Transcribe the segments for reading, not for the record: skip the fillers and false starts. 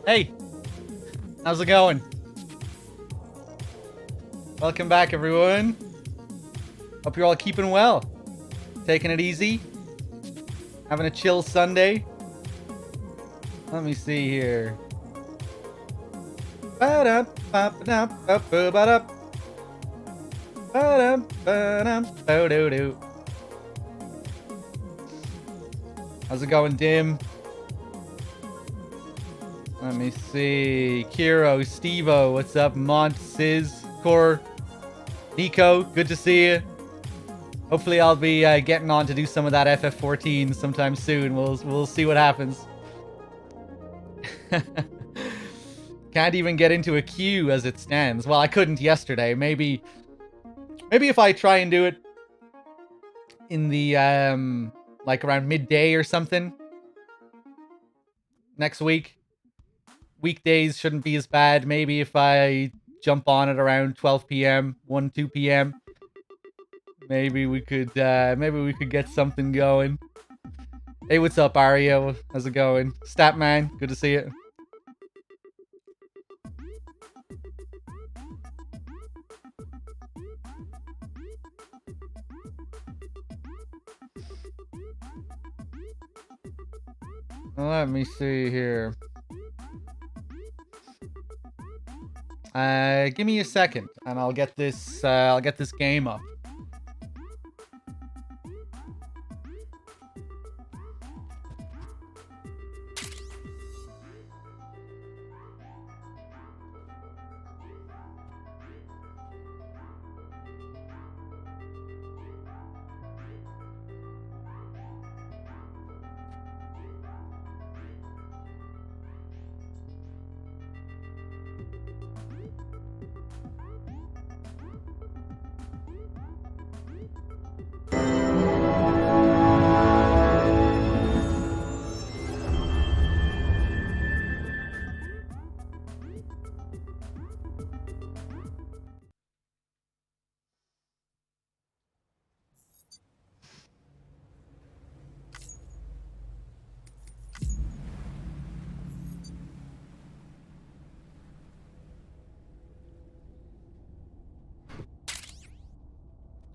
Hey, how's it going? Welcome back, everyone. Hope you're all keeping well. Taking it easy. Having a chill Sunday. Let me see here. How's it going, Dim? Let me see. Kiro, Stevo, what's up? Mont, Sizz, Core, Nico, good to see you. Hopefully I'll be getting on to do some of that FF14 sometime soon. We'll see what happens. Can't even get into a queue as it stands. Well, I couldn't yesterday. Maybe if I try and do it in the like around midday or something next week. Weekdays shouldn't be as bad. Maybe if I jump on at around 12 p.m., 1, 2 p.m. Maybe we could get something going. Hey, what's up, Ario? How's it going? Statman, good to see you. Let me see here. Give me a second, and I'll get this game up.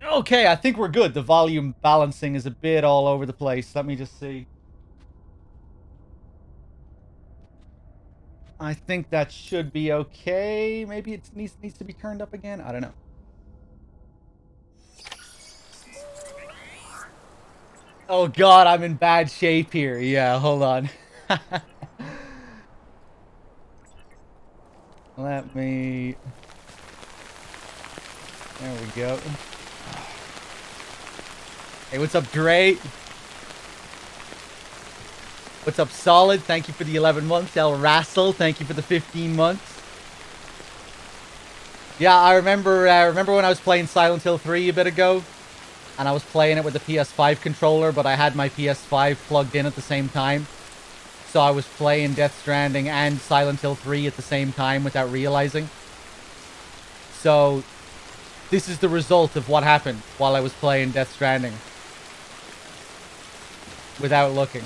Okay, I think we're good. The volume balancing is a bit all over the place. Let me just see. I think that should be okay. Maybe it needs to be turned up again. I don't know. Oh god, I'm in bad shape here. Yeah, hold on. Let me... There we go. Hey, what's up, Dre? What's up, Solid? Thank you for the 11 months. El Rassel, thank you for the 15 months. Yeah, I remember when I was playing Silent Hill 3 a bit ago, and I was playing it with the PS5 controller, but I had my PS5 plugged in at the same time. So I was playing Death Stranding and Silent Hill 3 at the same time without realizing. So this is the result of what happened while I was playing Death Stranding. Without looking.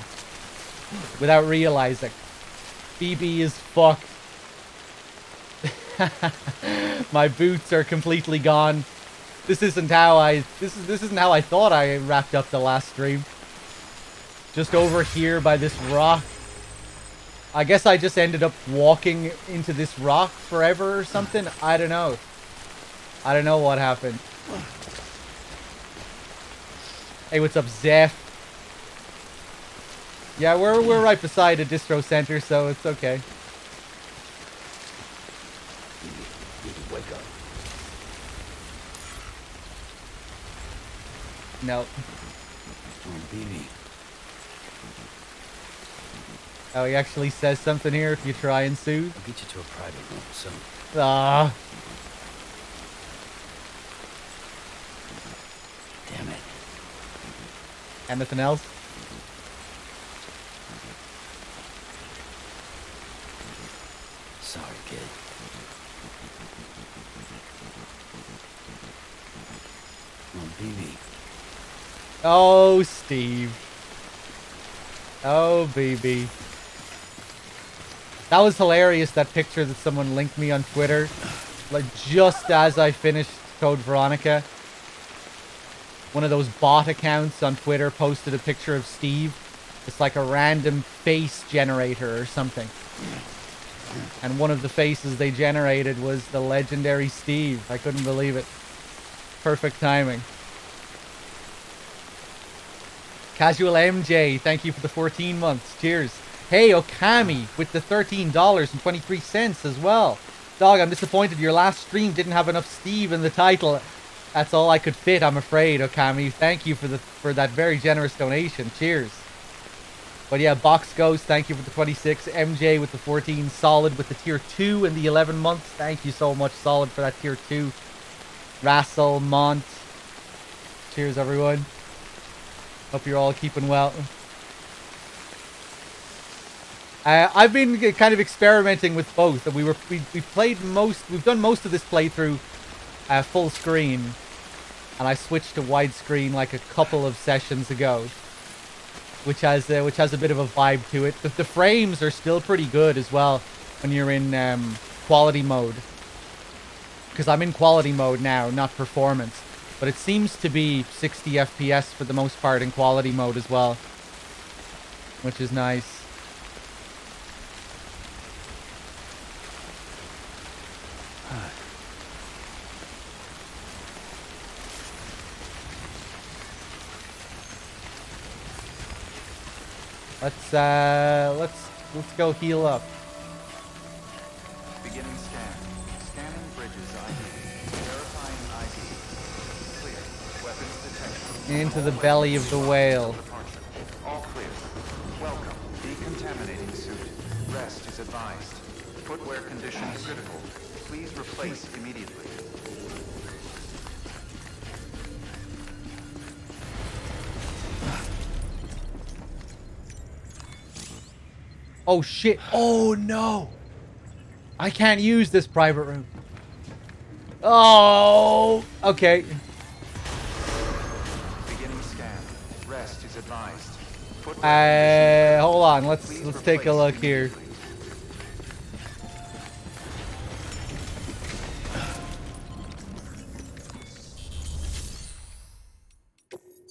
Without realizing. BB is fucked. My boots are completely gone. This isn't how I thought I wrapped up the last stream. Just over here by this rock. I guess I just ended up walking into this rock forever or something. I don't know. I don't know what happened. Hey, what's up, Zeph? Yeah, we're right beside a distro center, so it's okay. Wake up. No. BB. Oh, he actually says something here if you try and soothe. I'll get you to a private room, so. Ah. Damn it. Anything else? Sorry, kid. Oh, BB. Oh, Steve. Oh, baby. That was hilarious, that picture that someone linked me on Twitter. Like, just as I finished Code Veronica. One of those bot accounts on Twitter posted a picture of Steve. It's like a random face generator or something. And one of the faces they generated was the legendary Steve. I couldn't believe it. Perfect timing. Casual MJ, thank you for the 14 months. Cheers. Hey, Okami with the $13.23 as well. Dog, I'm disappointed your last stream didn't have enough Steve in the title. That's all I could fit, I'm afraid, Okami. Thank you for that very generous donation. Cheers. But yeah, Box Ghost, thank you for the 26. MJ with the 14. Solid with the tier 2 in the 11 months. Thank you so much, Solid, for that tier 2. Rassel, Mont. Cheers, everyone. Hope you're all keeping well. I've been kind of experimenting with both. We've done most of this playthrough full screen, and I switched to widescreen like a couple of sessions ago, which has a bit of a vibe to it. The frames are still pretty good as well when you're in quality mode, because I'm in quality mode now, not performance. But it seems to be 60 FPS for the most part in quality mode as well, which is nice. Let's go heal up. Beginning scan. Scanning bridges ID. Verifying ID. Clear. Weapons detection. Into the belly of the whale. Departure. All clear. Welcome. Decontaminating suit. Rest is advised. Footwear condition critical. Please replace immediately. Oh shit. Oh no. I can't use this private room. Oh. Okay. Beginning scan. Rest is advised. Hold on. Let's take a look here.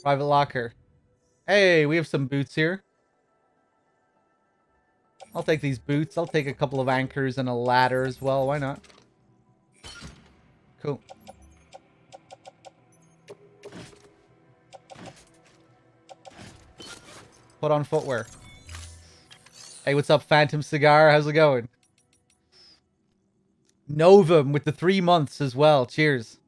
Private locker. Hey, we have some boots here. I'll take these boots. I'll take a couple of anchors and a ladder as well. Why not? Cool. Put on footwear. Hey, what's up, Phantom Cigar? How's it going? Novum with the 3 months as well. Cheers.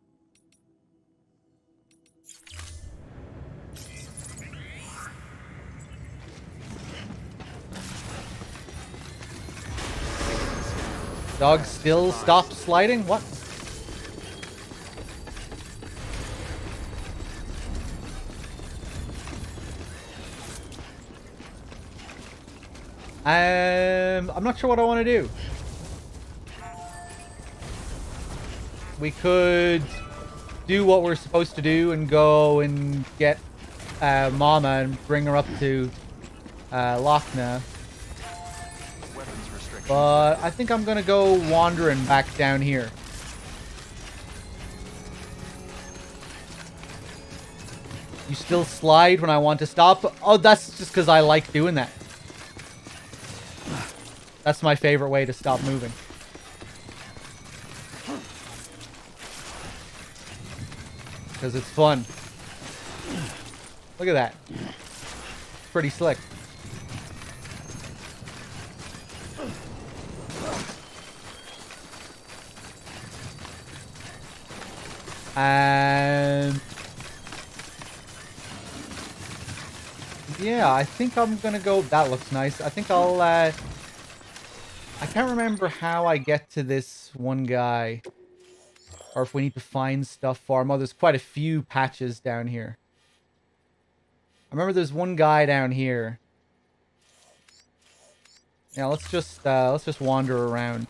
Dog still stopped sliding? What? I'm not sure what I want to do. We could do what we're supposed to do and go and get Mama and bring her up to Lochna. But I think I'm gonna go wandering back down here. You still slide when I want to stop? Oh, that's just because I like doing that. That's my favorite way to stop moving. Because it's fun. Look at that. Pretty slick. Yeah, I think I'm gonna go. That looks nice. I think I'll. I can't remember how I get to this one guy, or if we need to find stuff for him. Oh, there's quite a few patches down here. I remember there's one guy down here. Yeah, let's just wander around.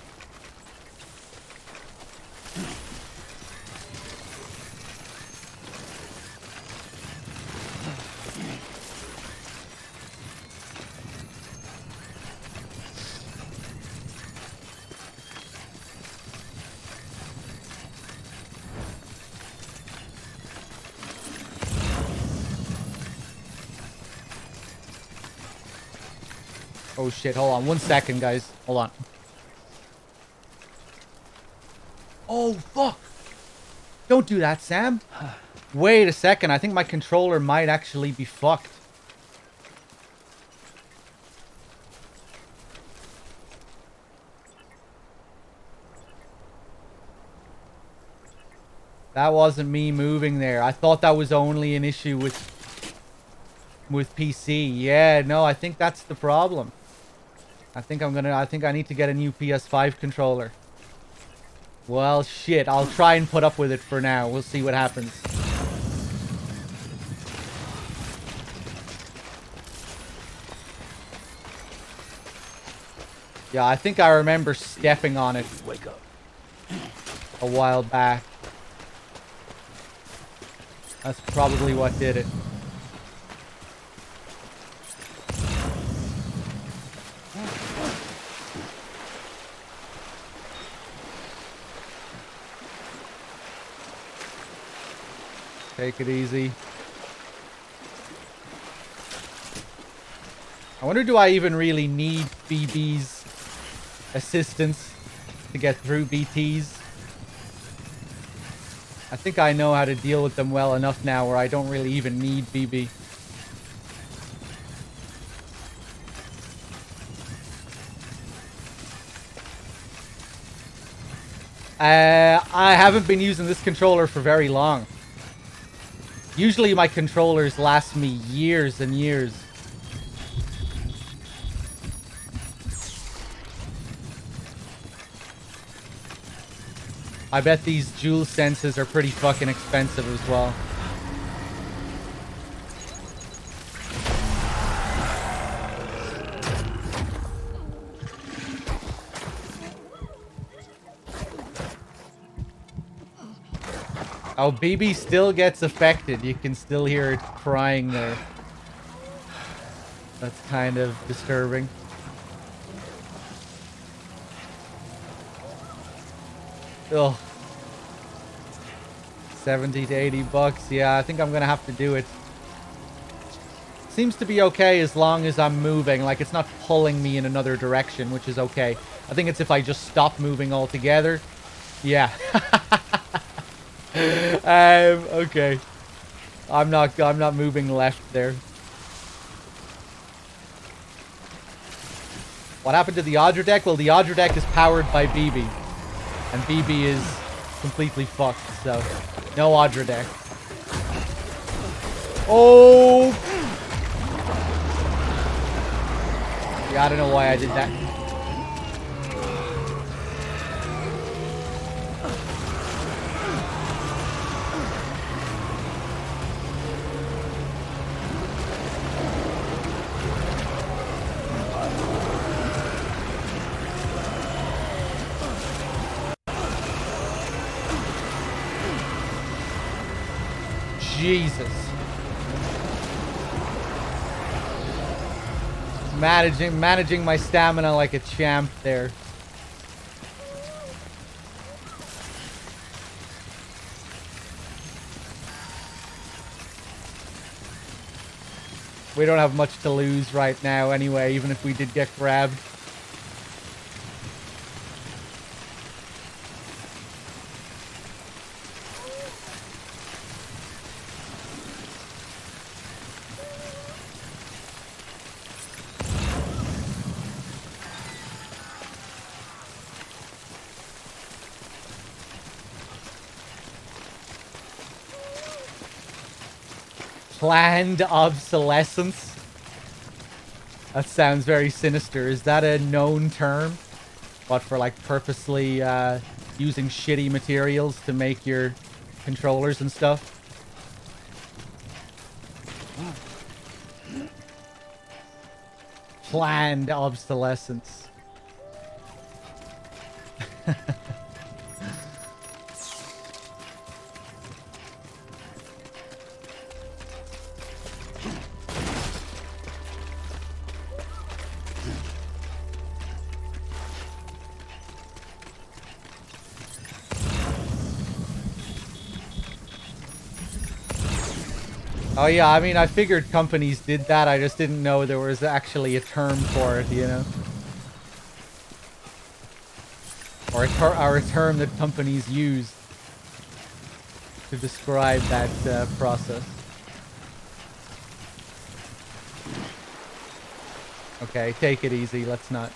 Oh shit, hold on 1 second, guys. Hold on. Oh, fuck! Don't do that, Sam! Wait a second, I think my controller might actually be fucked. That wasn't me moving there. I thought that was only an issue with PC. Yeah, no, I think that's the problem. I think I need to get a new PS5 controller. Well, shit, I'll try and put up with it for now. We'll see what happens. Yeah, I think I remember stepping on it. Wake up. A while back. That's probably what did it. Take it easy. I wonder, do I even really need BB's assistance to get through BTs? I think I know how to deal with them well enough now where I don't really even need BB. I haven't been using this controller for very long. Usually my controllers last me years and years. I bet these Dual Senses are pretty fucking expensive as well. Oh, BB still gets affected. You can still hear it crying there. That's kind of disturbing. Ugh. 70 to 80 bucks. Yeah, I think I'm gonna have to do it. Seems to be okay as long as I'm moving. Like, it's not pulling me in another direction, which is okay. I think it's if I just stop moving altogether. Yeah. Okay. I'm not moving left there. What happened to the Audra deck? Well, the Audra deck is powered by BB. And BB is completely fucked, so no Audra deck. Oh! Yeah, I don't know why I did that. Jesus. Managing my stamina like a champ there. We don't have much to lose right now anyway, even if we did get grabbed. Planned obsolescence? That sounds very sinister. Is that a known term? What, for like purposely using shitty materials to make your controllers and stuff? Planned obsolescence. Oh yeah, I mean, I figured companies did that. I just didn't know there was actually a term for it, you know? Or a term that companies use to describe that process. Okay, take it easy. Let's not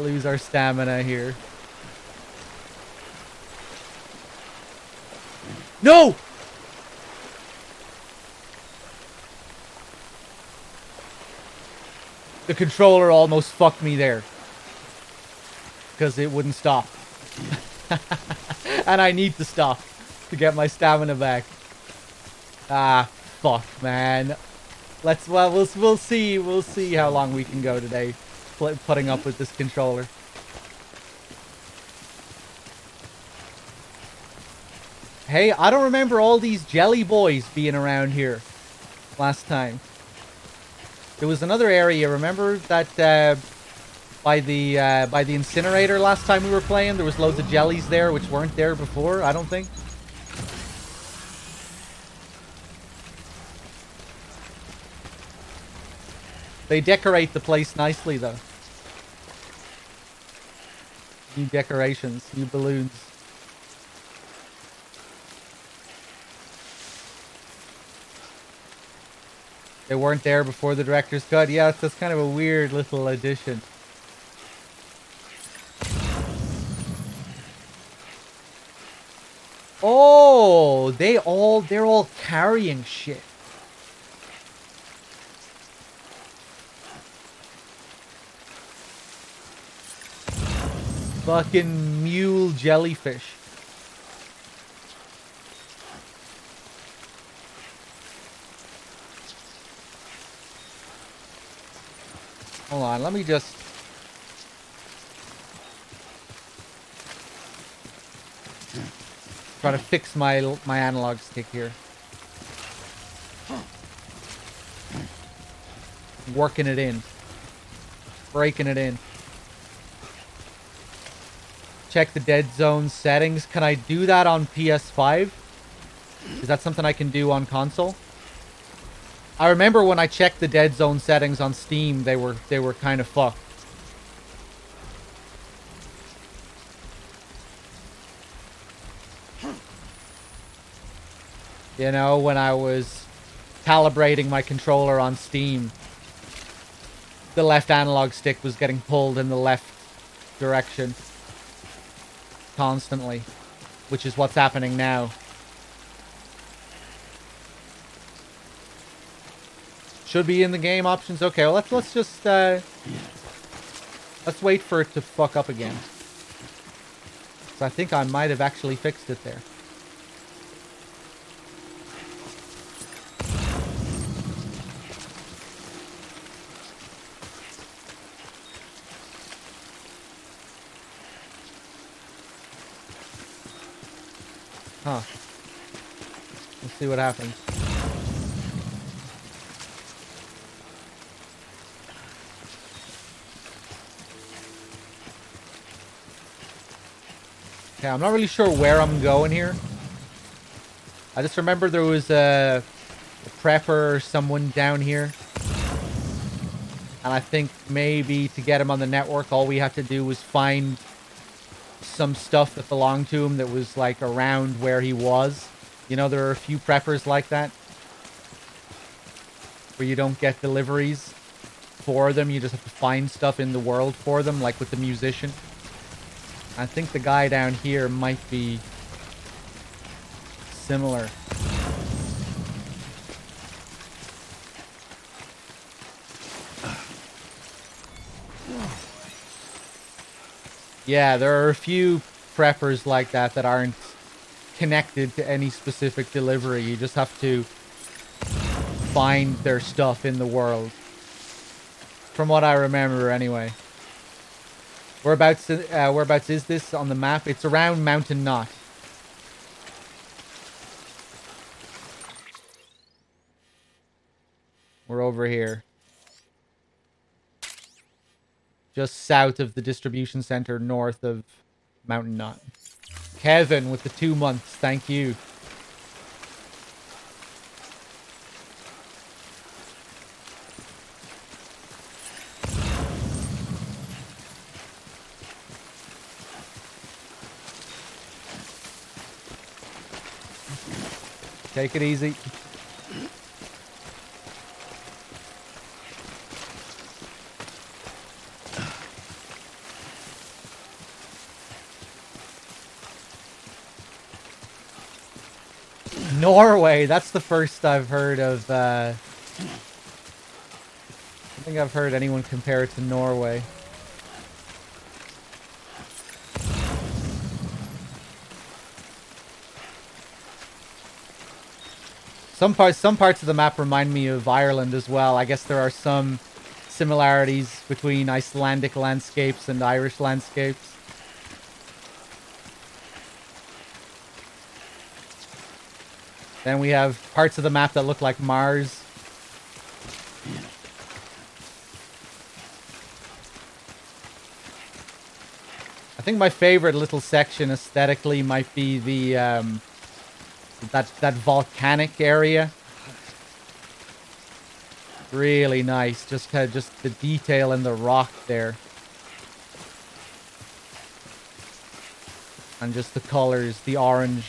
lose our stamina here. No! The controller almost fucked me there. Because it wouldn't stop. And I need to stop to get my stamina back. Ah, fuck, man. We'll see how long we can go today putting up with this controller. Hey, I don't remember all these jelly boys being around here last time. There was another area, remember that by the incinerator last time we were playing? There was loads of jellies there which weren't there before, I don't think. They decorate the place nicely though. New decorations, new balloons. They weren't there before the director's cut. Yeah, that's kind of a weird little addition. Oh, they're all carrying shit. Fucking mule jellyfish. Hold on, let me just... try to fix my analog stick here. Working it in. Breaking it in. Check the dead zone settings. Can I do that on PS5? Is that something I can do on console? I remember when I checked the dead zone settings on Steam, they were kind of fucked. You know, when I was calibrating my controller on Steam, the left analog stick was getting pulled in the left direction constantly, which is what's happening now. Should be in the game options. Okay, well let's just let's wait for it to fuck up again. So I think I might have actually fixed it there. Huh. Let's see what happens. Okay, I'm not really sure where I'm going here. I just remember there was a prepper or someone down here. And I think maybe to get him on the network, all we had to do was find some stuff that belonged to him that was like around where he was. You know, there are a few preppers like that. Where you don't get deliveries for them. You just have to find stuff in the world for them, like with the musician. I think the guy down here might be similar. Yeah, there are a few preppers like that that aren't connected to any specific delivery. You just have to find their stuff in the world. From what I remember, anyway. Whereabouts is this on the map? It's around Mountain Knot. We're over here. Just south of the distribution center, north of Mountain Knot. Kevin with the 2 months, thank you. Take it easy. Norway, that's the first I've heard of, I don't think I've heard anyone compare it to Norway. Some parts of the map remind me of Ireland as well. I guess there are some similarities between Icelandic landscapes and Irish landscapes. Then we have parts of the map that look like Mars. I think my favorite little section aesthetically might be the that volcanic area. Really nice, just the detail in the rock there, and just the colors, the orange.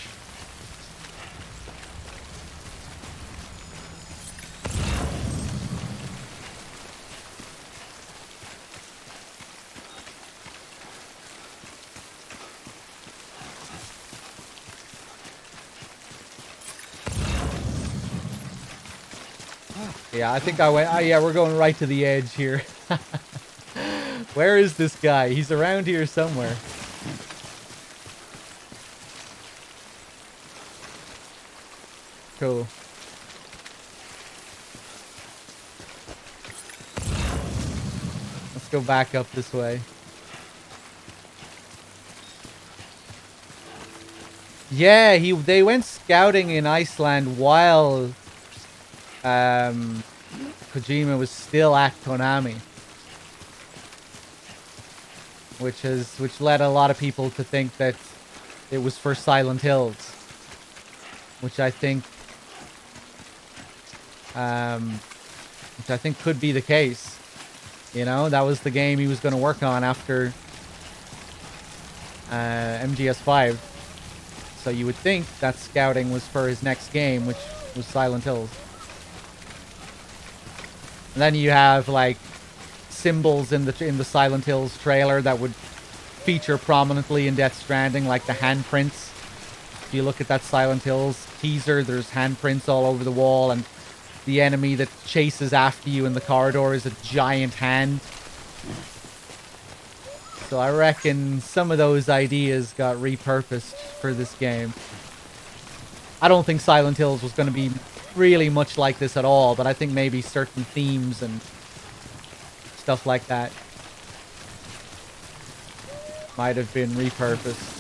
Yeah, I think I went. Yeah, we're going right to the edge here. Where is this guy? He's around here somewhere. Cool. Let's go back up this way. Yeah, they went scouting in Iceland while Kojima was still at Konami, which led a lot of people to think that it was for Silent Hills, which I think could be the case. You know, that was the game he was going to work on after MGS5. So you would think that scouting was for his next game, which was Silent Hills. And then you have like symbols in the Silent Hills trailer that would feature prominently in Death Stranding, like the handprints. If you look at that Silent Hills teaser, there's handprints all over the wall, and the enemy that chases after you in the corridor is a giant hand. So I reckon some of those ideas got repurposed for this game. I don't think Silent Hills was going to be really much like this at all, but I think maybe certain themes and stuff like that might have been repurposed.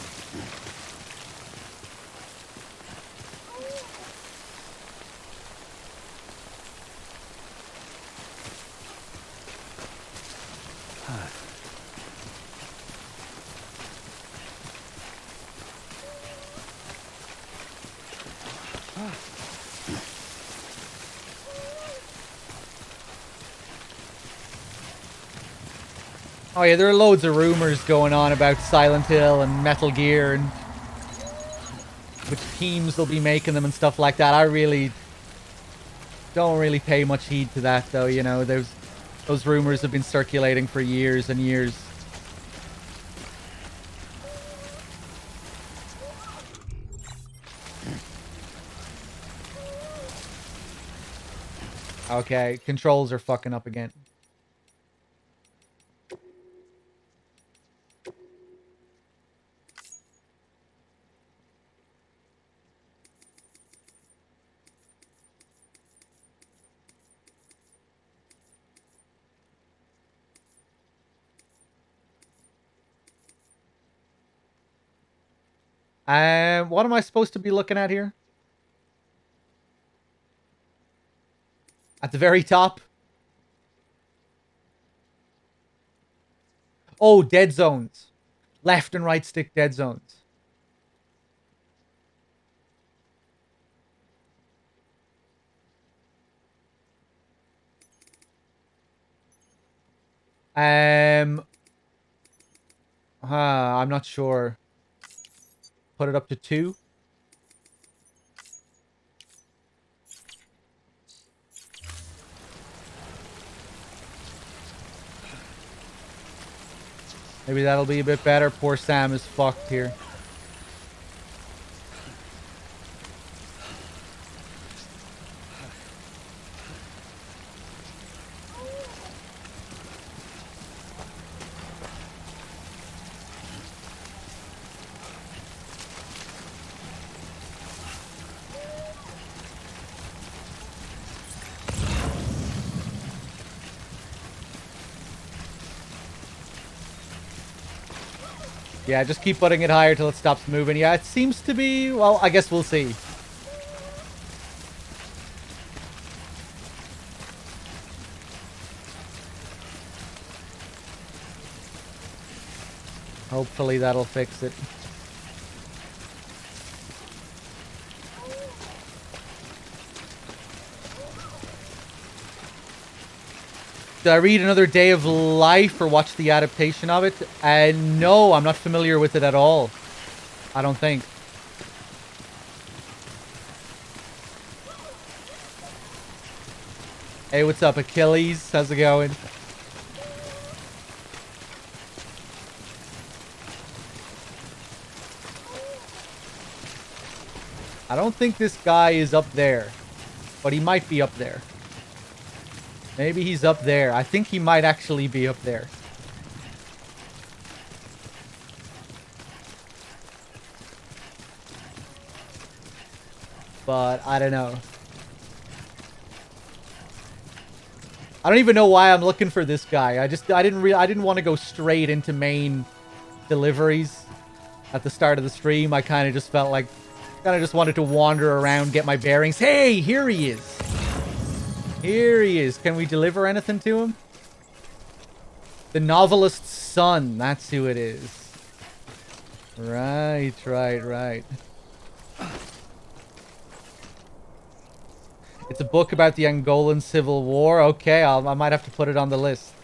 Oh yeah, there are loads of rumors going on about Silent Hill and Metal Gear and which teams they'll be making them and stuff like that. I really don't really pay much heed to that, though. You know, those rumors have been circulating for years and years. Okay, controls are fucking up again. What am I supposed to be looking at here? At the very top? Oh, dead zones. Left and right stick dead zones. I'm not sure. Put it up to 2. Maybe that'll be a bit better. Poor Sam is fucked here. Yeah, just keep putting it higher till it stops moving. Yeah, it seems to be... Well, I guess we'll see. Hopefully that'll fix it. Did I read Another Day of Life or watch the adaptation of it? No, I'm not familiar with it at all. I don't think. Hey, what's up, Achilles? How's it going? I don't think this guy is up there, but he might be up there. Maybe he's up there. I think he might actually be up there. But I don't know. I don't even know why I'm looking for this guy. I didn't want to go straight into main deliveries at the start of the stream. I kind of just felt like just wanted to wander around, get my bearings. Hey, here he is. Here he is. Can we deliver anything to him? The novelist's son. That's who it is. Right. It's a book about the Angolan Civil War. Okay, I might have to put it on the list.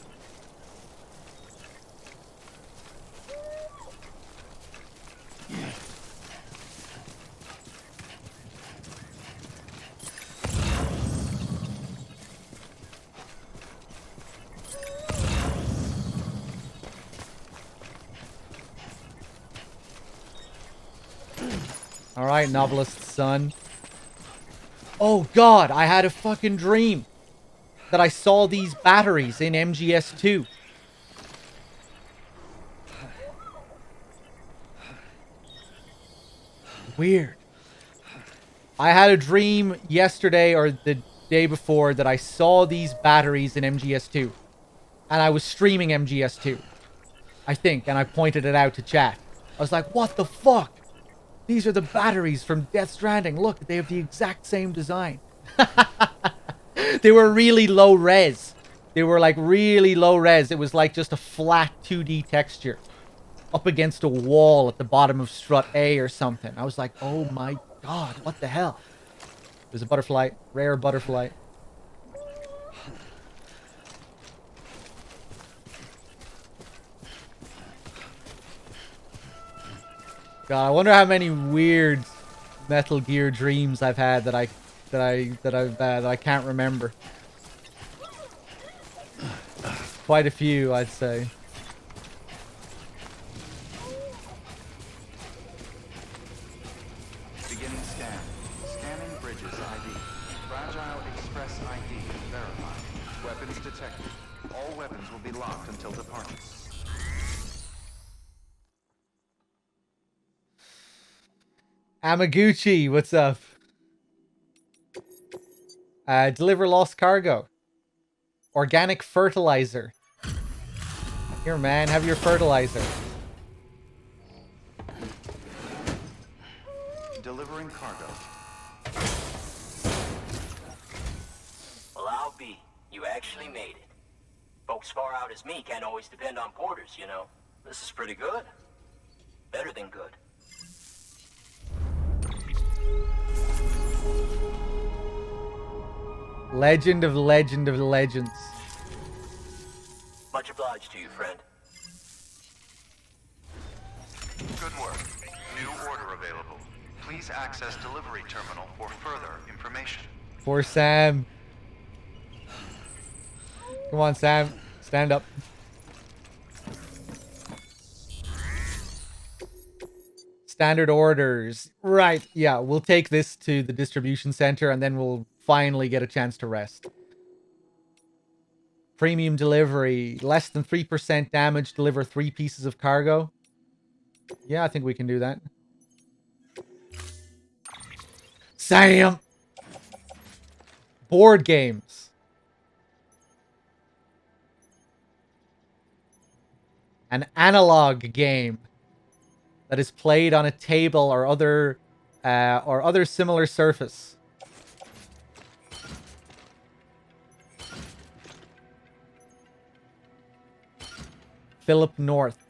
Alright, novelist's son. Oh god, I had a fucking dream that I saw these batteries in MGS2. Weird. I had a dream yesterday or the day before that I saw these batteries in MGS2. And I was streaming MGS2. I think, and I pointed it out to chat. I was like, what the fuck? These are the batteries from Death Stranding. Look, they have the exact same design. They were really low res. They were like really low res. It was like just a flat 2D texture up against a wall at the bottom of strut A or something. I was like, oh my god, what the hell? There's a butterfly, rare butterfly. God, I wonder how many weird Metal Gear dreams I've had that I can't remember. Quite a few, I'd say. Beginning scan. Scanning bridges ID. Fragile Express ID verified. Weapons detected. All weapons will be locked until departure. Amaguchi, what's up? Deliver lost cargo. Organic fertilizer. Here, man, have your fertilizer. Delivering cargo. Well, I'll be. You actually made it. Folks far out as me can't always depend on porters, you know. This is pretty good. Better than good. Legend of legends. Much obliged to you, friend. Good work. New order available. Please access delivery terminal for further information. Poor Sam. Come on, Sam. Stand up. Standard orders. Right. Yeah, we'll take this to the distribution center and then we'll finally get a chance to rest. Premium delivery. Less than 3% damage. Deliver 3 pieces of cargo. Yeah, I think we can do that. Sam! Board games. An analog game that is played on a table or other similar surface. Philip North.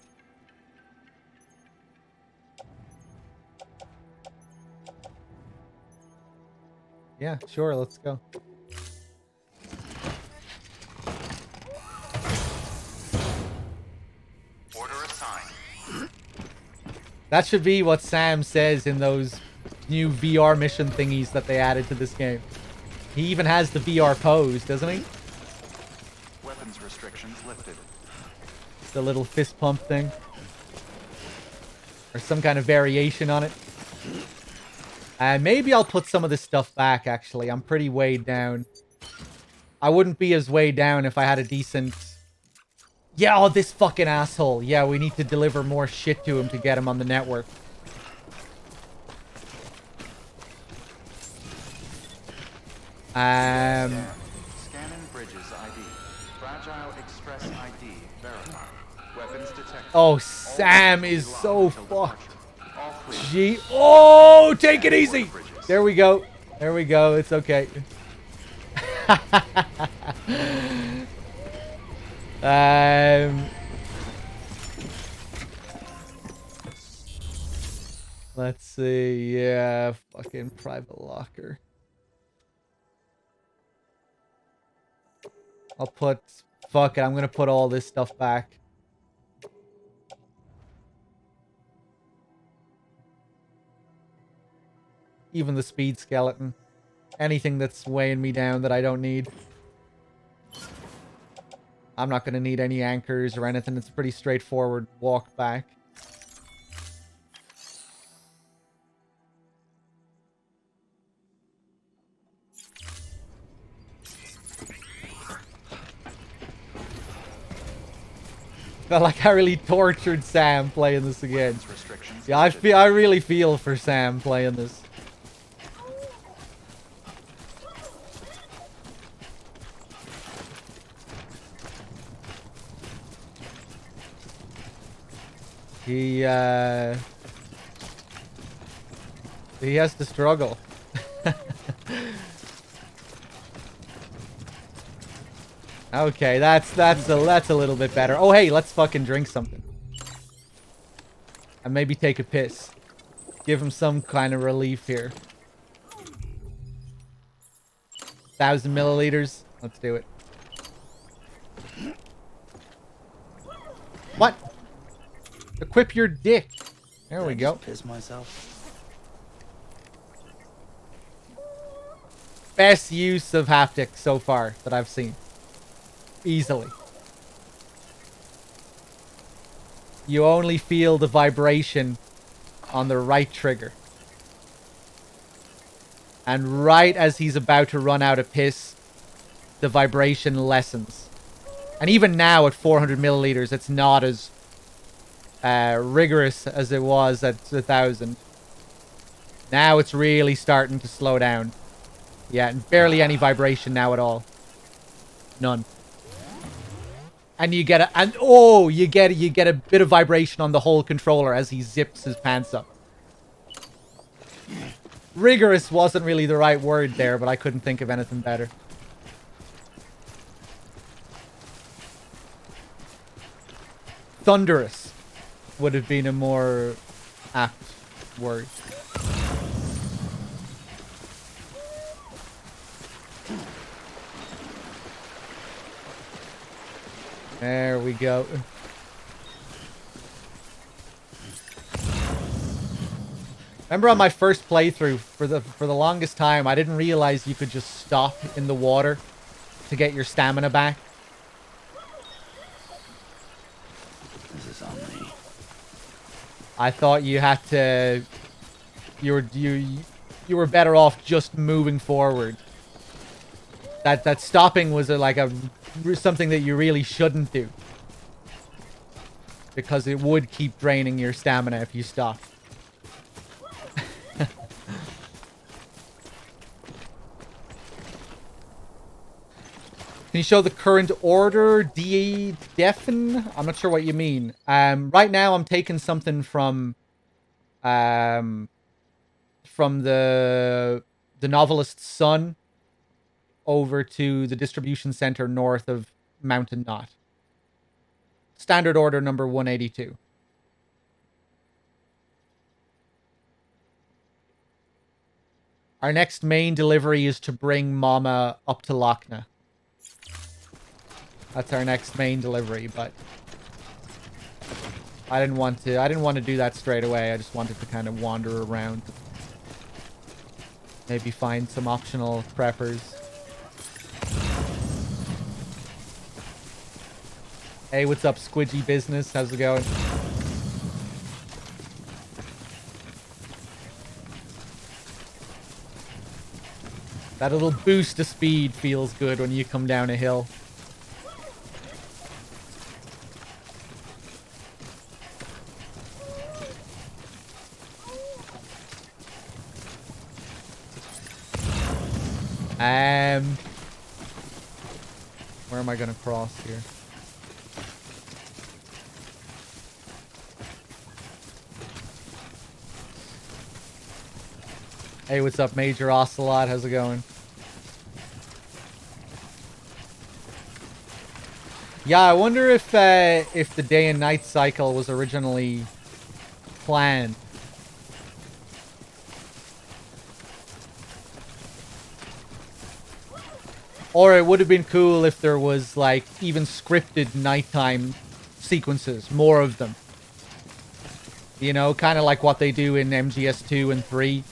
Yeah, sure, let's go. Order assigned. That should be what Sam says in those new VR mission thingies that they added to this game. He even has the VR pose, doesn't he? Weapons restrictions lifted. The little fist pump thing. Or some kind of variation on it. Maybe I'll put some of this stuff back, actually. I'm pretty weighed down. I wouldn't be as weighed down if I had a decent... Yeah, oh, this fucking asshole. Yeah, we need to deliver more shit to him to get him on the network. Scanning Bridges ID. Fragile Express ID verified. Weapons detected. Oh, Sam is so fucked. All clear. Gee. Oh, take it easy. There we go. There we go. It's okay. Let's see. Yeah, fucking private locker. I'll put... Fuck it, I'm gonna put all this stuff back. Even the speed skeleton. Anything that's weighing me down that I don't need. I'm not gonna need any anchors or anything. It's a pretty straightforward walk back. Felt like I really tortured Sam playing this again. Yeah, I really feel for Sam playing this. He has to struggle. Okay, that's a little bit better. Oh, hey, let's fucking drink something. And maybe take a piss. Give him some kind of relief here. 1,000 milliliters. Let's do it. What? Equip your dick. There we go. Piss myself. Best use of haptic so far that I've seen. Easily. You only feel the vibration on the right trigger. And right as he's about to run out of piss, the vibration lessens. And even now at 400 milliliters, it's not as rigorous as it was at 1,000. Now it's really starting to slow down. Yeah, and barely any vibration now at all. None. And you get you get a bit of vibration on the whole controller as he zips his pants up. Rigorous wasn't really the right word there, but I couldn't think of anything better. Thunderous would have been a more apt word. There we go. Remember on my first playthrough, for the longest time, I didn't realize you could just stop in the water to get your stamina back. This is on me. I thought you had to... You were better off just moving forward. That stopping was something that you really shouldn't do. Because it would keep draining your stamina if you stopped. Can you show the current order? Defen? I'm not sure what you mean. Right now I'm taking something from the novelist's son over to the distribution center north of Mountain Knot. Standard order number 182. Our next main delivery is to bring Mama up to Lochna. That's our next main delivery, but I didn't want to do that straight away. I just wanted to kind of wander around. Maybe find some optional preppers. Hey, what's up, Squidgy Business? How's it going? That little boost of speed feels good when you come down a hill. Where am I gonna cross here? Hey, what's up, Major Ocelot? How's it going? Yeah, I wonder if the day and night cycle was originally planned. Or it would have been cool if there was, like, even scripted nighttime sequences. More of them. You know, kind of like what they do in MGS2 and 3.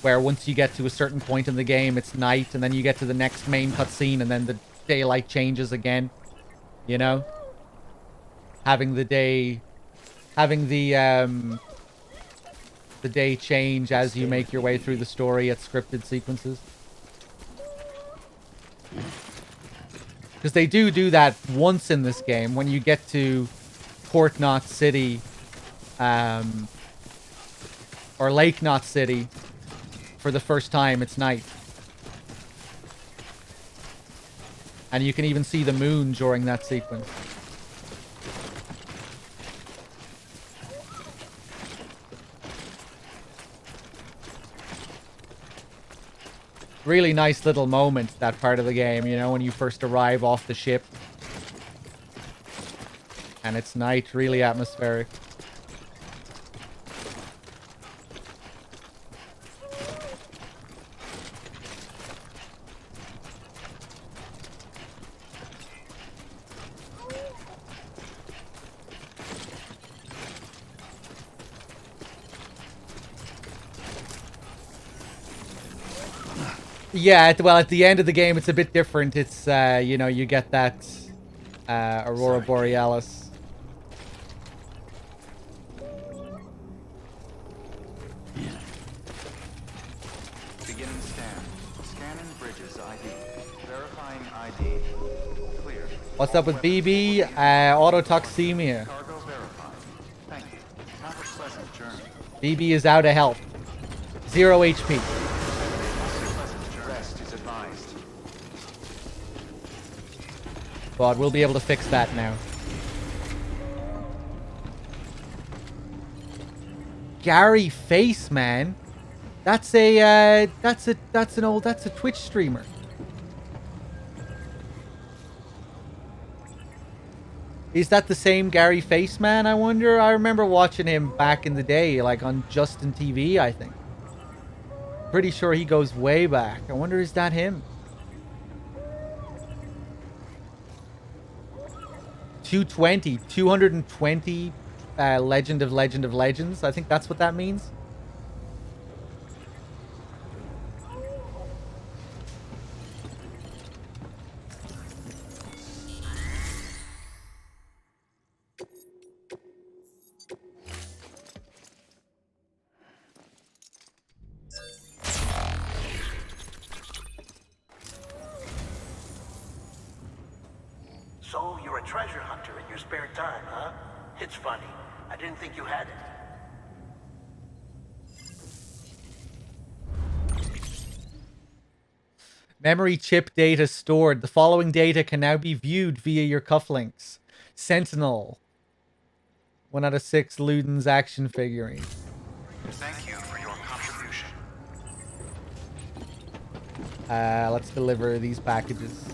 Where once you get to a certain point in the game, it's night. And then you get to the next main cutscene and then the daylight changes again. You know? Having the day... Having the day change as you make your way through the story at scripted sequences. Because they do that once in this game. When you get to Port Knot City, or Lake Knot City, for the first time, it's night. And you can even see the moon during that sequence. Really nice little moment, that part of the game, you know, when you first arrive off the ship. And it's night, really atmospheric. Yeah, well, at the end of the game, it's a bit different. It's, you know, you get that Aurora Borealis. Beginning scan. Scanning bridges ID. Verifying ID. Clear. What's up with BB? Autotoxemia. Cargo verified. Thank you. Have a pleasant journey. BB is out of health. 0 HP. Rest is advised. But we'll be able to fix that now. Gary Face, man. That's a that's a Twitch streamer. Is that the same Gary Face, man? I wonder. I remember watching him back in the day, like on Justin TV, I think. Pretty sure he goes way back. I wonder, is that him? 220 Legend of Legends. I think that's what that means. So you're a treasure hunter in your spare time, huh? It's funny. I didn't think you had it. Memory chip data stored. The following data can now be viewed via your cufflinks. Sentinel. 1 out of 6 Luden's action figurine. Thank you for your contribution. Let's deliver these packages.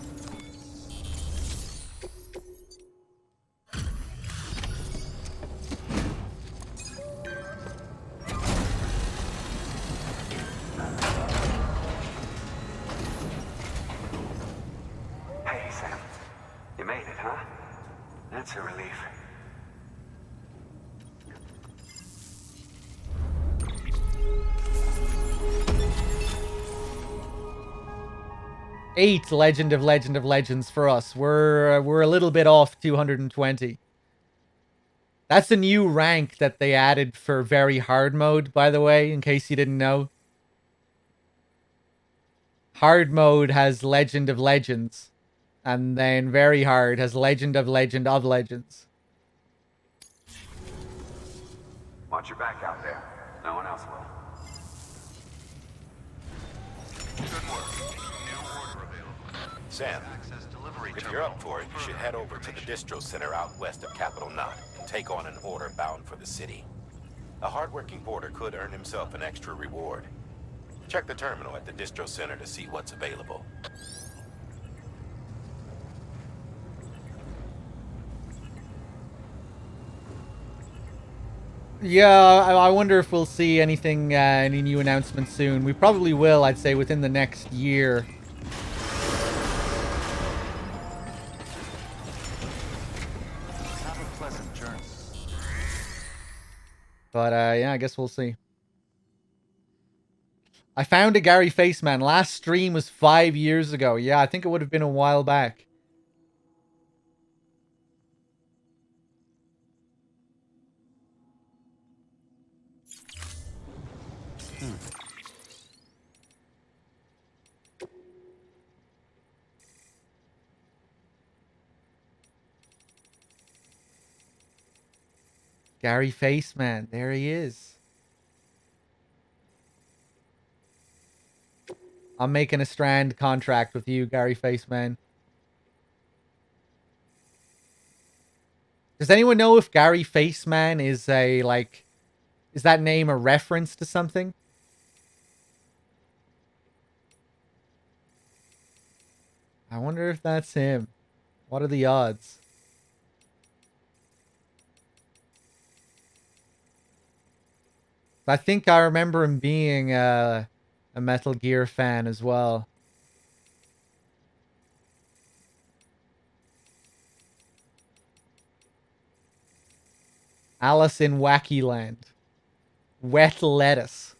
Hey, Sam. You made it, huh? That's a relief. Eight Legend of Legends for us. We're a little bit off 220. That's the new rank that they added for very hard mode, by the way, in case you didn't know. Hard mode has Legend of Legends, and then very hard has Legend of Legends. Watch your back out there. No one else will. Good work. New order available. Sam, Access delivery if you're up for it, you should head over to the distro center out west of Capital Knot and take on an order bound for the city. A hardworking porter could earn himself an extra reward. Check the terminal at the distro center to see what's available. Yeah, I wonder if we'll see anything, any new announcements soon. We probably will, I'd say, within the next year. Have a pleasant journey. But, yeah, I guess we'll see. I found a Gary Faceman. Last stream was 5 years ago. Yeah, I think it would have been a while back. Gary Faceman. There he is. I'm making a Strand contract with you, Gary Faceman. Does anyone know if Gary Faceman is a, like... Is that name a reference to something? I wonder if that's him. What are the odds? I think I remember him being a Metal Gear fan as well. Alice in Wacky Land. Wet lettuce.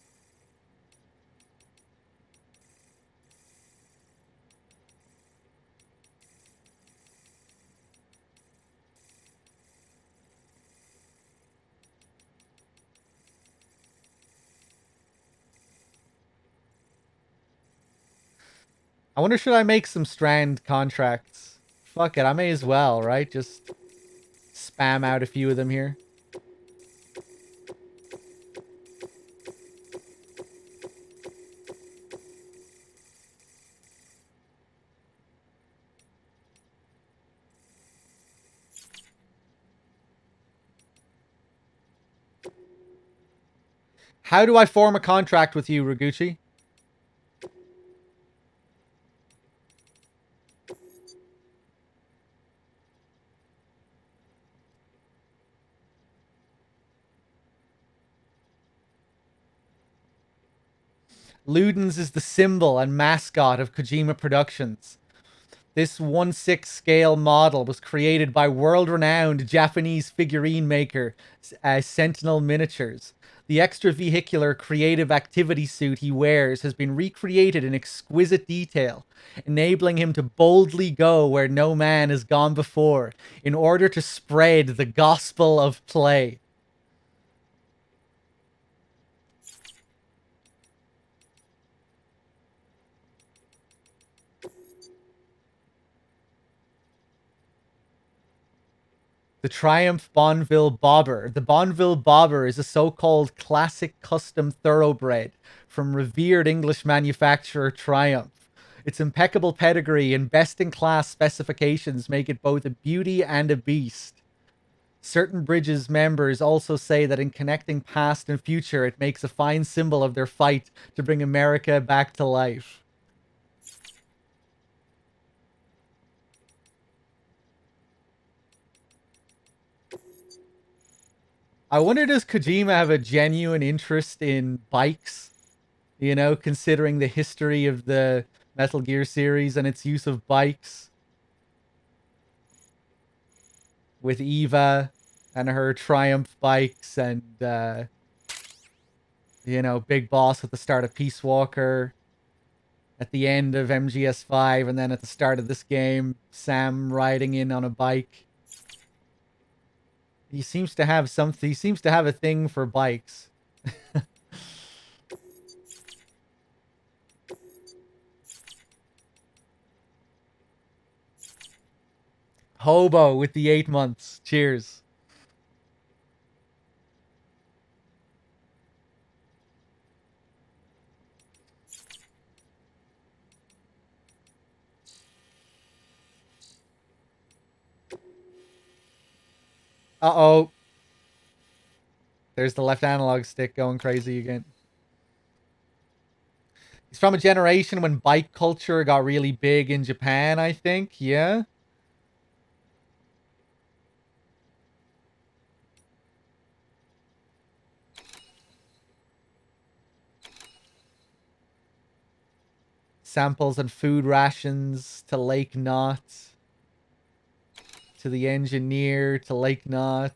I wonder, should I make some Strand contracts? Fuck it, I may as well, right? Just spam out a few of them here. How do I form a contract with you, Raguchi? Ludens is the symbol and mascot of Kojima Productions. This 1/6 scale model was created by world-renowned Japanese figurine maker Sentinel Miniatures. The extravehicular creative activity suit he wears has been recreated in exquisite detail, enabling him to boldly go where no man has gone before in order to spread the gospel of play. The Triumph Bonneville Bobber. The Bonneville Bobber is a so-called classic custom thoroughbred from revered English manufacturer Triumph. Its impeccable pedigree and best-in-class specifications make it both a beauty and a beast. Certain Bridges members also say that in connecting past and future, it makes a fine symbol of their fight to bring America back to life. I wonder, does Kojima have a genuine interest in bikes? You know, considering the history of the Metal Gear series and its use of bikes. With Eva and her Triumph bikes and, you know, Big Boss at the start of Peace Walker. At the end of MGS5 and then at the start of this game, Sam riding in on a bike. He seems to have something. He seems to have a thing for bikes. Hobo with the 8 months. Cheers. Uh-oh. There's the left analog stick going crazy again. He's from a generation when bike culture got really big in Japan, I think. Yeah. Samples and food rations to Lake Knot. To the engineer, to Lake Knot.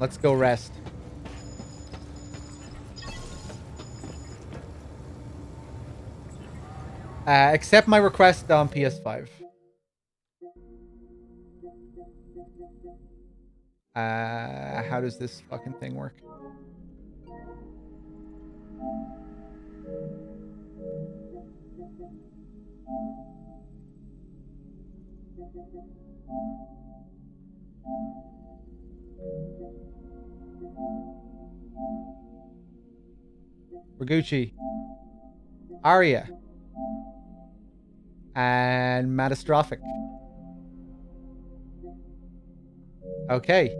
Let's go rest. Accept my request on PS5. How does this fucking thing work? Raguchi. Arya. And Matastrophic. Okay.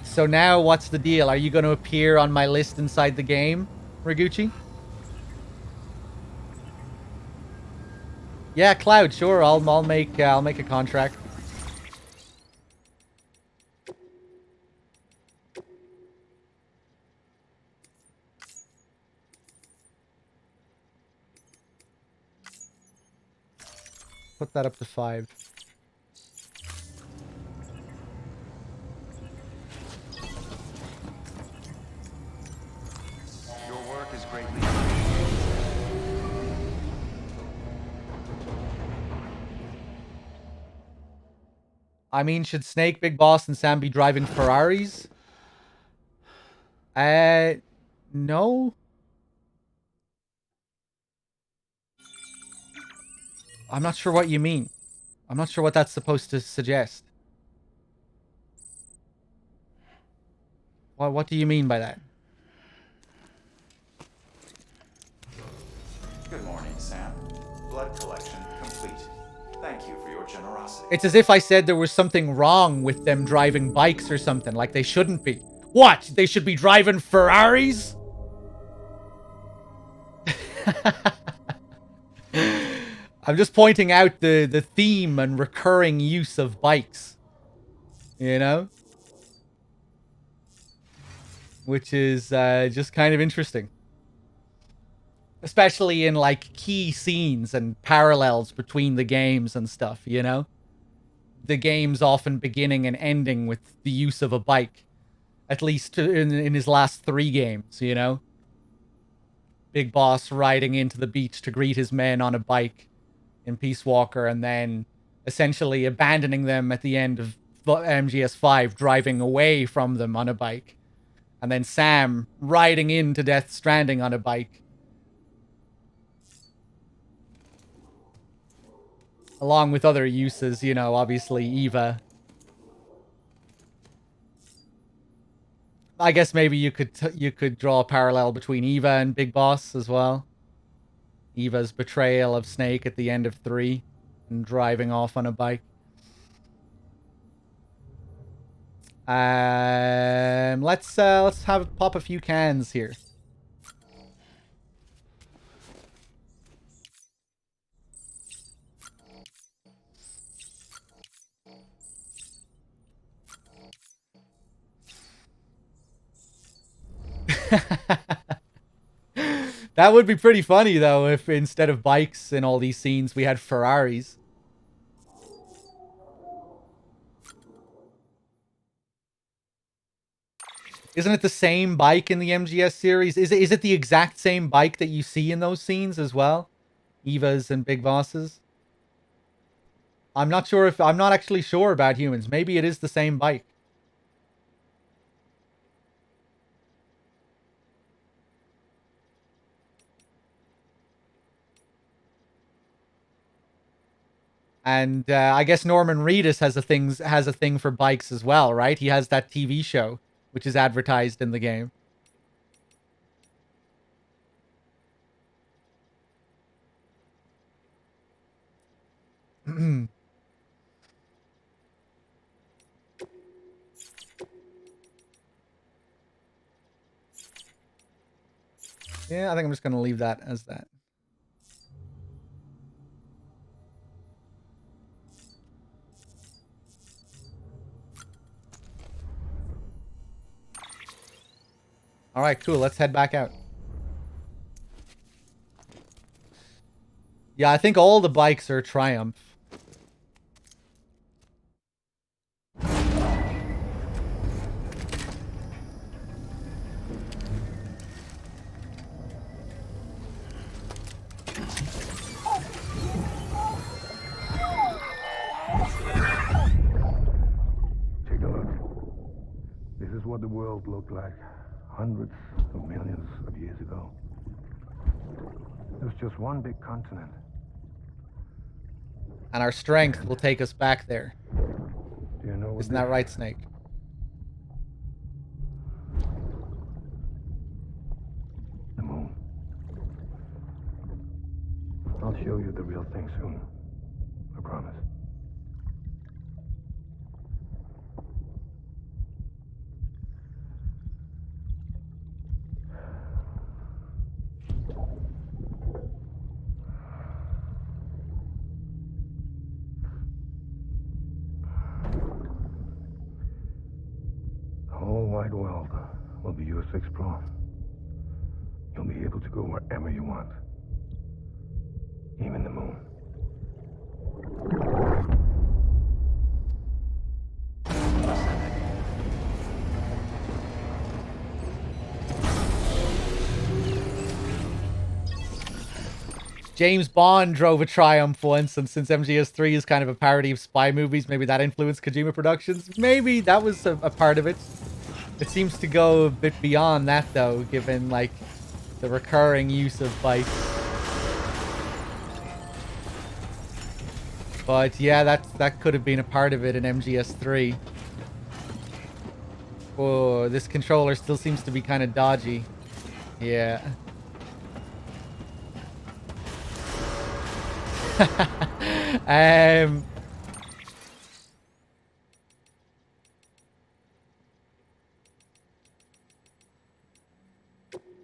So now what's the deal? Are you going to appear on my list inside the game, Raguchi? Yeah, Cloud, sure. I'll make a contract. Put that up to 5. Your work is greatly I mean, should Snake, Big Boss, and Sam be driving Ferraris? No. I'm not sure what you mean. I'm not sure what that's supposed to suggest. What do you mean by that? Good morning, Sam. Blood collection complete. Thank you for your generosity. It's as if I said there was something wrong with them driving bikes or something, like they shouldn't be. What? They should be driving Ferraris? I'm just pointing out the theme and recurring use of bikes. You know? Which is just kind of interesting. Especially in, like, key scenes and parallels between the games and stuff, you know? The games often beginning and ending with the use of a bike. At least in his last 3 games, you know? Big Boss riding into the beach to greet his men on a bike in Peace Walker, and then essentially abandoning them at the end of MGS5, driving away from them on a bike. And then Sam riding into Death Stranding on a bike. Along with other uses, you know, obviously Eva. I guess maybe you could draw a parallel between Eva and Big Boss as well. Eva's betrayal of Snake at the end of 3 and driving off on a bike. Let's pop a few cans here. That would be pretty funny though if instead of bikes in all these scenes we had Ferraris. Isn't it the same bike in the MGS series? Is it the exact same bike that you see in those scenes as well? Eva's and Big Boss's? I'm not actually sure about humans. Maybe it is the same bike. And I guess Norman Reedus has a thing for bikes as well, right? He has that TV show which is advertised in the game. Yeah, I think I'm just going to leave that as that. All right, cool. Let's head back out. Yeah, I think all the bikes are Triumph. Take a look. This is what the world looked like hundreds of millions of years ago. It was just one big continent. And our strength will take us back there. Do you know what Isn't that right, Snake? The moon. I'll show you the real thing soon. I promise. The whole wide world will be yours to explore. You'll be able to go wherever you want. Even the moon. James Bond drove a Triumph once, and since MGS3 is kind of a parody of spy movies, maybe that influenced Kojima Productions. Maybe that was a part of it. It seems to go a bit beyond that, though, given, like, the recurring use of bikes. But yeah, that could have been a part of it in MGS3. Oh, this controller still seems to be kind of dodgy. Yeah.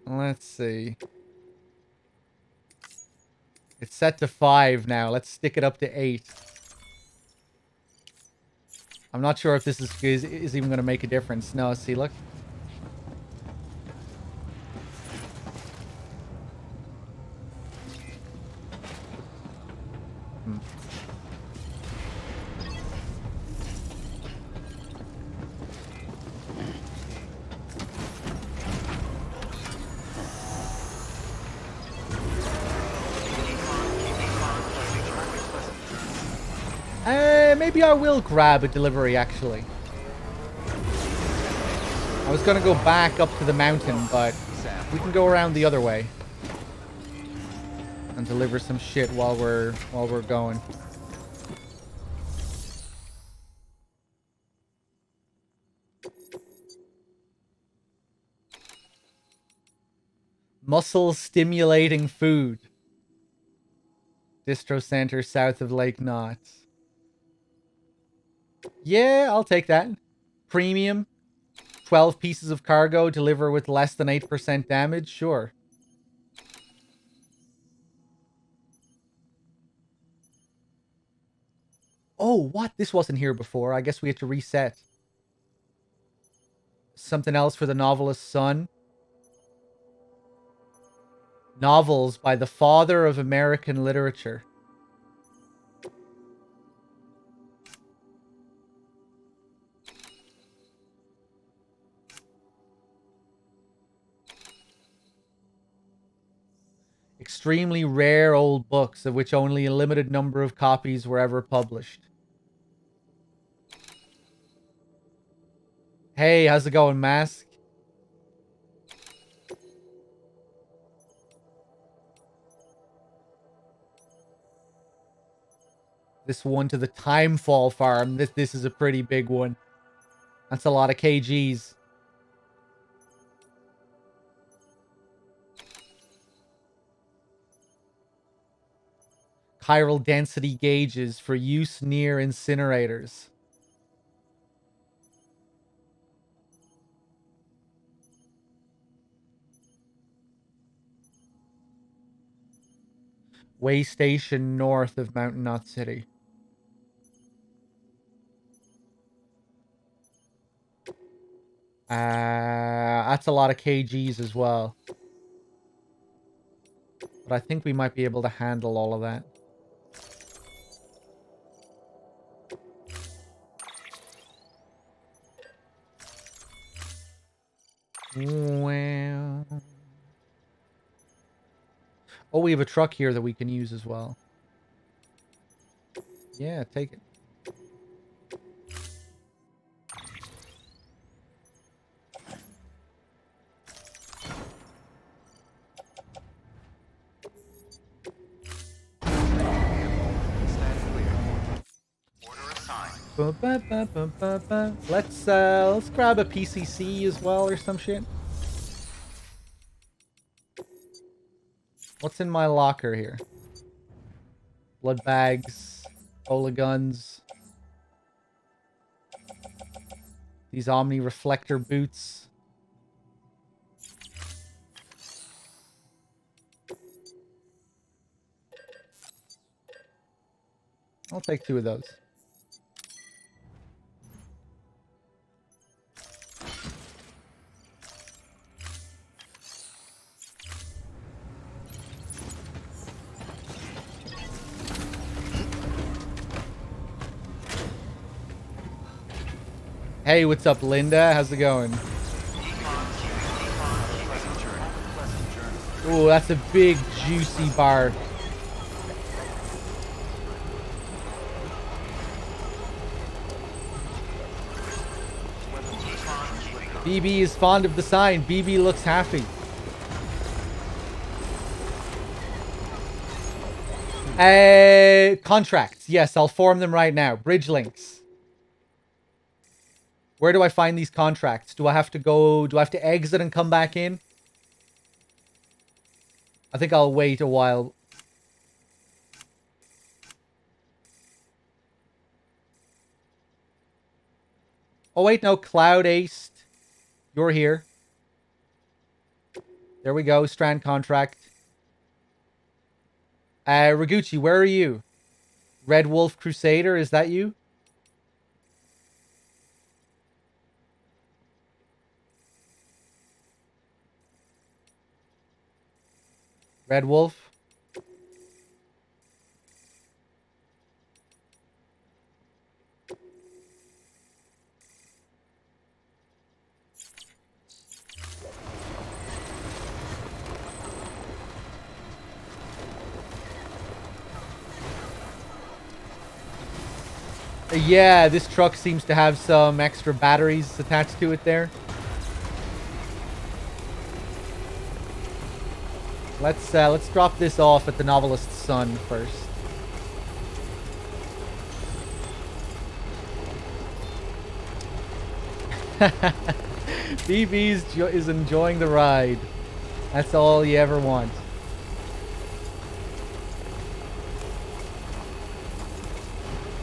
Let's see. It's set to 5 now. Let's stick it up to 8. I'm not sure if this is even going to make a difference. No, see, look. Maybe I will grab a delivery, actually. I was gonna go back up to the mountain, but we can go around the other way. And deliver some shit while we're going. Muscle stimulating food. Distro center south of Lake Knott. Yeah, I'll take that. Premium. 12 pieces of cargo, deliver with less than 8% damage. Sure. Oh, what? This wasn't here before. I guess we had to reset. Something else for the novelist's son. Novels by the father of American literature. Extremely rare old books, of which only a limited number of copies were ever published. Hey, how's it going, Mask? This one to the Timefall farm. This is a pretty big one. That's a lot of kgs. Chiral density gauges for use near incinerators. Way station north of Mountain Knot City. That's a lot of kgs as well. But I think we might be able to handle all of that. Well... Oh, we have a truck here that we can use as well. Yeah, take it. Let's grab a PCC as well or some shit. What's in my locker here? Blood bags, bola guns. These Omni reflector boots. I'll take 2 of those. Hey, what's up, Linda? How's it going? Ooh, that's a big, juicy bar. BB is fond of the sign. BB looks happy. Contracts. Yes, I'll form them right now. Bridge links. Where do I find these contracts? Do I have to exit and come back in? I think I'll wait a while. Oh wait, no, Cloud Ace. You're here. There we go, Strand contract. Raguchi, where are you? Red Wolf Crusader, is that you? Red Wolf? Yeah, this truck seems to have some extra batteries attached to it there. Let's drop this off at the Novelist's son first. is enjoying the ride. That's all you ever want.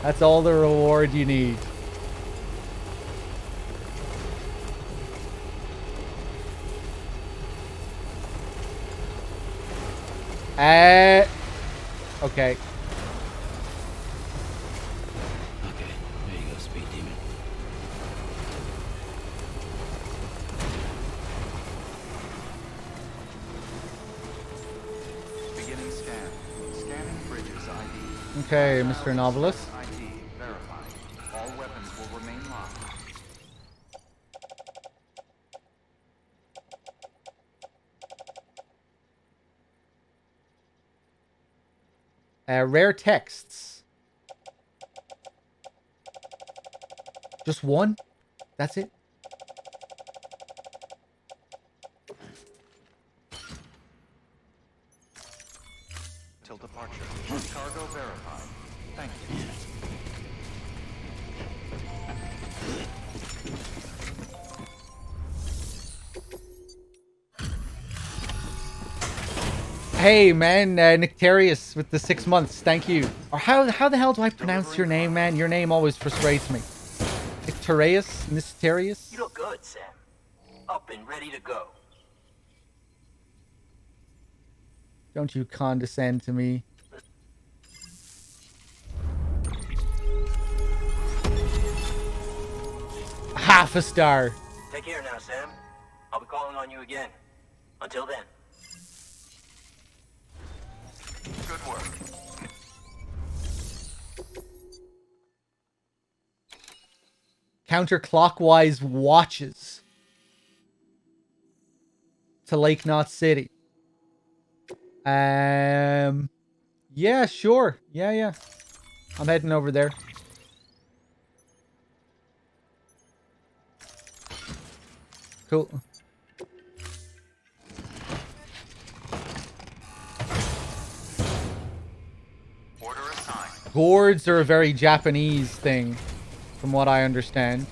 That's all the reward you need. Okay. Okay, there you go, Speed Demon. Beginning scan. Scanning Bridges ID. Okay, Mr. Novelist. ID verified. All weapons will remain locked. Rare texts. Just one? That's it? Till departure. Cargo verified. Thank you. Hey, man, Nictarius with the 6 months. Thank you. Or how the hell do I pronounce your name, man? Your name always frustrates me. Nictarius? You look good, Sam. Up and ready to go. Don't you condescend to me. Half a star. Take care now, Sam. I'll be calling on you again. Until then. Good work. Counterclockwise watches to Lake Knot City. Yeah, sure. Yeah. I'm heading over there. Cool. Order assigned. Gourds are a very Japanese thing, from what I understand.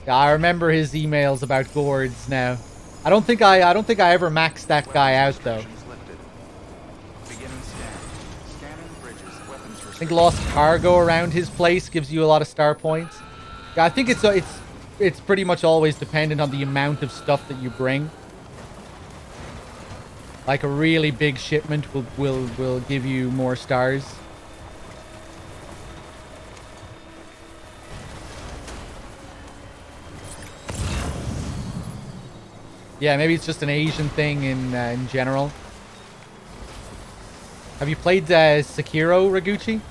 Yeah, I remember his emails about gourds now. I don't think I ever maxed that guy out though. Restrictions lifted. Beginning scan. Scanning Bridges. Weapons I think restrictions. lost cargo around his place gives you a lot of star points. Yeah, I think it's pretty much always dependent on the amount of stuff that you bring. Like a really big shipment will give you more stars. Yeah, maybe it's just an Asian thing in general. Have you played Sekiro, Raguchi?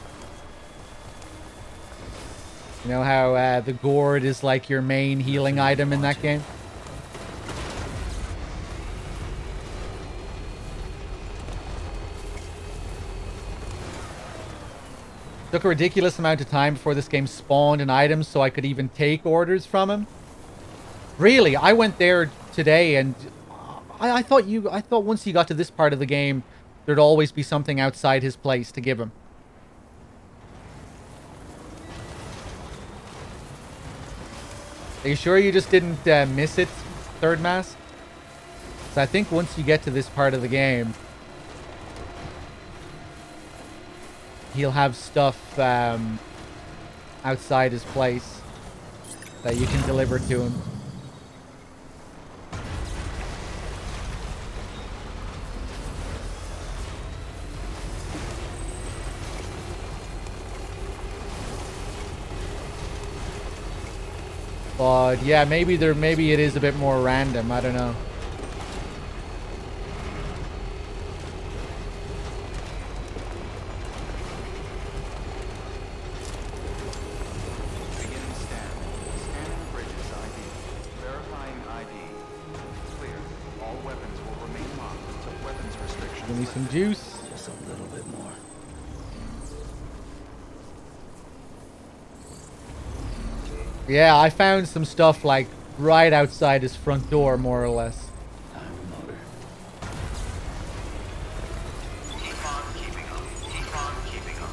You know how the gourd is like your main healing item in that game? Took a ridiculous amount of time before this game spawned an item so I could even take orders from him. Really, I went there today and I thought once you got to this part of the game, there'd always be something outside his place to give him. Are you sure you just didn't miss it, Third Mass? So I think once you get to this part of the game, he'll have stuff outside his place that you can deliver to him. But yeah, maybe it is a bit more random. I don't know. Beginning scan. Scanning Bridges ID. Verifying ID. Clear. All weapons will remain locked until weapons restrictions Give me lift. some juice. Yeah, I found some stuff like right outside his front door, more or less. I'm motor. Keep on keeping up. Keep on keeping up.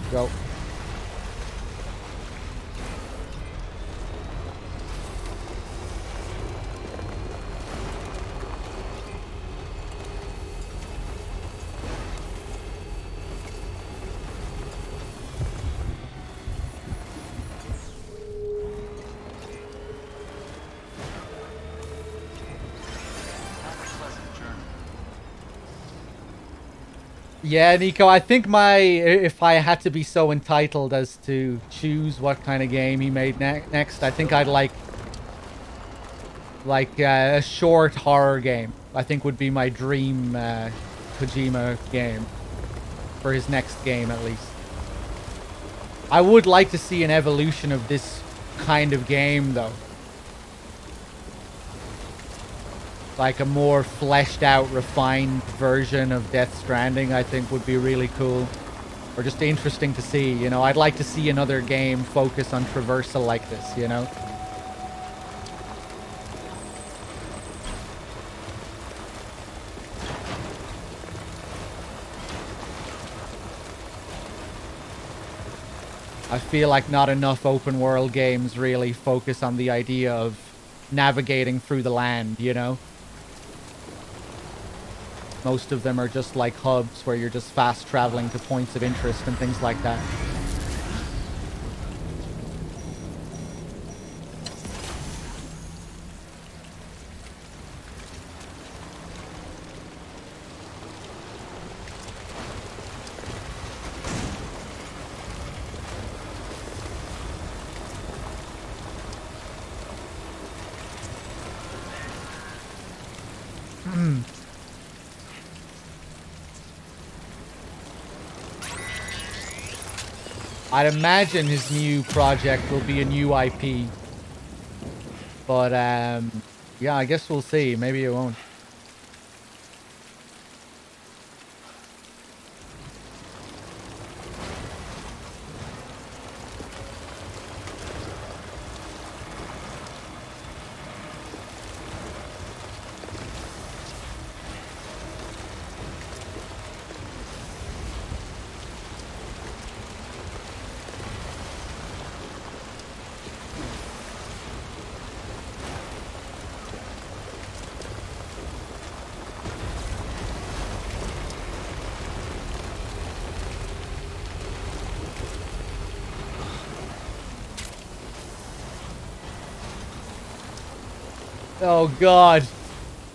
Go. Have a pleasant journey. Yeah, Nico, I think if I had to be so entitled as to choose what kind of game he made next, I think I'd like a short horror game. I think would be my dream Kojima game for his next game, at least. I would like to see an evolution of this kind of game, though. Like a more fleshed out, refined version of Death Stranding, I think would be really cool. Or just interesting to see, you know. I'd like to see another game focus on traversal like this, you know. I feel like not enough open world games really focus on the idea of navigating through the land, you know? Most of them are just like hubs where you're just fast traveling to points of interest and things like that. I'd imagine his new project will be a new IP. But, yeah, I guess we'll see. Maybe it won't. Oh god.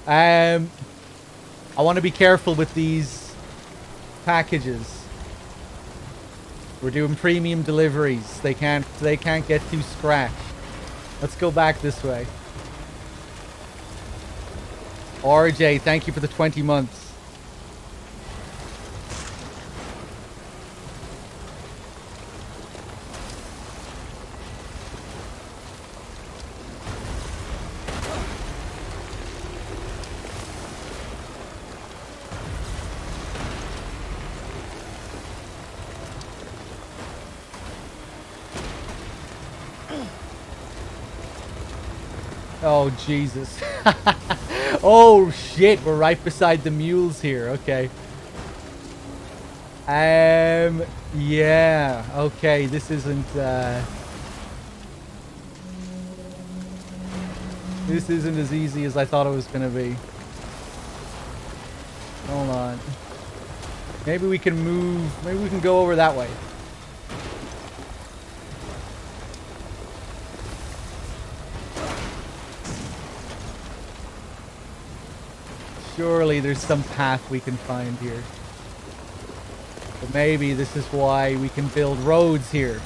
I want to be careful with these packages. We're doing premium deliveries. They can't get too scratched. Let's go back this way. RJ, thank you for the 20 months. Oh, Jesus. Oh, shit. We're right beside the mules here. Okay. Yeah. Okay, this isn't, this isn't as easy as I thought it was gonna be. Hold on. Maybe we can move... Maybe we can go over that way. Surely there's some path we can find here. But maybe this is why we can build roads here.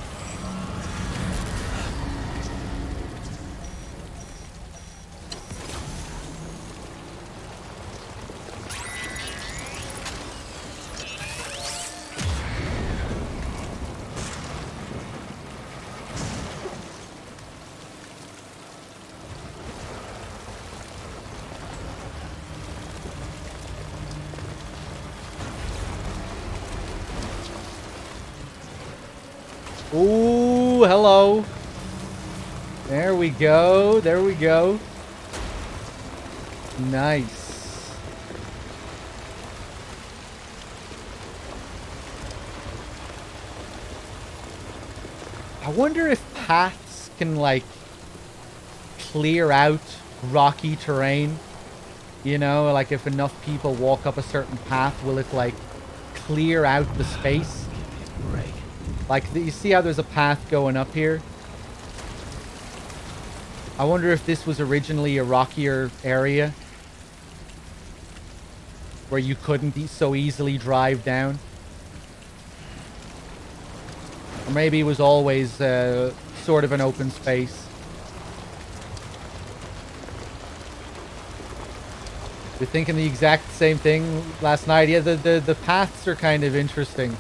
Ooh, hello. There we go. There we go. Nice. I wonder if paths can, like, clear out rocky terrain. You know, like if enough people walk up a certain path, will it, like, clear out the space? Break. Like, you see how there's a path going up here? I wonder if this was originally a rockier area where you couldn't so easily drive down. Or maybe it was always sort of an open space. You're thinking the exact same thing last night? Yeah, the paths are kind of interesting.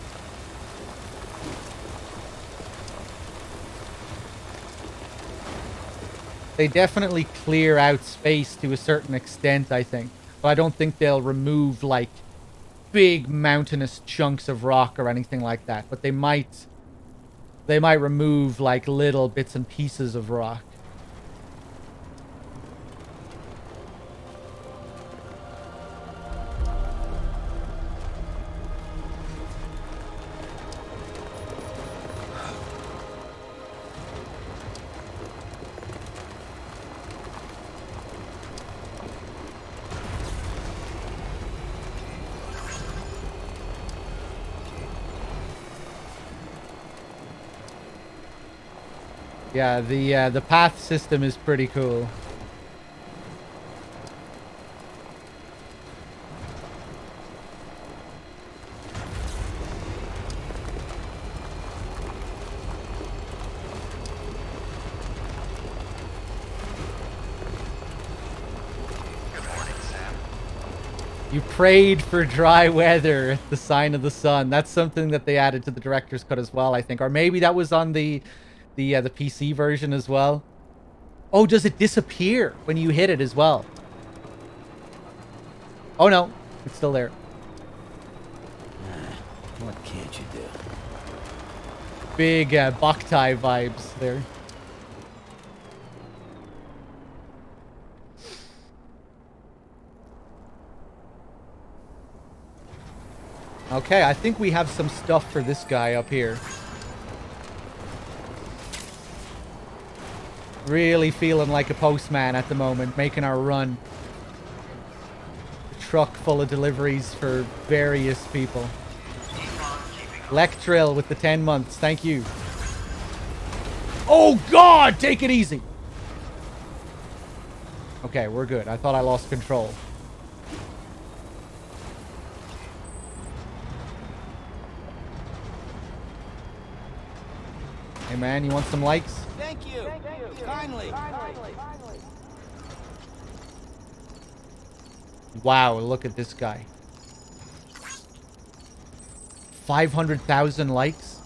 They definitely clear out space to a certain extent, I think. But I don't think they'll remove, like, big mountainous chunks of rock or anything like that. But they might remove, like, little bits and pieces of rock. Yeah, the path system is pretty cool. You prayed for dry weather, the sign of the sun. That's something that they added to the director's cut as well, I think. Or maybe that was on the PC version as well. Oh, does it disappear when you hit it as well? Oh no, it's still there. What can't you do? Big Boktai vibes there. Okay, I think we have some stuff for this guy up here. Really feeling like a postman at the moment, making our run. A truck full of deliveries for various people. Lectrill with the 10 months, thank you. Oh God, take it easy. Okay, we're good. I thought I lost control. Hey man, you want some likes? Thank you. Kindly. Wow, look at this guy. 500,000 likes?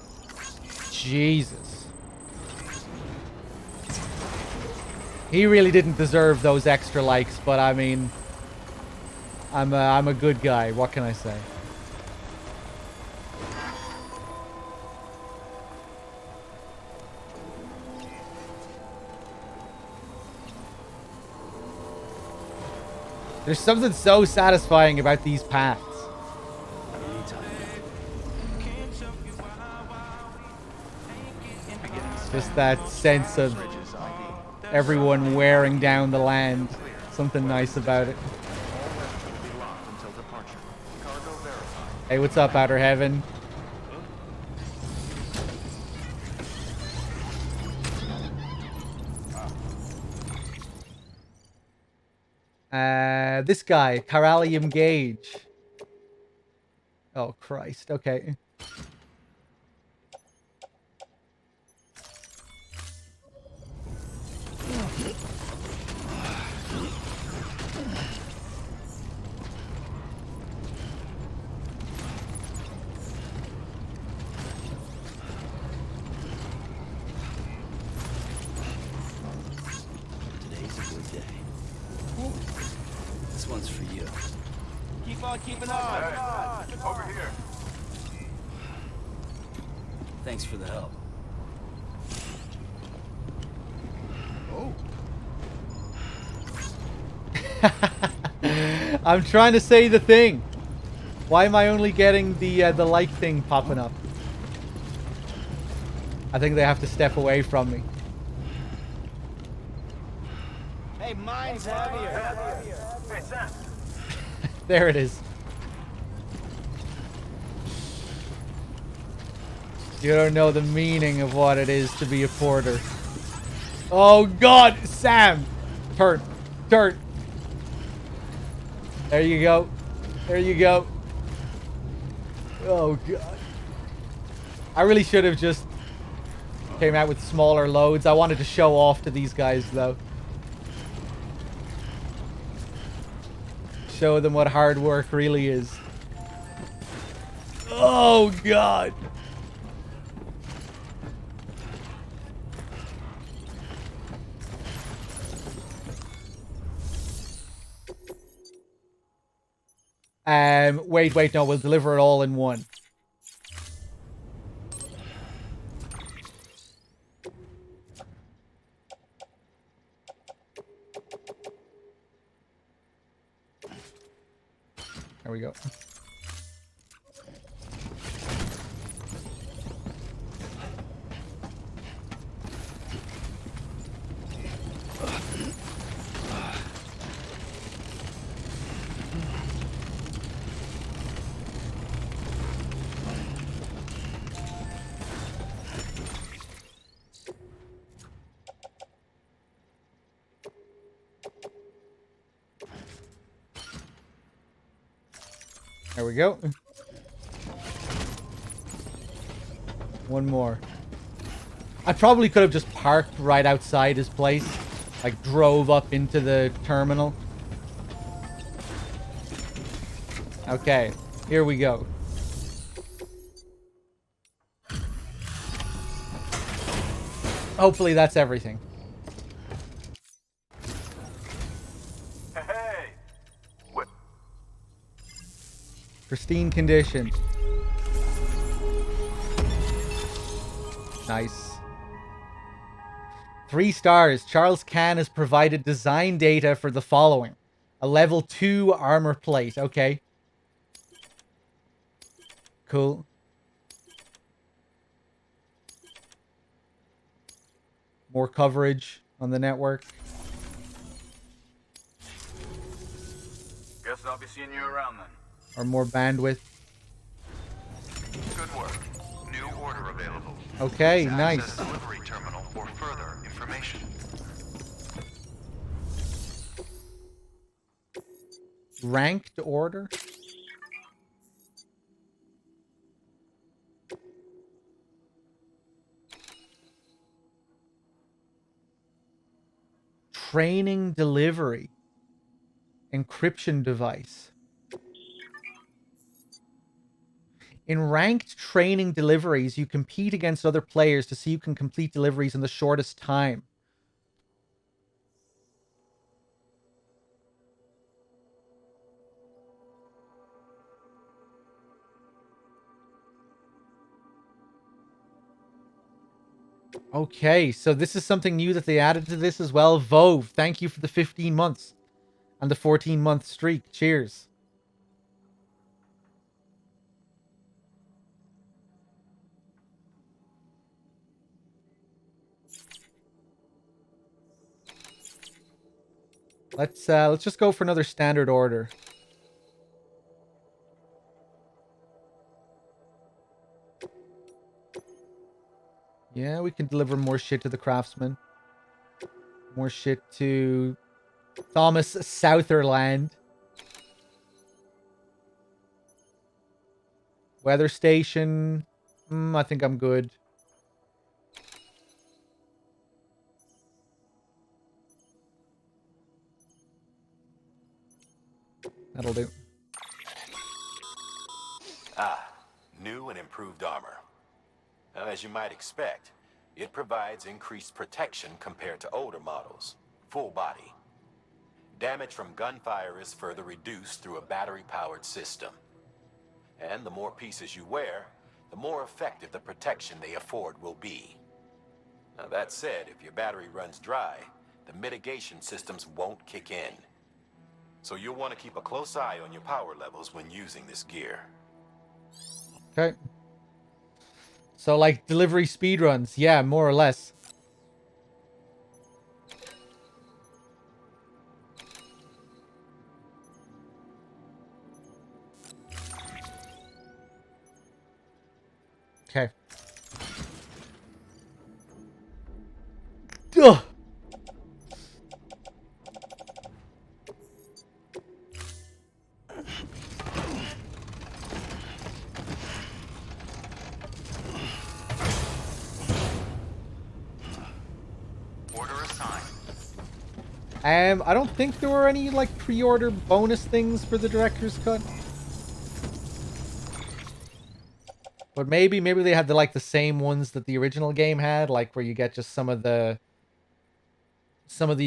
Jesus. He really didn't deserve those extra likes, but I mean, I'm a good guy. What can I say? There's something so satisfying about these paths. Just that sense of everyone wearing down the land. Something nice about it. Hey, what's up, Outer Heaven? This guy, Caralium Gauge. Oh, Christ. Okay. Today's a good day. This one's for you. Keep on keeping on. Over here. Thanks for the help. I'm trying to say the thing. Why am I only getting the light thing popping up? I think they have to step away from me. Hey, mine's heavier. Hey, Sam. There it is. You don't know the meaning of what it is to be a porter. Oh God, Sam! Turn. Turn. There you go. There you go. Oh God. I really should have just came out with smaller loads. I wanted to show off to these guys though. Show them what hard work really is. Oh God. Wait, no, we'll deliver it all in one. There we go. There we go. One more. I probably could have just parked right outside his place. Like, drove up into the terminal. Okay, here we go. Hopefully that's everything. Hey. What? Pristine condition. Nice. 3 stars. Charles Kahn has provided design data for the following. A level 2 armor plate. Okay. Cool. More coverage on the network. Guess I'll be seeing you around then. Or more bandwidth. Good work. New order available. Okay, Please nice. access delivery terminal for further information. Ranked order? Training delivery. Encryption device. In ranked training deliveries, you compete against other players to see who can complete deliveries in the shortest time. Okay, so this is something new that they added to this as well. Vove, thank you for the 15 months and the 14-month streak. Cheers. Let's just go for another standard order. Yeah, we can deliver more shit to the craftsman. More shit to Thomas Southerland. Weather station. I think I'm good. That'll do. Ah, new and improved armor. Now, as you might expect, it provides increased protection compared to older models. Full body. Damage from gunfire is further reduced through a battery-powered system. And the more pieces you wear, the more effective the protection they afford will be. Now, that said, if your battery runs dry, the mitigation systems won't kick in. so you'll want to keep a close eye on your power levels when using this gear. Okay. So, like, delivery speedruns. Yeah, more or less. Okay. Ugh. Order assigned. I don't think there were any, like, pre-order bonus things for the director's cut. But maybe they had the same ones that the original game had, like where you get just some of the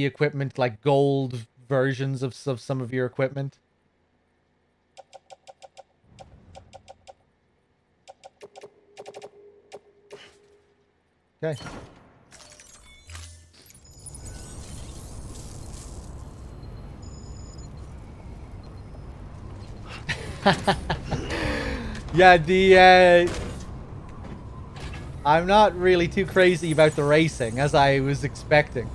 equipment, like gold versions of some of your equipment. Okay. Yeah, I'm not really too crazy about the racing, as I was expecting.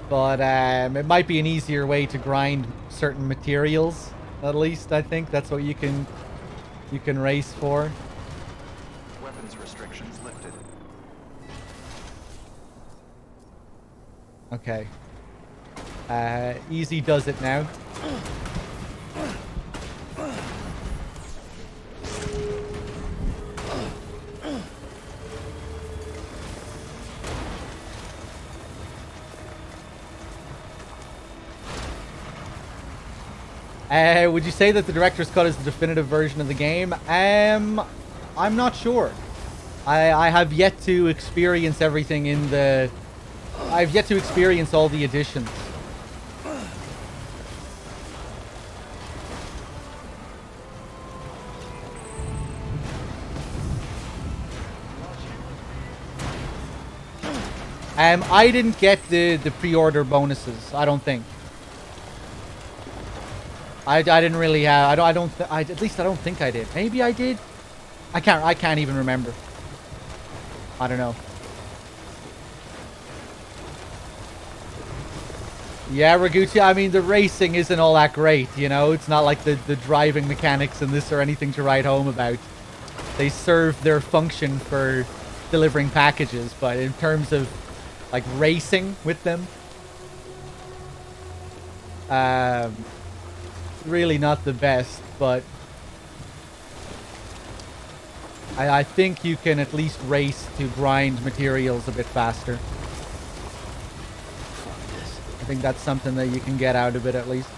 But it might be an easier way to grind certain materials, at least, I think. That's what you can race for. Weapons restrictions lifted. Okay. Easy does it now. Would you say that the director's cut is the definitive version of the game? I'm not sure. I have yet to experience everything in the... I've yet to experience all the additions. I didn't get the pre-order bonuses, I don't think. I didn't really have... at least I don't think I did. Maybe I did? I can't even remember. I don't know. Yeah, Raguchi, I mean, the racing isn't all that great, you know? It's not like the driving mechanics in this are anything to write home about. They serve their function for delivering packages, but in terms of, like, racing with them, really not the best, but I think you can at least race to grind materials a bit faster. I think that's something that you can get out of it at least.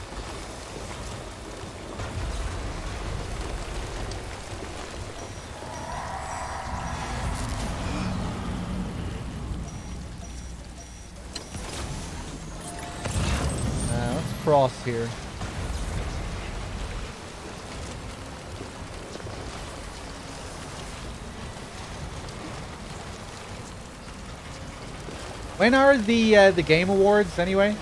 Let's cross here. When are the Game Awards anyway?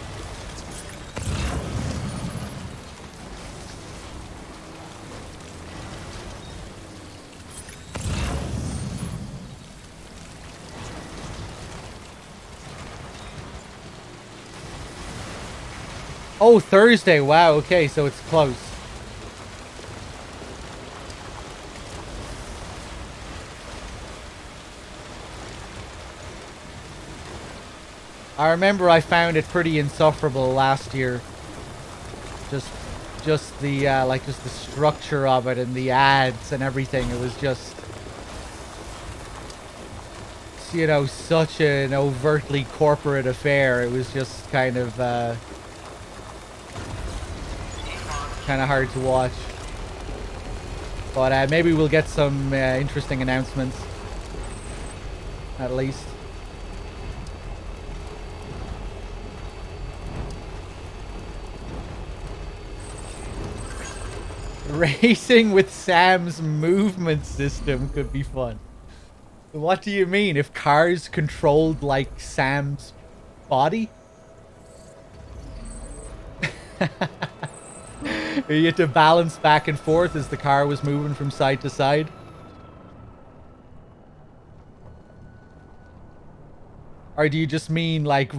Oh, Thursday. Wow. Okay, so it's close. I remember I found it pretty insufferable last year. Just the just the structure of it and the ads and everything. It was just, you know, such an overtly corporate affair. It was just kind of hard to watch. But maybe we'll get some interesting announcements, at least. Racing with Sam's movement system could be fun. What do you mean? If cars controlled like Sam's body? You had to balance back and forth as the car was moving from side to side. Or do you just mean like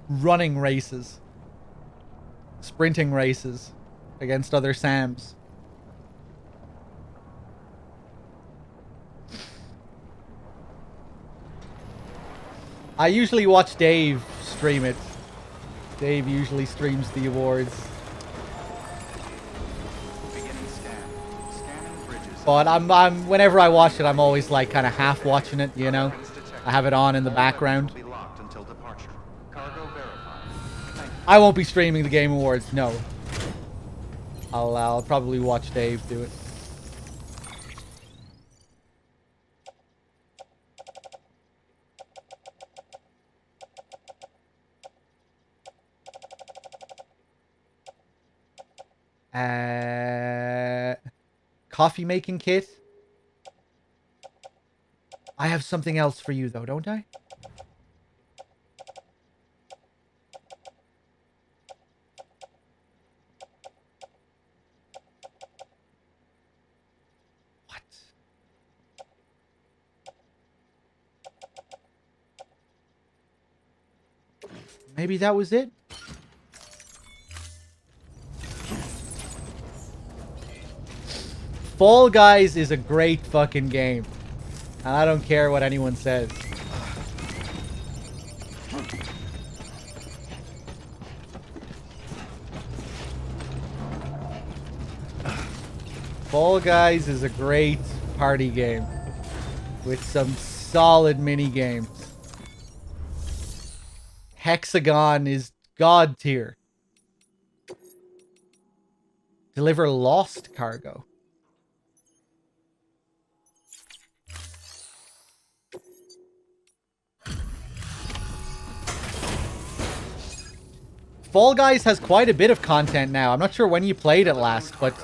running races? Sprinting races against other Sams? I usually watch Dave stream it. Dave usually streams the awards. But I'm whenever I watch it, I'm always like kind of half watching it, you know. I have it on in the background. I won't be streaming the Game Awards, no. I'll probably watch Dave do it. Coffee making kit. I have something else for you though, don't I? What? Maybe that was it? Fall Guys is a great fucking game. And I don't care what anyone says. Fall Guys is a great party game with some solid mini games. Hexagon is god tier. Deliver lost cargo. Fall Guys has quite a bit of content now. I'm not sure when you played it last, but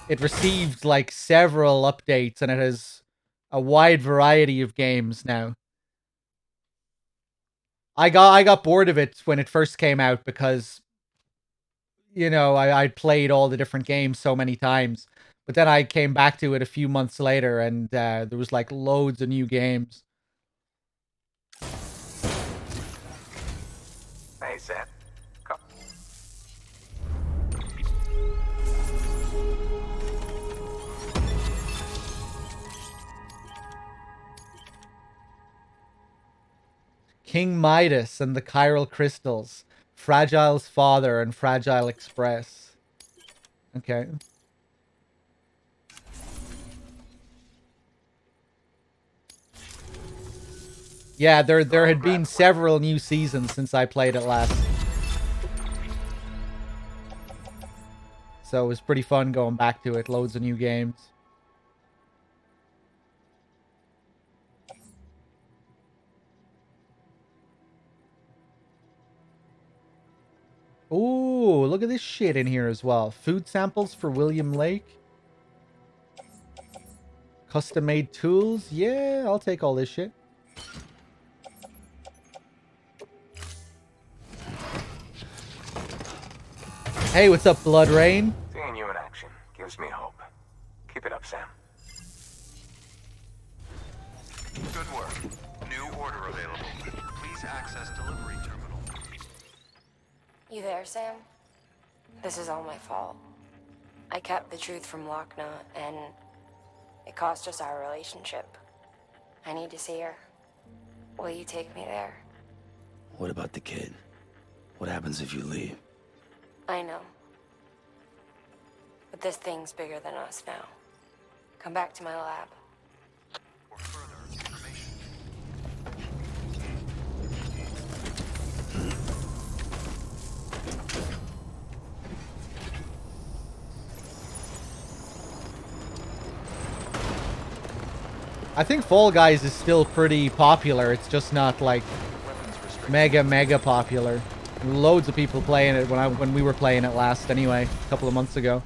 it received like several updates and it has a wide variety of games now. I got bored of it when it first came out because, you know, I'd played all the different games so many times. But then I came back to it a few months later and there was like loads of new games. Hey, Sam. Come. King Midas and the Chiral Crystals. Fragile's Father and Fragile Express. Okay. Yeah, there had been several new seasons since I played it last. So it was pretty fun going back to it. Loads of new games. Ooh, look at this shit in here as well. Food samples for William Lake. Custom-made tools. Yeah, I'll take all this shit. Hey, what's up, Blood Rain? Seeing you in action gives me hope. Keep it up, Sam. Good work. New order available. Please access delivery terminal. You there, Sam? This is all my fault. I kept the truth from Lochna, and it cost us our relationship. I need to see her. Will you take me there? What about the kid? What happens if you leave? I know. But this thing's bigger than us now. Come back to my lab. For further information. I think Fall Guys is still pretty popular. It's just not like mega popular. Loads of people playing it when we were playing it last anyway, a couple of months ago.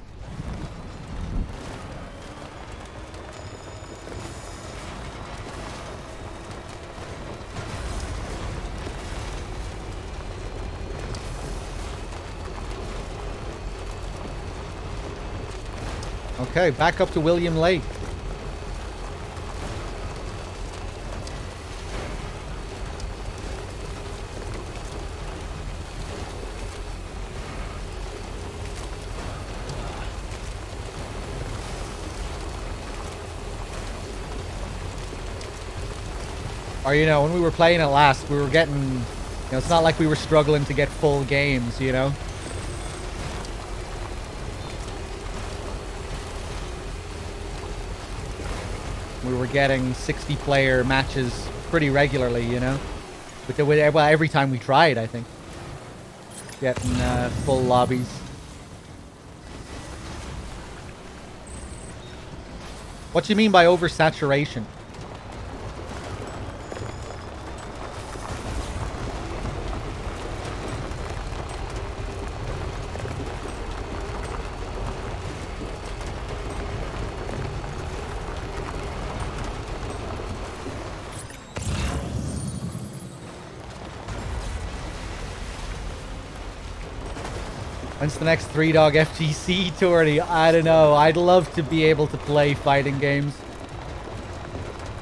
Okay, back up to William Lake. Or, you know, when we were playing it last, we were getting, you know, it's not like we were struggling to get full games, you know? We were getting 60-player matches pretty regularly, you know? Well, every time we tried, I think. Getting full lobbies. What do you mean by oversaturation? When's the next 3-Dog FTC tourney? I don't know. I'd love to be able to play fighting games.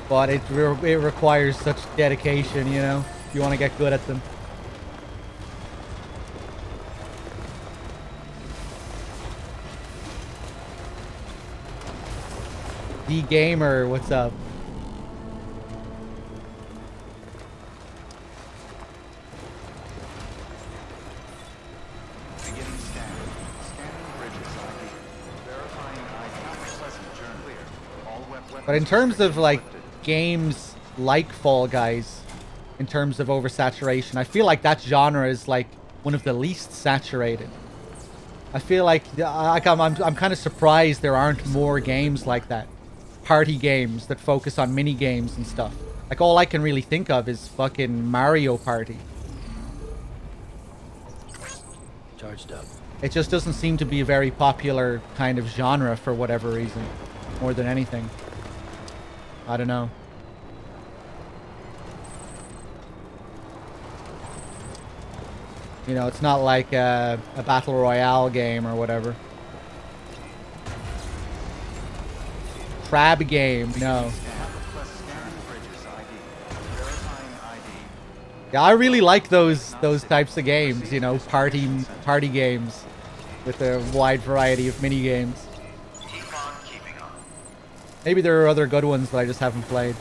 But it requires such dedication, you know? If you want to get good at them. The Gamer, what's up? But in terms of, like, games like Fall Guys, in terms of oversaturation, I feel like that genre is, like, one of the least saturated. I feel like I'm kind of surprised there aren't more games like that. Party games that focus on mini games and stuff. Like, all I can really think of is fucking Mario Party. Charged up. It just doesn't seem to be a very popular kind of genre for whatever reason. More than anything. I don't know. You know, it's not like a Battle Royale game or whatever. Crab game, no. Yeah, I really like those types of games, you know, party games with a wide variety of mini games. Maybe there are other good ones that I just haven't played.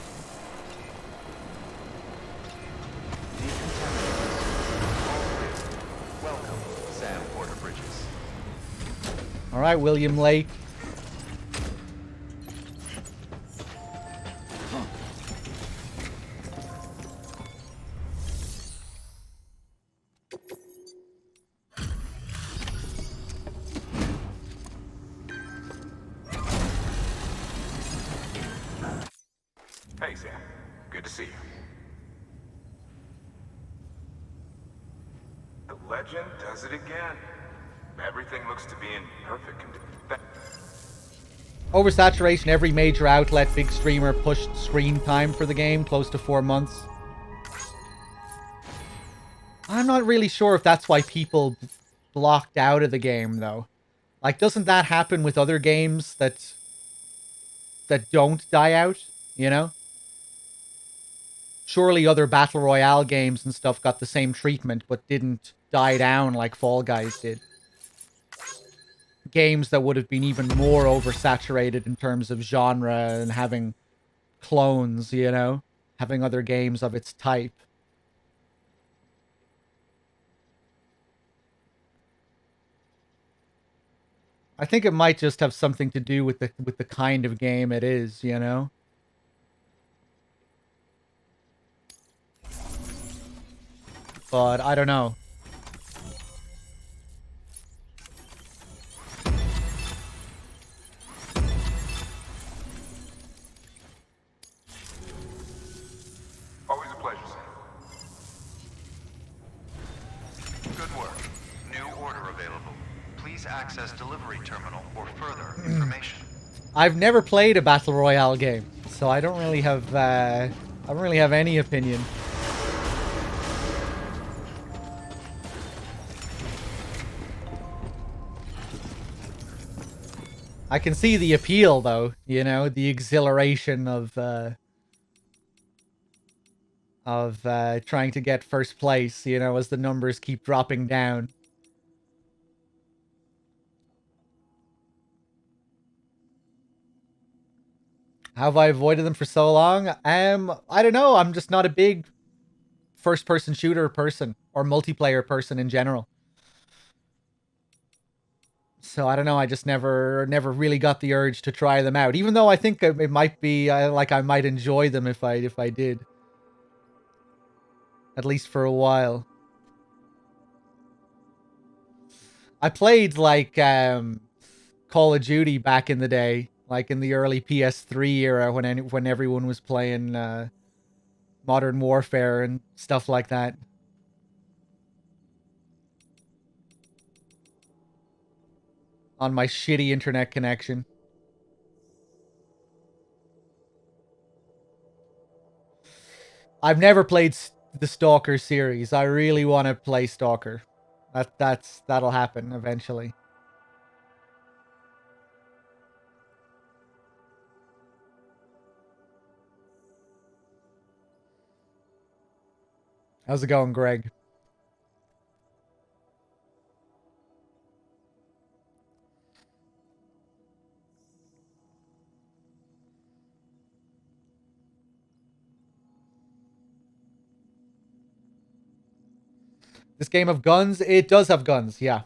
Welcome, Sam Porter Bridges. All right, William Lake. Hey, Sam. Good to see you. The legend does it again. Everything looks to be in perfect condition. Oversaturation, every major outlet, big streamer pushed screen time for the game close to 4 months. I'm not really sure if that's why people blocked out of the game, though. Like, doesn't that happen with other games that don't die out, you know? Surely other Battle Royale games and stuff got the same treatment, but didn't die down like Fall Guys did. Games that would have been even more oversaturated in terms of genre and having clones, you know? Having other games of its type. I think it might just have something to do with the kind of game it is, you know? But I don't know. Always a pleasure, Sam. Good work. New order available. Please access delivery terminal for further information. I've never played a Battle Royale game, so I don't really have any opinion. I can see the appeal, though. You know, the exhilaration of trying to get first place. You know, as the numbers keep dropping down. How have I avoided them for so long? I don't know. I'm just not a big first-person shooter person or multiplayer person in general. So I don't know. I just never really got the urge to try them out. Even though I think it might be like I might enjoy them if I did, at least for a while. I played like Call of Duty back in the day, like in the early PS3 era when everyone was playing Modern Warfare and stuff like that. On my shitty internet connection. I've never played the Stalker series. I really want to play Stalker. That'll happen eventually. How's it going, Greg? This game of guns, it does have guns, yeah.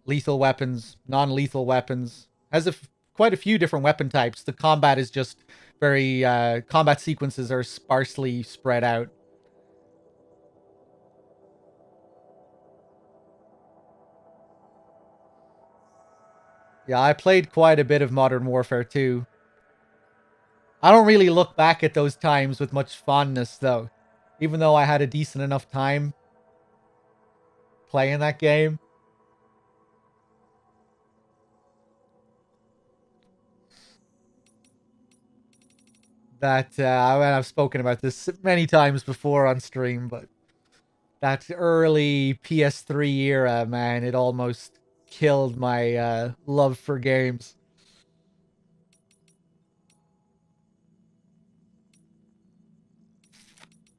Lethal weapons, non-lethal weapons. Has quite a few different weapon types. The combat is just very combat sequences are sparsely spread out. Yeah, I played quite a bit of Modern Warfare 2. I don't really look back at those times with much fondness, though. Even though I had a decent enough time playing that game. That, I've spoken about this many times before on stream, but that early PS3 era, man, it almost killed my love for games.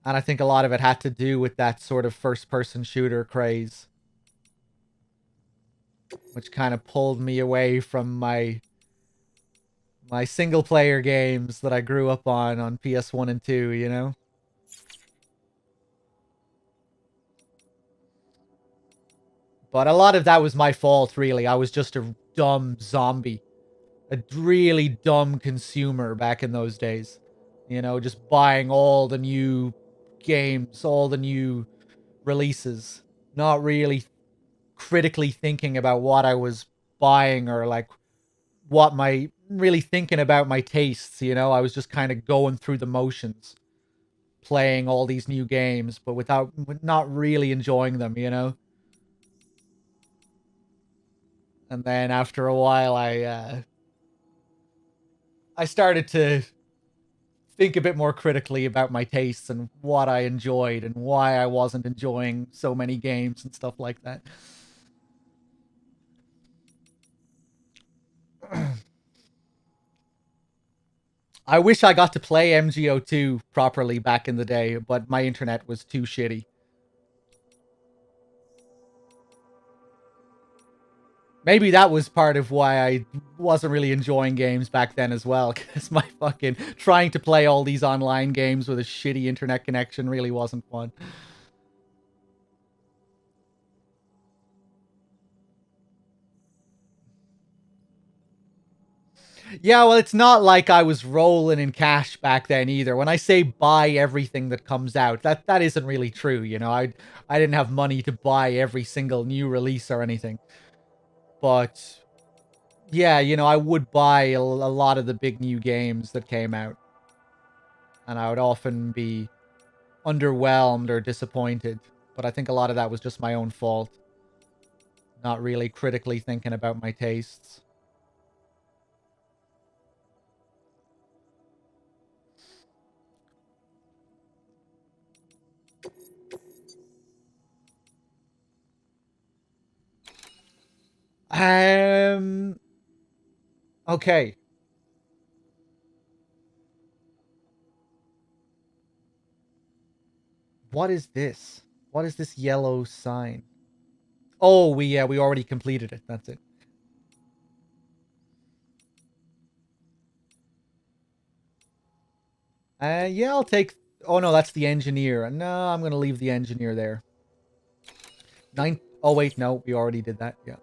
And I think a lot of it had to do with that sort of first-person shooter craze. Which kind of pulled me away from my single-player games that I grew up on PS1 and 2, you know? But a lot of that was my fault, really. I was just a dumb zombie. A really dumb consumer back in those days. You know, just buying all the new games, all the new releases. Not really critically thinking about what I was buying or like what my really thinking about my tastes, you know? I was just kind of going through the motions, playing all these new games, but without not really enjoying them, you know? And then after a while I started to think a bit more critically about my tastes and what I enjoyed and why I wasn't enjoying so many games and stuff like that. I wish I got to play MGO2 properly back in the day, but my internet was too shitty. Maybe that was part of why I wasn't really enjoying games back then as well, because my fucking trying to play all these online games with a shitty internet connection really wasn't fun. Yeah, well, it's not like I was rolling in cash back then either. When I say buy everything that comes out, that isn't really true, you know. I didn't have money to buy every single new release or anything. But yeah, you know, I would buy a lot of the big new games that came out. And I would often be underwhelmed or disappointed. But I think a lot of that was just my own fault. Not really critically thinking about my tastes. Okay. What is this? What is this yellow sign? Oh, we already completed it. That's it. Yeah, I'll take... Oh, no, that's the engineer. No, I'm going to leave the engineer there. Oh, wait, no. We already did that. Yeah.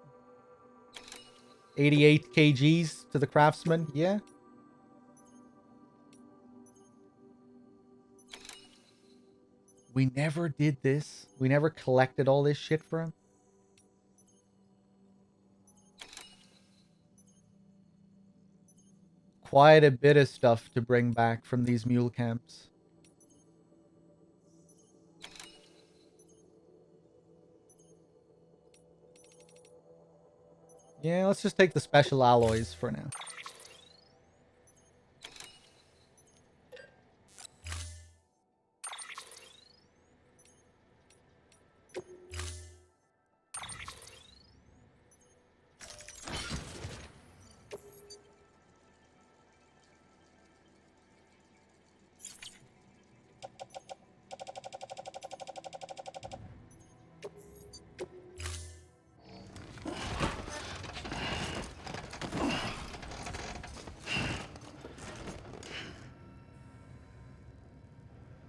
88 kgs to the craftsman. Yeah. We never did this. We never collected all this shit for him. Quite a bit of stuff to bring back from these mule camps. Yeah, let's just take the special alloys for now.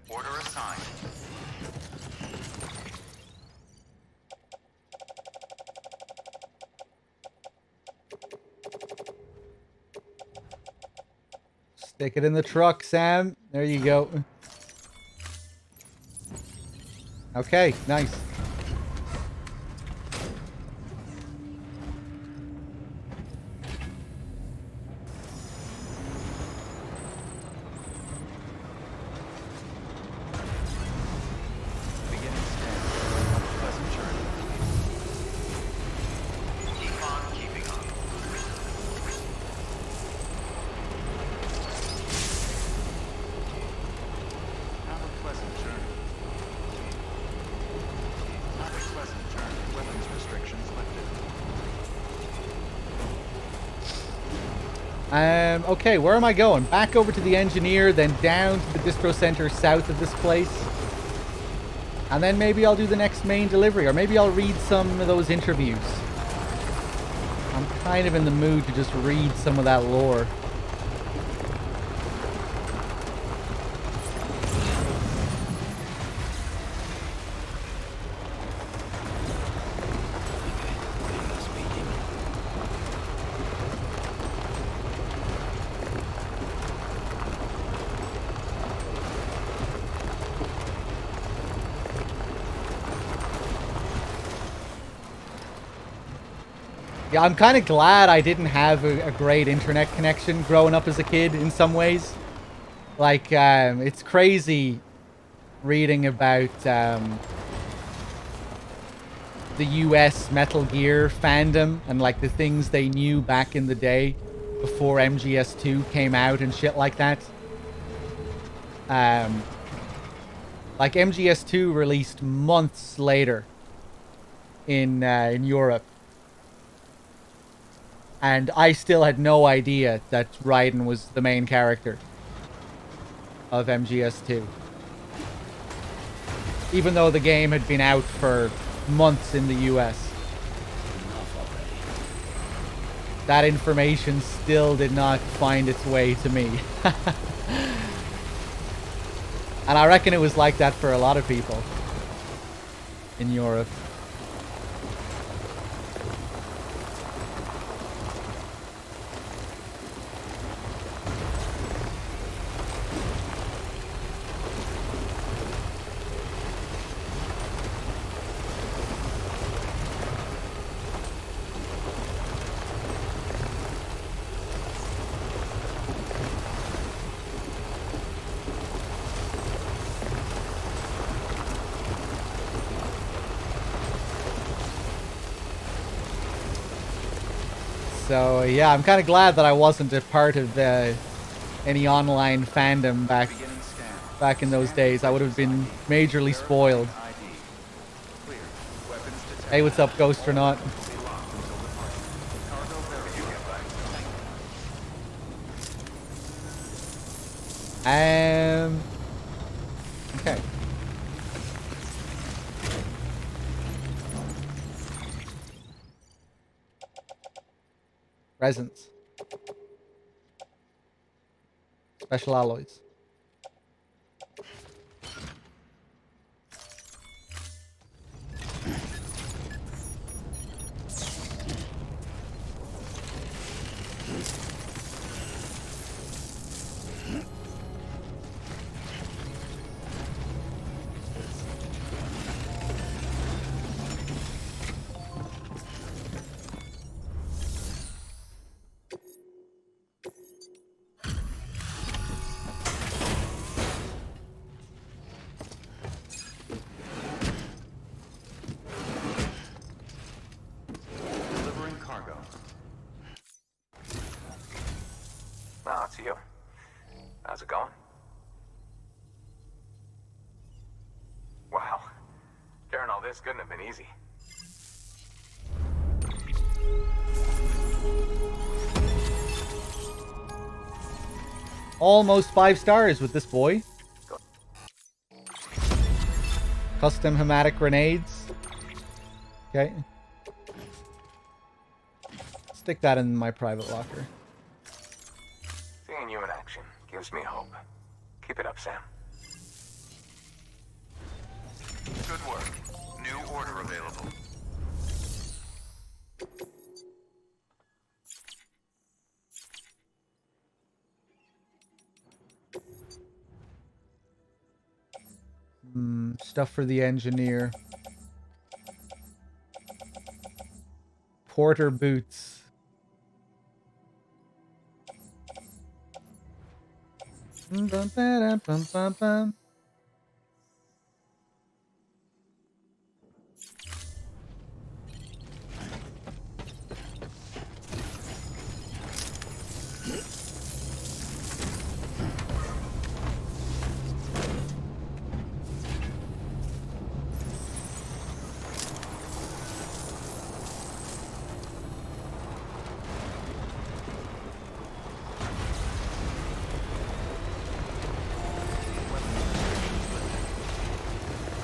Order assigned. Stick it in the truck, Sam. There you go. Okay, nice. Beginning scan. Pleasant journey. Keep on keeping on. Have a pleasant journey. Have a pleasant journey. Weapons restrictions lifted. Okay, where am I going? Back over to the engineer, then down to the distro center south of this place. And then maybe I'll do the next main delivery, or maybe I'll read some of those interviews. I'm kind of in the mood to just read some of that lore. Yeah, I'm kind of glad I didn't have a great internet connection growing up as a kid in some ways. Like, it's crazy reading about the US Metal Gear fandom and like the things they knew back in the day before MGS2 came out and shit like that. Like MGS2 released months later in Europe. And I still had no idea that Raiden was the main character of MGS2. Even though the game had been out for months in the US. That information still did not find its way to me. And I reckon it was like that for a lot of people in Europe. So yeah, I'm kind of glad that I wasn't a part of any online fandom back in those days. I would have been majorly spoiled. Hey, what's up, Ghost or not? Okay. Resins. Special alloys. Delivering cargo. Oh, it's you. How's it going? Wow. Carrying all this couldn't have been easy. Almost 5 stars with this boy. Custom hematic grenades. Okay. Stick that in my private locker. Seeing you in action gives me hope. Keep it up, Sam. Good work. New order available. Stuff for the engineer. Porter boots.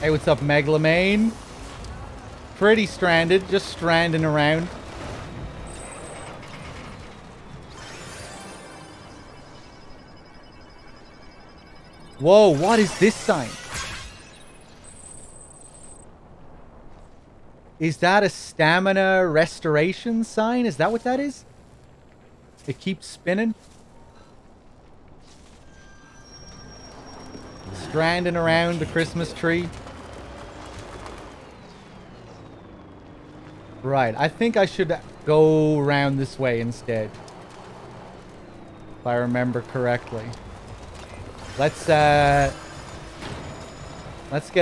Hey, what's up, Megalomane? Pretty stranded, just stranding around. Whoa, what is this sign? Is that a stamina restoration sign? Is that what that is? It keeps spinning. Stranding around the Christmas tree. Right, I think I should go around this way instead. If I remember correctly. Let's get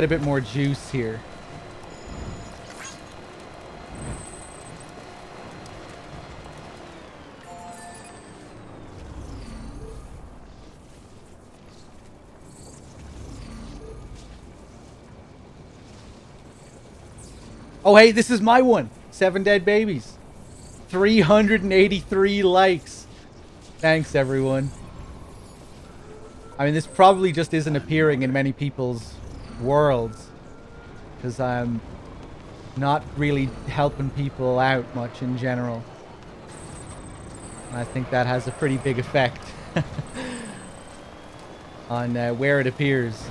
a bit more juice here. Oh, hey, this is my one. 7 dead babies. 383 likes. Thanks, everyone. I mean, this probably just isn't appearing in many people's worlds. Because I'm not really helping people out much in general. And I think that has a pretty big effect on where it appears.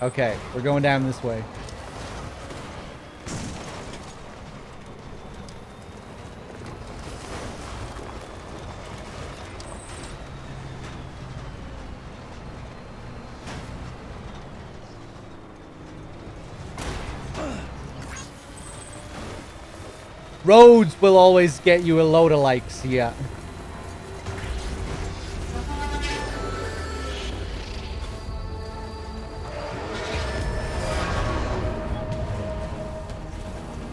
Okay, we're going down this way. Roads will always get you a load of likes, yeah.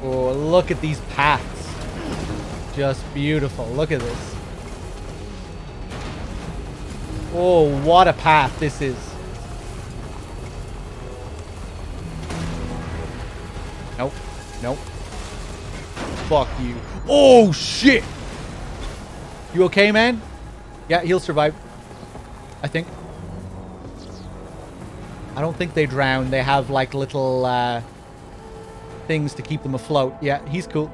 Oh, look at these paths. Just beautiful. Look at this. Oh, what a path this is. Nope. Nope. Fuck you. Oh, shit! You okay, man? Yeah, he'll survive. I think. I don't think they drown. They have like little things to keep them afloat. Yeah, he's cool.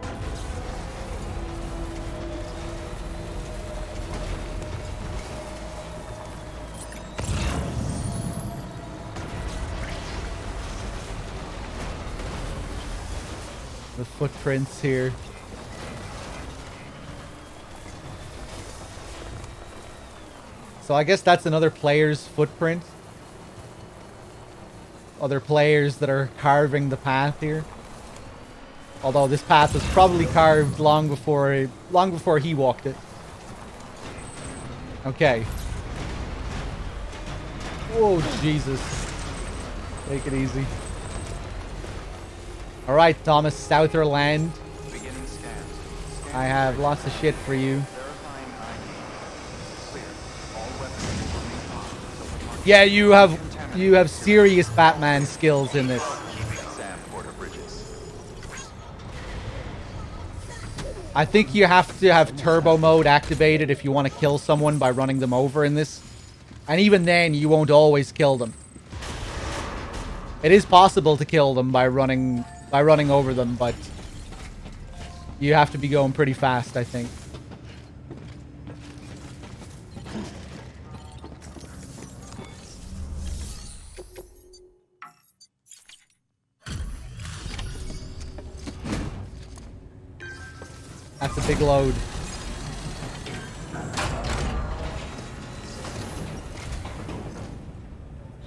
The footprints here. So I guess that's another player's footprint. Other players that are carving the path here. Although this path was probably carved long before he walked it. Okay. Oh, Jesus. Take it easy. Alright, Thomas Southerland. Beginning scans. I have lots of shit for you. Verifying ID. Clear. All weapons remain on. Yeah, you have serious Batman skills in this. Sam Porter Bridges. I think you have to have turbo mode activated if you want to kill someone by running them over in this. And even then, you won't always kill them. It is possible to kill them by running over them, but you have to be going pretty fast, I think. That's a big load.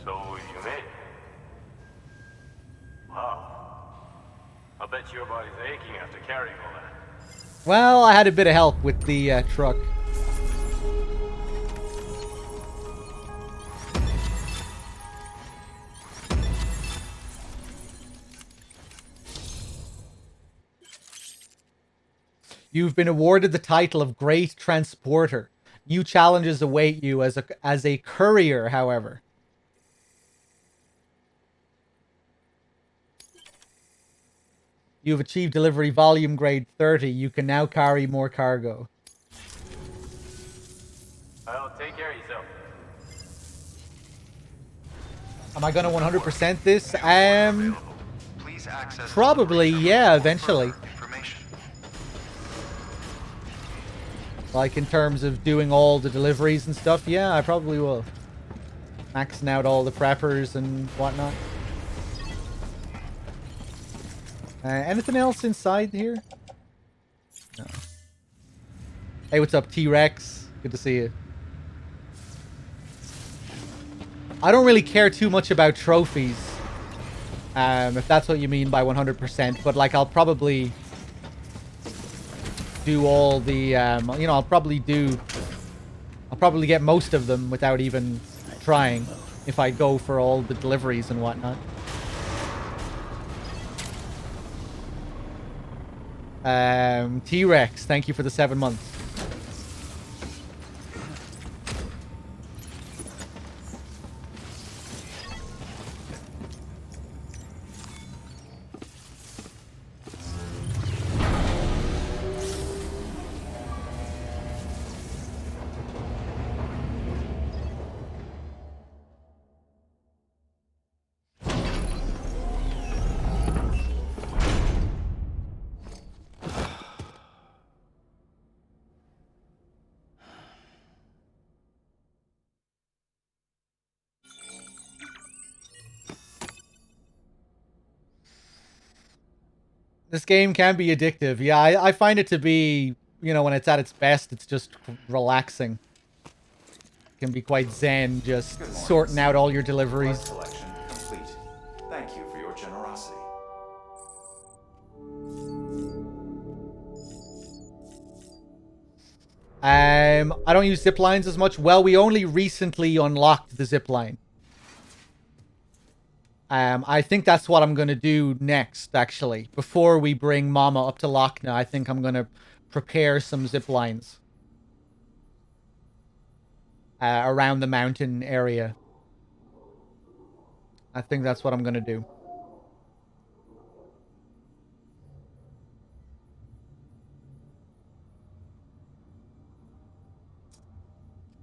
So you made it. Wow. I bet your body's aching after carrying all that. Well, I had a bit of help with the truck. You've been awarded the title of Great Transporter. New challenges await you as a courier, however. You've achieved delivery volume grade 30. You can now carry more cargo. Well, take care of yourself. Am I going to 100% this? Please access Probably, yeah, eventually. information. Like in terms of doing all the deliveries and stuff, yeah, I probably will. Maxing out all the preppers and whatnot. Anything else inside here? No. Hey, what's up, T-Rex? Good to see you. I don't really care too much about trophies. If that's what you mean by 100%. But, like, I'll probably do all the, you know, I'll probably get most of them without even trying. If I go for all the deliveries and whatnot. T-Rex, thank you for the 7 months. This game can be addictive. Yeah, I find it to be, you know, when it's at its best, it's just relaxing. It can be quite zen, just sorting out all your deliveries. Collection complete. Thank you for your generosity. I don't use zip lines as much. Well, we only recently unlocked the zip line. I think that's what I'm going to do next, actually. Before we bring Mama up to Lochna, I think I'm going to prepare some zip lines. Around the mountain area. I think that's what I'm going to do.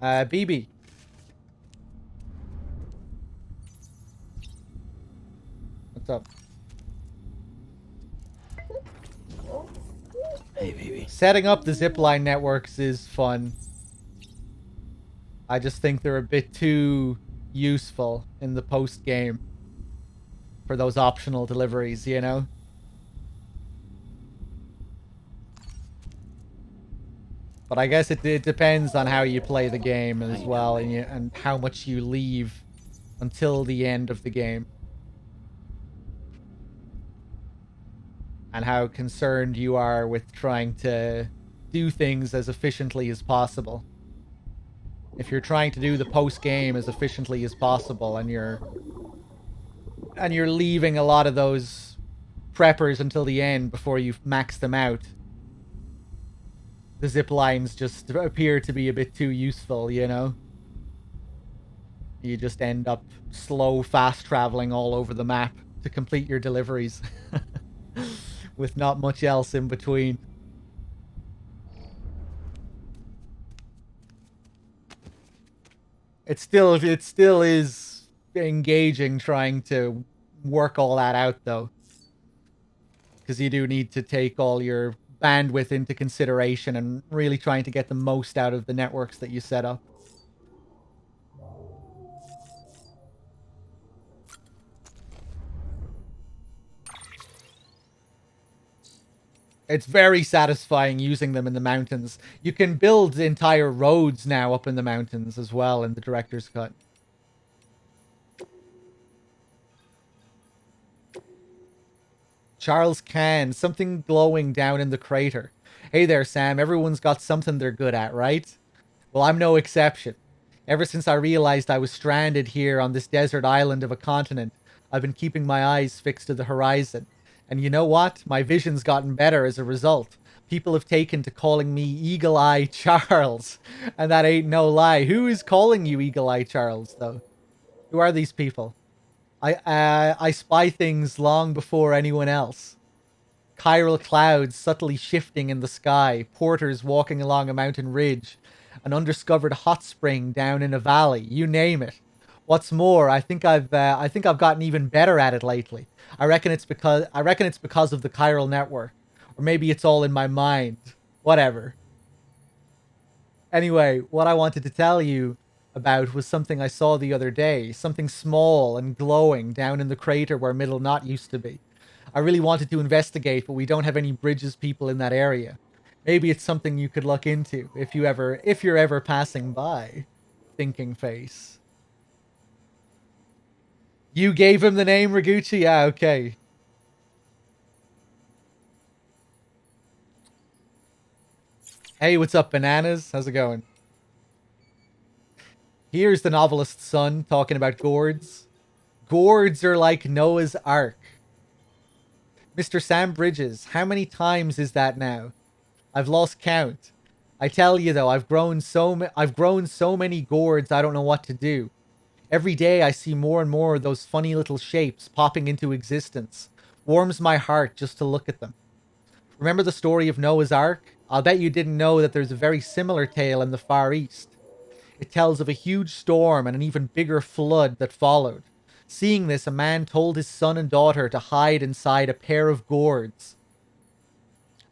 BB. Hey, baby. Setting up the zipline networks is fun. I just think they're a bit too useful in the post-game for those optional deliveries, you know? But I guess it depends on how you play the game as well, and how much you leave until the end of the game. And how concerned you are with trying to do things as efficiently as possible. If you're trying to do the post-game as efficiently as possible and you're leaving a lot of those preppers until the end before you've maxed them out, the zip lines just appear to be a bit too useful, you know? You just end up slow fast traveling all over the map to complete your deliveries with not much else in between. It still is engaging trying to work all that out though, because you do need to take all your bandwidth into consideration and really trying to get the most out of the networks that you set up. It's very satisfying using them in the mountains. You can build entire roads now up in the mountains as well in the director's cut. Charles Can, something glowing down in the crater. Hey there, Sam. Everyone's got something they're good at, right? Well, I'm no exception. Ever since I realized I was stranded here on this desert island of a continent, I've been keeping my eyes fixed to the horizon. And you know what? My vision's gotten better as a result. People have taken to calling me Eagle Eye Charles. And that ain't no lie. Who is calling you Eagle Eye Charles, though? Who are these people? I spy things long before anyone else. Chiral clouds subtly shifting in the sky, porters walking along a mountain ridge, an undiscovered hot spring down in a valley, you name it. What's more, I think I've gotten even better at it lately. I reckon it's because of the chiral network, or maybe it's all in my mind. Whatever. Anyway, what I wanted to tell you about was something I saw the other day, something small and glowing down in the crater where Middle Knot used to be. I really wanted to investigate, but we don't have any bridges people in that area. Maybe it's something you could look into if you're ever passing by. Thinking face. You gave him the name Raguchi? Yeah, okay. Hey, what's up, bananas? How's it going? Here's the novelist's son talking about gourds. Gourds are like Noah's Ark. Mr. Sam Bridges, how many times is that now? I've lost count. I tell you though, I've grown so many gourds I don't know what to do. Every day I see more and more of those funny little shapes popping into existence. Warms my heart just to look at them. Remember the story of Noah's Ark? I'll bet you didn't know that there's a very similar tale in the Far East. It tells of a huge storm and an even bigger flood that followed. Seeing this, a man told his son and daughter to hide inside a pair of gourds.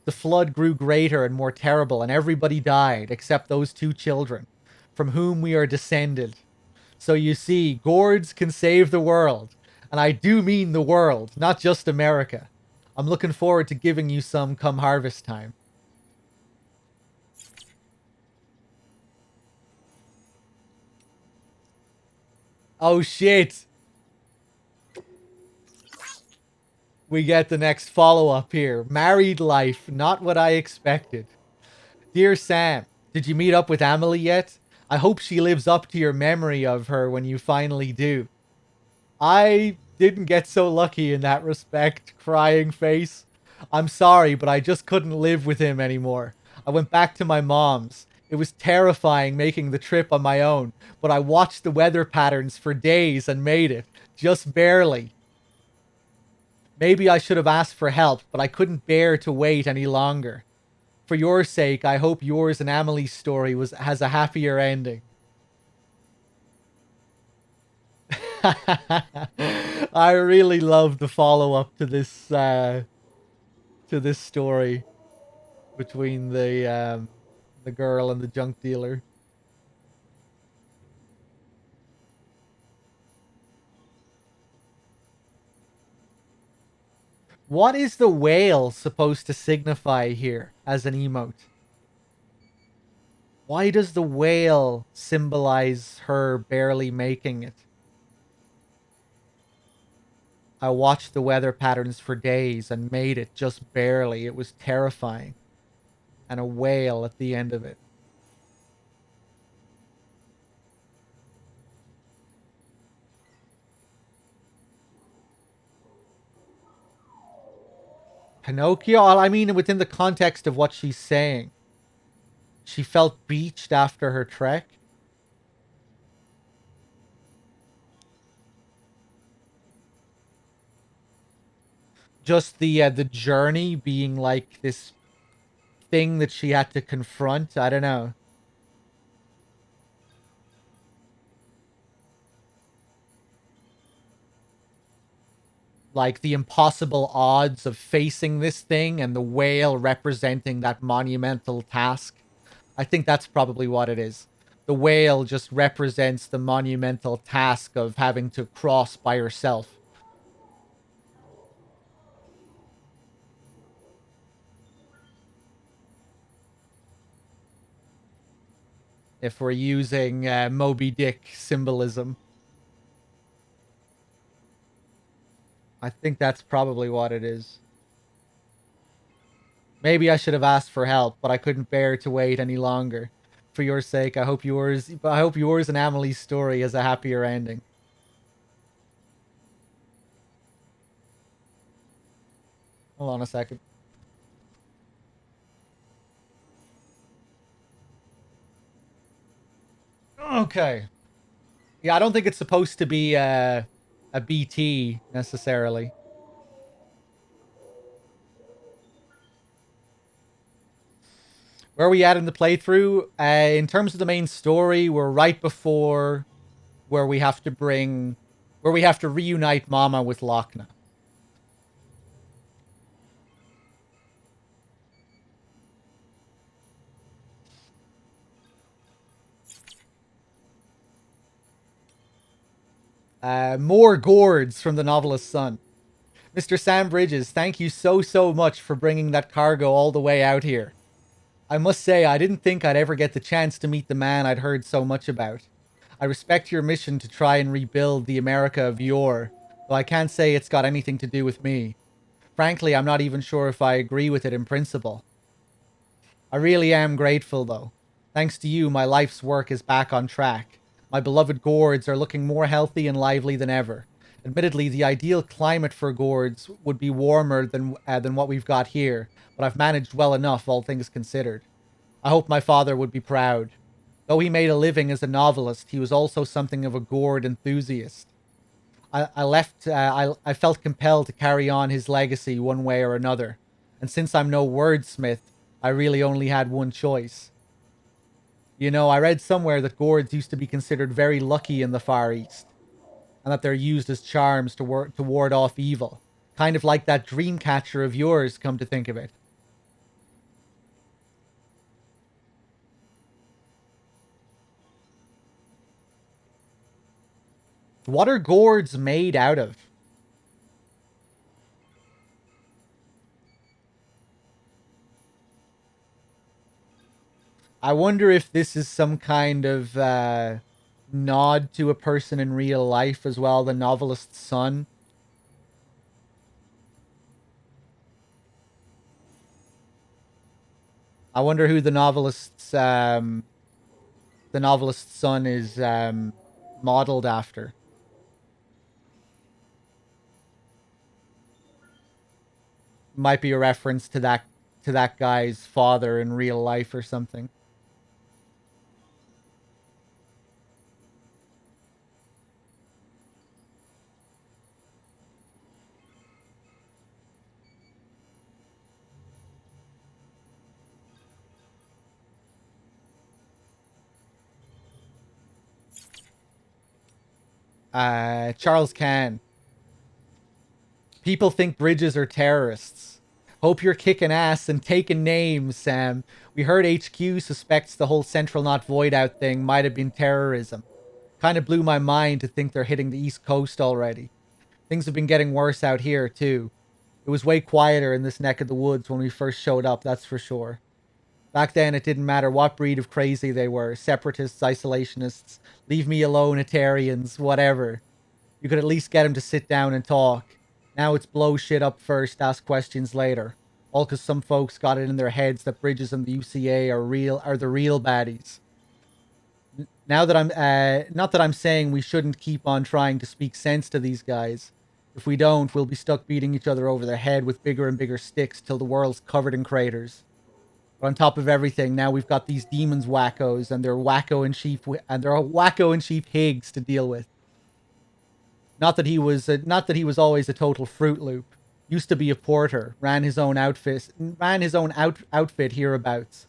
The flood grew greater and more terrible, and everybody died except those two children, from whom we are descended. So you see, gourds can save the world. And I do mean the world, not just America. I'm looking forward to giving you some come harvest time. Oh shit! We get the next follow-up here. Married life, not what I expected. Dear Sam, did you meet up with Amelie yet? I hope she lives up to your memory of her when you finally do. I didn't get so lucky in that respect, crying face. I'm sorry, but I just couldn't live with him anymore. I went back to my mom's. It was terrifying making the trip on my own, but I watched the weather patterns for days and made it. Just barely. Maybe I should have asked for help, but I couldn't bear to wait any longer. For your sake, I hope yours and Amelie's story has a happier ending. I really love the follow-up to this to this story between the girl and the junk dealer. What is the whale supposed to signify here as an emote? Why does the whale symbolize her barely making it? I watched the weather patterns for days and made it just barely. It was terrifying. And a whale at the end of it. Pinocchio? I mean, within the context of what she's saying. She felt beached after her trek. Just the journey being like this thing that she had to confront. I don't know. Like the impossible odds of facing this thing and the whale representing that monumental task. I think that's probably what it is. The whale just represents the monumental task of having to cross by herself. If we're using Moby Dick symbolism. I think that's probably what it is. Maybe I should have asked for help, but I couldn't bear to wait any longer. For your sake, I hope yours and Amelie's story has a happier ending. Hold on a second. Okay. Yeah, I don't think it's supposed to be a BT necessarily. Where are we at in the playthrough? In terms of the main story, we're right before where we have to reunite Mama with Lochna. More gourds from the novelist's son. Mr. Sam Bridges, thank you so much for bringing that cargo all the way out here. I must say, I didn't think I'd ever get the chance to meet the man I'd heard so much about. I respect your mission to try and rebuild the America of yore, though I can't say it's got anything to do with me. Frankly, I'm not even sure if I agree with it in principle. I really am grateful, though. Thanks to you, my life's work is back on track. My beloved gourds are looking more healthy and lively than ever. Admittedly, the ideal climate for gourds would be warmer than what we've got here, but I've managed well enough, all things considered. I hope my father would be proud. Though he made a living as a novelist, he was also something of a gourd enthusiast. I felt compelled to carry on his legacy one way or another. And since I'm no wordsmith, I really only had one choice. You know, I read somewhere that gourds used to be considered very lucky in the Far East, and that they're used as charms to ward off evil. Kind of like that dream catcher of yours, come to think of it. What are gourds made out of? I wonder if this is some kind of nod to a person in real life as well, the novelist's son. I wonder who the novelist's son is modeled after. Might be a reference to that guy's father in real life or something. Charles Can. People think bridges are terrorists. Hope you're kicking ass and taking names, Sam. We heard HQ suspects the whole Central Knot Void Out thing might have been terrorism. Kind of blew my mind to think they're hitting the East Coast already. Things have been getting worse out here, too. It was way quieter in this neck of the woods when we first showed up, that's for sure. Back then, it didn't matter what breed of crazy they were. Separatists, isolationists, leave me alone, Etarians, whatever. You could at least get them to sit down and talk. Now it's blow shit up first, ask questions later. All because some folks got it in their heads that Bridges and the UCA are the real baddies. Now that not that I'm saying we shouldn't keep on trying to speak sense to these guys. If we don't, we'll be stuck beating each other over the head with bigger and bigger sticks till the world's covered in craters. But on top of everything, now we've got these demons wackos and their wacko in chief Higgs to deal with. Not that he was always a total Fruit Loop. Used to be a porter, ran his own outfit hereabouts.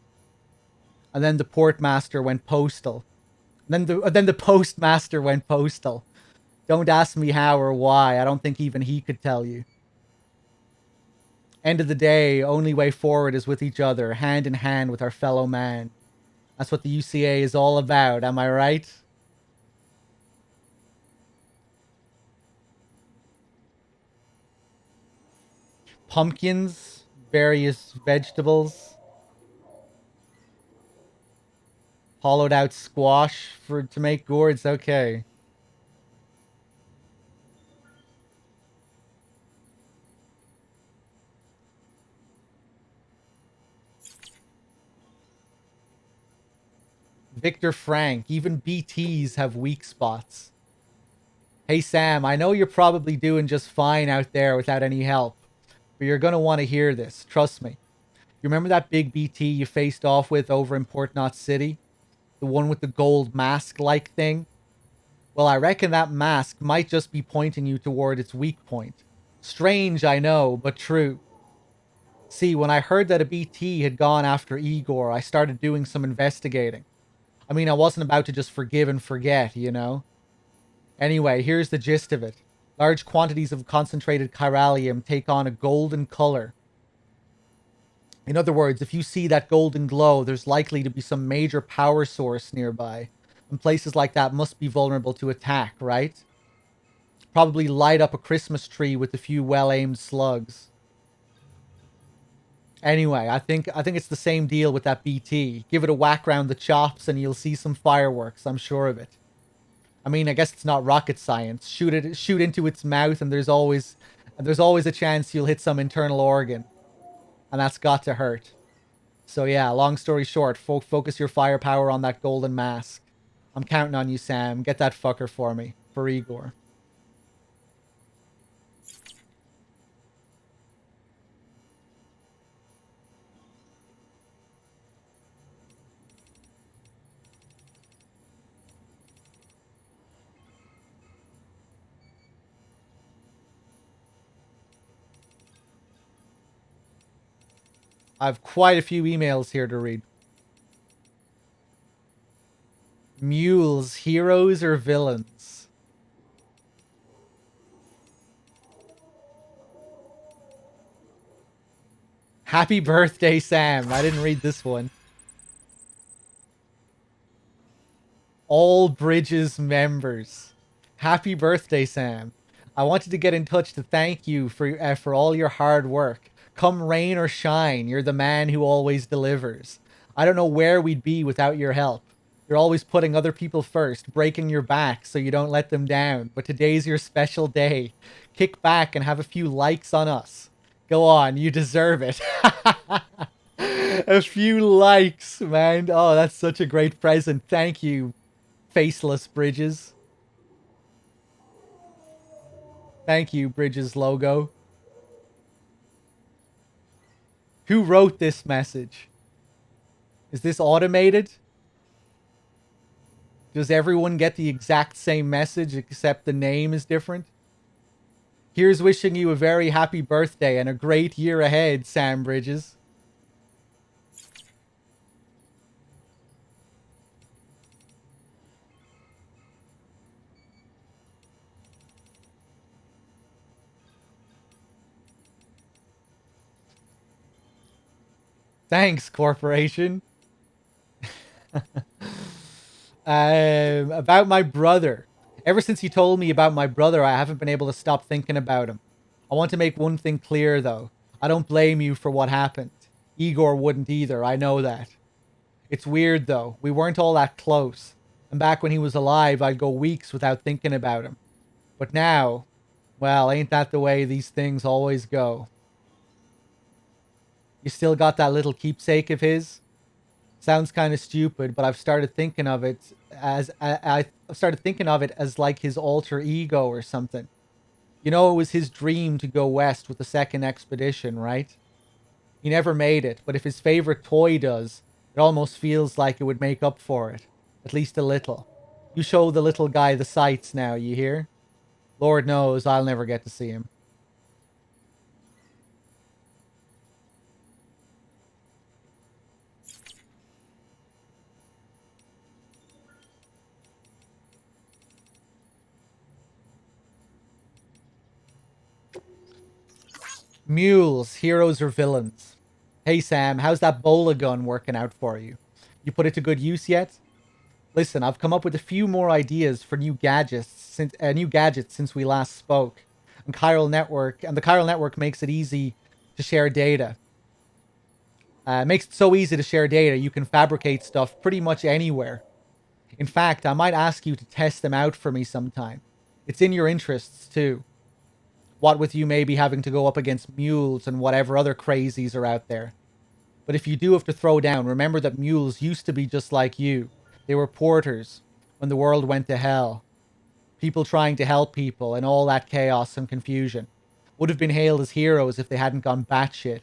And then the portmaster went postal. Then the postmaster went postal. Don't ask me how or why. I don't think even he could tell you. End of the day, only way forward is with each other, hand in hand with our fellow man. That's what the UCA is all about, am I right? Pumpkins, various vegetables, hollowed out squash to make gourds, okay. Victor Frank, even BTs have weak spots. Hey Sam, I know you're probably doing just fine out there without any help, but you're gonna want to hear this, trust me. You remember that big BT you faced off with over in Port Knot City? The one with the gold mask-like thing? Well, I reckon that mask might just be pointing you toward its weak point. Strange, I know, but true. See, when I heard that a BT had gone after Igor, I started doing some investigating. I mean, I wasn't about to just forgive and forget, you know? Anyway, here's the gist of it. Large quantities of concentrated chiralium take on a golden color. In other words, if you see that golden glow, there's likely to be some major power source nearby. And places like that must be vulnerable to attack, right? Probably light up a Christmas tree with a few well-aimed slugs. Anyway, I think it's the same deal with that BT. Give it a whack round the chops and you'll see some fireworks, I'm sure of it. I mean, I guess it's not rocket science. Shoot into its mouth and there's always a chance you'll hit some internal organ. And that's got to hurt. So yeah, long story short, focus your firepower on that golden mask. I'm counting on you, Sam. Get that fucker for me. For Igor. I have quite a few emails here to read. Mules, heroes or villains? Happy birthday, Sam. I didn't read this one. All Bridges members. Happy birthday, Sam. I wanted to get in touch to thank you for all your hard work. Come rain or shine, you're the man who always delivers. I don't know where we'd be without your help. You're always putting other people first, breaking your back so you don't let them down. But today's your special day. Kick back and have a few likes on us. Go on, you deserve it. A few likes, man. Oh, that's such a great present. Thank you, Faceless Bridges. Thank you, Bridges logo. Who wrote this message? Is this automated? Does everyone get the exact same message except the name is different? Here's wishing you a very happy birthday and a great year ahead, Sam Bridges. Thanks, corporation. About my brother. Ever since you told me about my brother, I haven't been able to stop thinking about him. I want to make one thing clear, though. I don't blame you for what happened. Igor wouldn't either, I know that. It's weird, though. We weren't all that close. And back when he was alive, I'd go weeks without thinking about him. But now, well, ain't that the way these things always go? You still got that little keepsake of his? Sounds kind of stupid, but I've started thinking of it as I've started thinking of it as like his alter ego or something. You know, it was his dream to go west with the second expedition, right? He never made it, but if his favorite toy does, it almost feels like it would make up for it. At least a little. You show the little guy the sights now, you hear? Lord knows I'll never get to see him. Mules, heroes or villains? Hey Sam, how's that bola gun working out for you? You put it to good use yet? Listen, I've come up with a few more ideas for new gadgets since we last spoke. And the chiral network makes it easy to share data. It makes it so easy to share data, you can fabricate stuff pretty much anywhere. In fact, I might ask you to test them out for me sometime. It's in your interests, too. What with you maybe having to go up against mules and whatever other crazies are out there. But if you do have to throw down, remember that mules used to be just like you. They were porters when the world went to hell. People trying to help people and all that chaos and confusion. Would have been hailed as heroes if they hadn't gone batshit.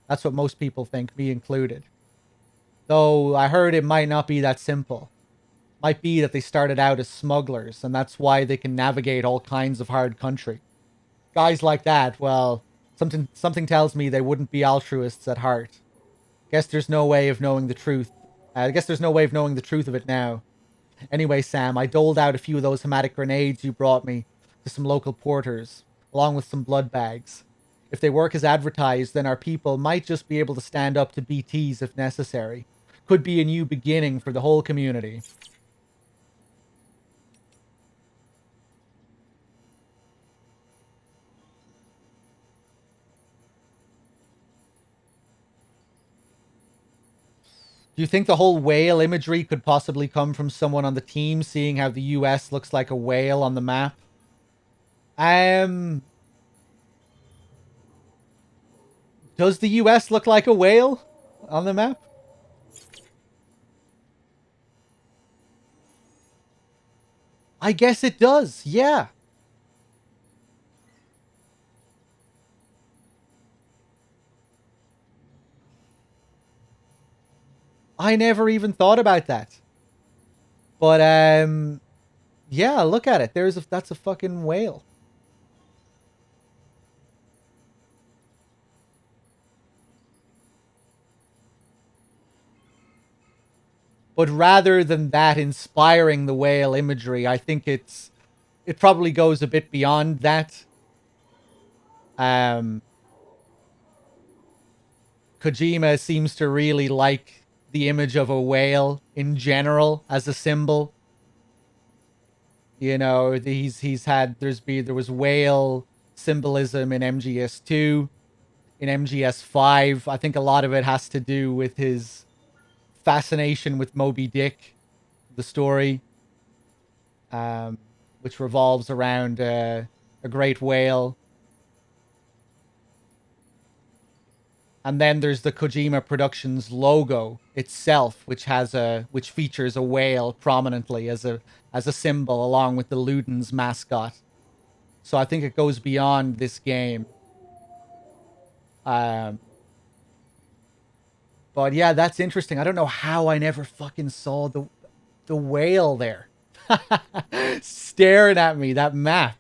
That's what most people think, me included. Though I heard it might not be that simple. Might be that they started out as smugglers, and that's why they can navigate all kinds of hard country. Guys like that, well, something tells me they wouldn't be altruists at heart. Guess there's no way of knowing the truth. I guess there's no way of knowing the truth of it now. Anyway, Sam, I doled out a few of those hematic grenades you brought me to some local porters, along with some blood bags. If they work as advertised, then our people might just be able to stand up to BTs if necessary. Could be a new beginning for the whole community. Do you think the whole whale imagery could possibly come from someone on the team seeing how the US looks like a whale on the map? Does the US look like a whale on the map? I guess it does, yeah. I never even thought about that. But, yeah, look at it. That's a fucking whale. But rather than that inspiring the whale imagery, I think it probably goes a bit beyond that. Kojima seems to really like the image of a whale in general as a symbol. You know, there was whale symbolism in MGS2, in MGS5. I think a lot of it has to do with his fascination with Moby Dick, the story, which revolves around a great whale. And then there's the Kojima Productions logo itself, which features a whale prominently as a symbol, along with the Ludens mascot. So I think it goes beyond this game. But yeah, that's interesting. I don't know how I never fucking saw the whale there. Staring at me, that map.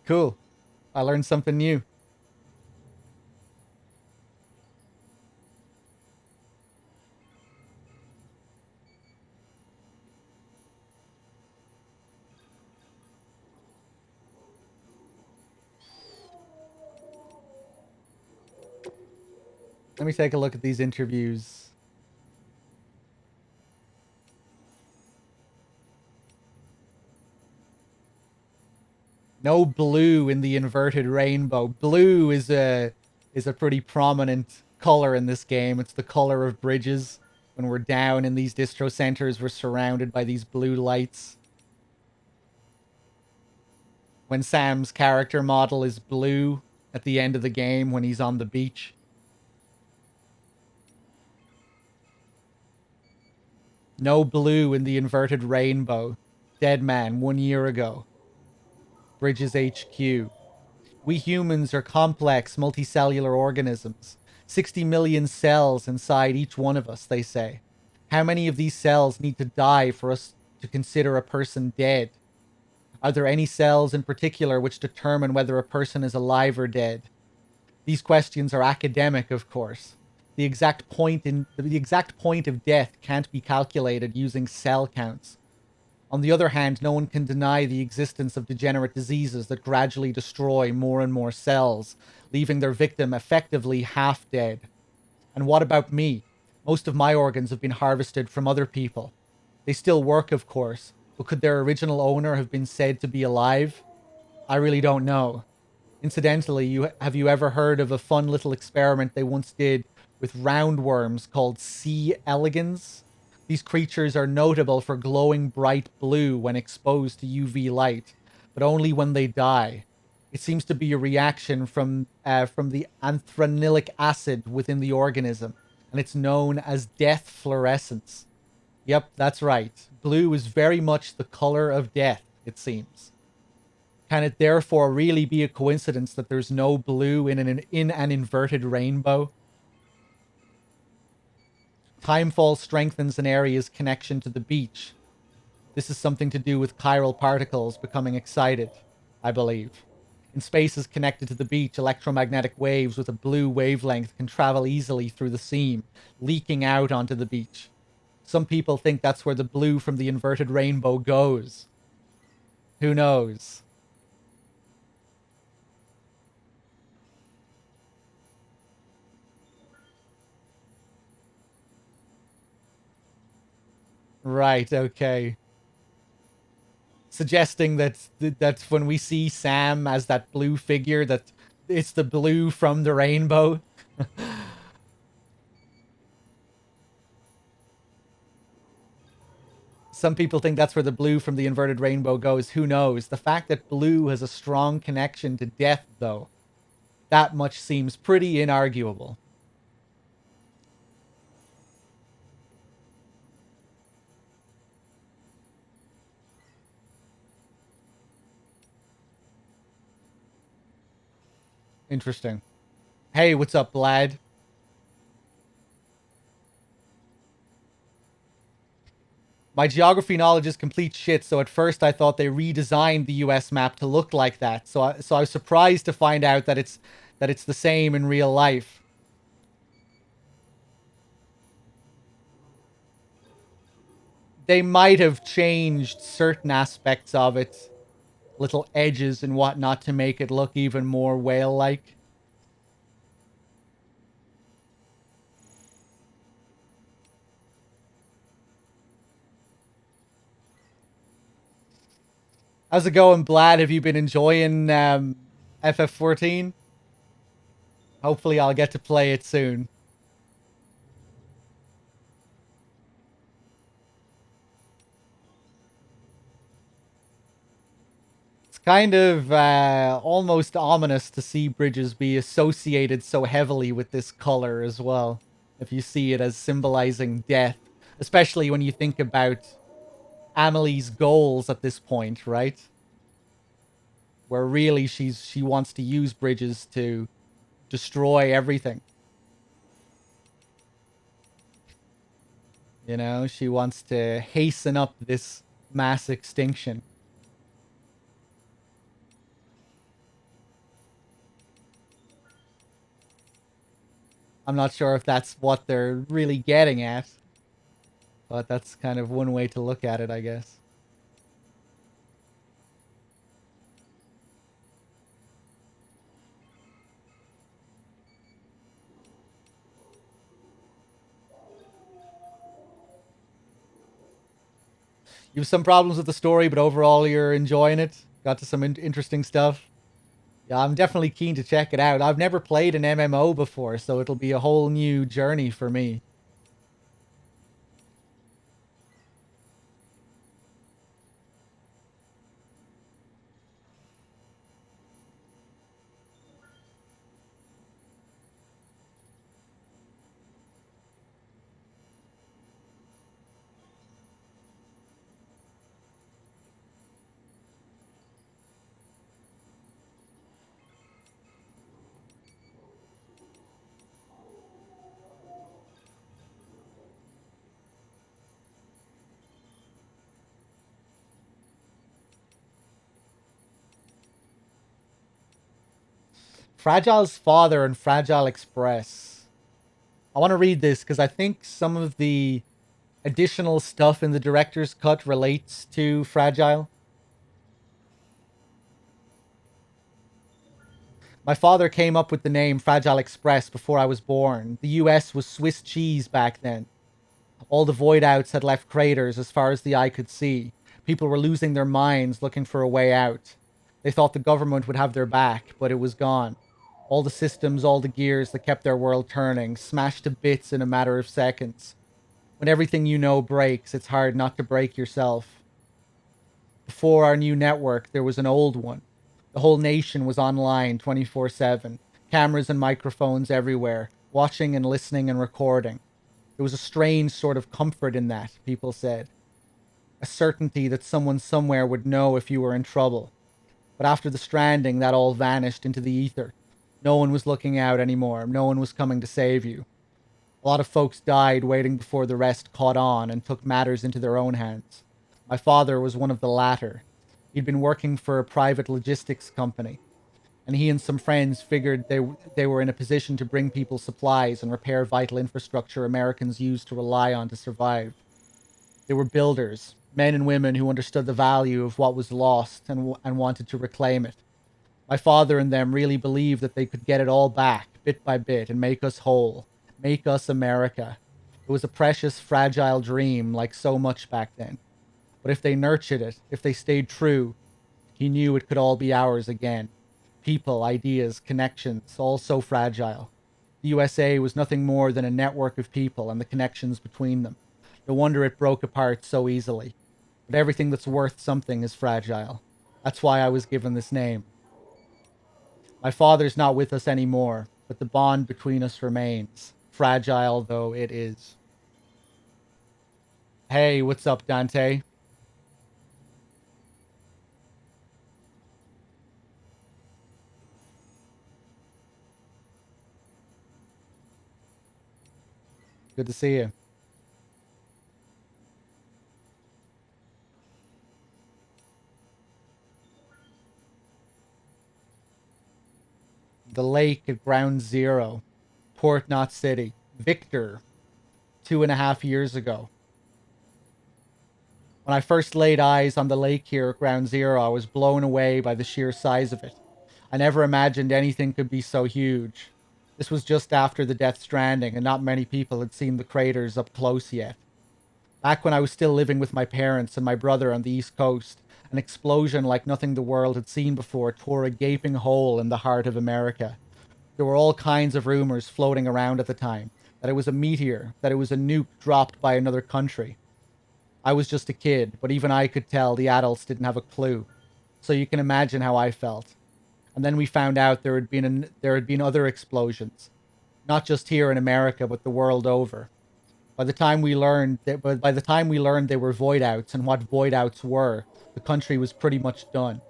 Cool. I learned something new. Let me take a look at these interviews. No blue in the inverted rainbow. Blue is a pretty prominent color in this game. It's the color of bridges. When we're down in these distro centers, we're surrounded by these blue lights. When Sam's character model is blue at the end of the game when he's on the beach. No blue in the inverted rainbow. Dead man 1 year ago. Bridges HQ. We humans are complex, multicellular organisms. 60 million cells inside each one of us, they say. How many of these cells need to die for us to consider a person dead? Are there any cells in particular which determine whether a person is alive or dead? These questions are academic, of course. The exact point of death can't be calculated using cell counts. On the other hand, no one can deny the existence of degenerate diseases that gradually destroy more and more cells, leaving their victim effectively half dead. And what about me? Most of my organs have been harvested from other people. They still work, of course, but could their original owner have been said to be alive? I really don't know. Incidentally, have you ever heard of a fun little experiment they once did with roundworms called C. elegans? These creatures are notable for glowing bright blue when exposed to UV light, but only when they die. It seems to be a reaction from the anthranylic acid within the organism, and it's known as death fluorescence. Yep, that's right. Blue is very much the color of death, it seems. Can it therefore really be a coincidence that there's no blue in an inverted rainbow? Timefall strengthens an area's connection to the beach. This is something to do with chiral particles becoming excited, I believe. In spaces connected to the beach, electromagnetic waves with a blue wavelength can travel easily through the seam, leaking out onto the beach. Some people think that's where the blue from the inverted rainbow goes. Who knows? Right, okay. Suggesting that when we see Sam as that blue figure, that it's the blue from the rainbow. Some people think that's where the blue from the inverted rainbow goes. Who knows? The fact that blue has a strong connection to death, though, that much seems pretty inarguable. Interesting. Hey, what's up, lad? My geography knowledge is complete shit, so at first I thought they redesigned the US map to look like that. So I was surprised to find out that it's the same in real life. They might have changed certain aspects of it, little edges and whatnot, to make it look even more whale-like. How's it going, Blad? Have you been enjoying FF14? Hopefully I'll get to play it soon. It's kind of almost ominous to see bridges be associated so heavily with this color as well. If you see it as symbolizing death. Especially when you think about Amelie's goals at this point, right? Where really she wants to use bridges to destroy everything. You know, she wants to hasten up this mass extinction. I'm not sure if that's what they're really getting at, but that's kind of one way to look at it, I guess. You have some problems with the story, but overall you're enjoying it. Got to some interesting stuff. Yeah, I'm definitely keen to check it out. I've never played an MMO before, so it'll be a whole new journey for me. Fragile's father and Fragile Express. I want to read this because I think some of the additional stuff in the director's cut relates to Fragile. My father came up with the name Fragile Express before I was born. The US was Swiss cheese back then. All the void outs had left craters as far as the eye could see. People were losing their minds looking for a way out. They thought the government would have their back, but it was gone. All the systems, all the gears that kept their world turning, smashed to bits in a matter of seconds. When everything you know breaks, it's hard not to break yourself. Before our new network, there was an old one. The whole nation was online 24/7. Cameras and microphones everywhere, watching and listening and recording. There was a strange sort of comfort in that, people said. A certainty that someone somewhere would know if you were in trouble. But after the stranding, that all vanished into the ether. No one was looking out anymore. No one was coming to save you. A lot of folks died waiting before the rest caught on and took matters into their own hands. My father was one of the latter. He'd been working for a private logistics company, and he and some friends figured they were in a position to bring people supplies and repair vital infrastructure Americans used to rely on to survive. They were builders, men and women who understood the value of what was lost and wanted to reclaim it. My father and them really believed that they could get it all back, bit by bit, and make us whole, make us America. It was a precious, fragile dream, like so much back then. But if they nurtured it, if they stayed true, he knew it could all be ours again. People, ideas, connections, all so fragile. The USA was nothing more than a network of people and the connections between them. No wonder it broke apart so easily. But everything that's worth something is fragile. That's why I was given this name. My father's not with us anymore, but the bond between us remains, fragile though it is. Hey, what's up, Dante? Good to see you. The lake at Ground Zero, Port Knot City. Victor, 2.5 years ago. When I first laid eyes on the lake here at Ground Zero, I was blown away by the sheer size of it. I never imagined anything could be so huge. This was just after the Death Stranding, and not many people had seen the craters up close yet. Back when I was still living with my parents and my brother on the East Coast, an explosion like nothing the world had seen before tore a gaping hole in the heart of America. There were all kinds of rumors floating around at the time that it was a meteor, that it was a nuke dropped by another country. I was just a kid, but even I could tell the adults didn't have a clue. So you can imagine how I felt. And then we found out there had been other explosions, not just here in America, but the world over. By the time we learned they were void outs and what void outs were, the country was pretty much done.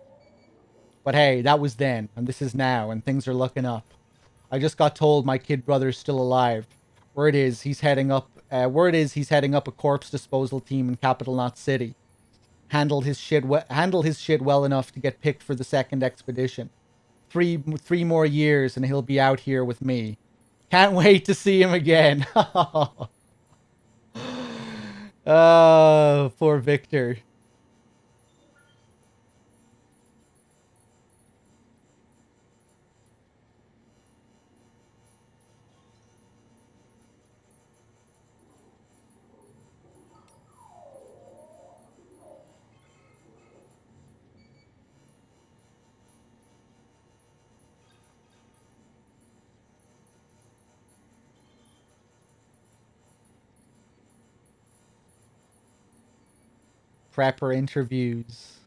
But hey, that was then, and this is now, and things are looking up. I just got told my kid brother's still alive. Word is he's heading up a corpse disposal team in Capital Knot City. Handled his shit well enough to get picked for the second expedition. Three more years, and he'll be out here with me. Can't wait to see him again. Oh, poor Victor. Prepper interviews.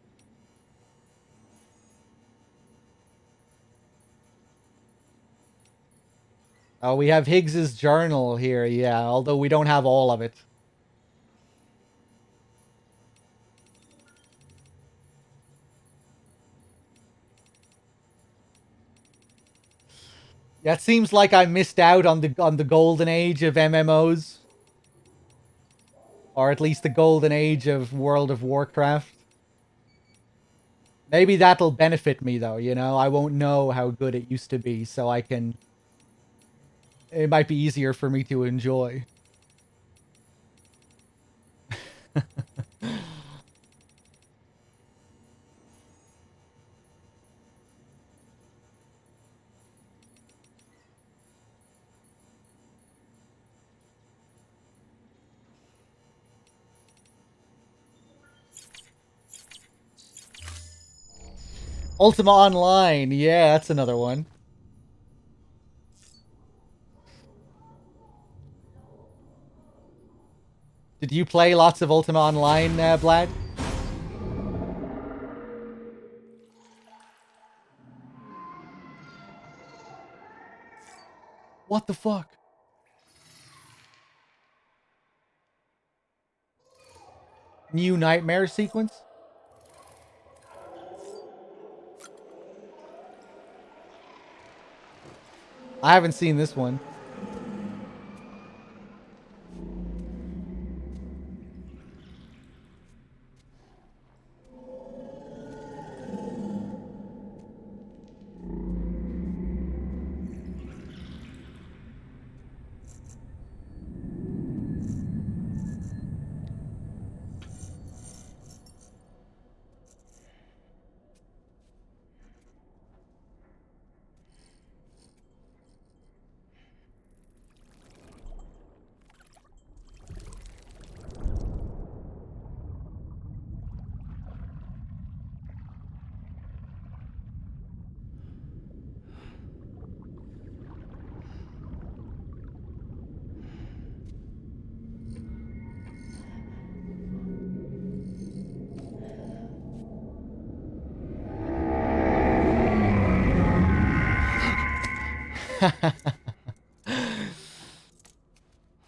Oh, we have Higgs's journal here, yeah, although we don't have all of it. Yeah, it seems like I missed out on the golden age of MMOs. Or at least the golden age of World of Warcraft. Maybe that'll benefit me though, you know? I won't know how good it used to be, so I can... It might be easier for me to enjoy. Ultima Online, yeah, that's another one. Did you play lots of Ultima Online, Vlad? What the fuck? New nightmare sequence? I haven't seen this one.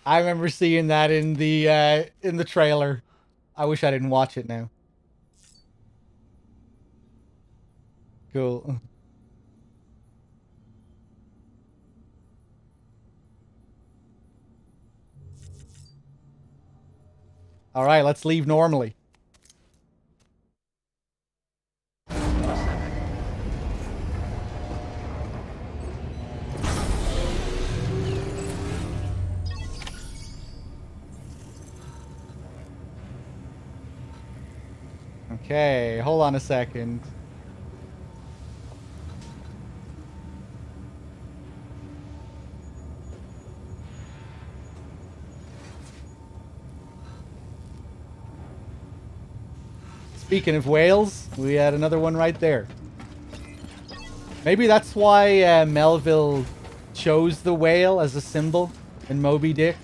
I remember seeing that in the trailer. I wish I didn't watch it now. Cool. All right, let's leave normally. Okay, hold on a second. Speaking of whales, we had another one right there. Maybe that's why Melville chose the whale as a symbol in Moby Dick.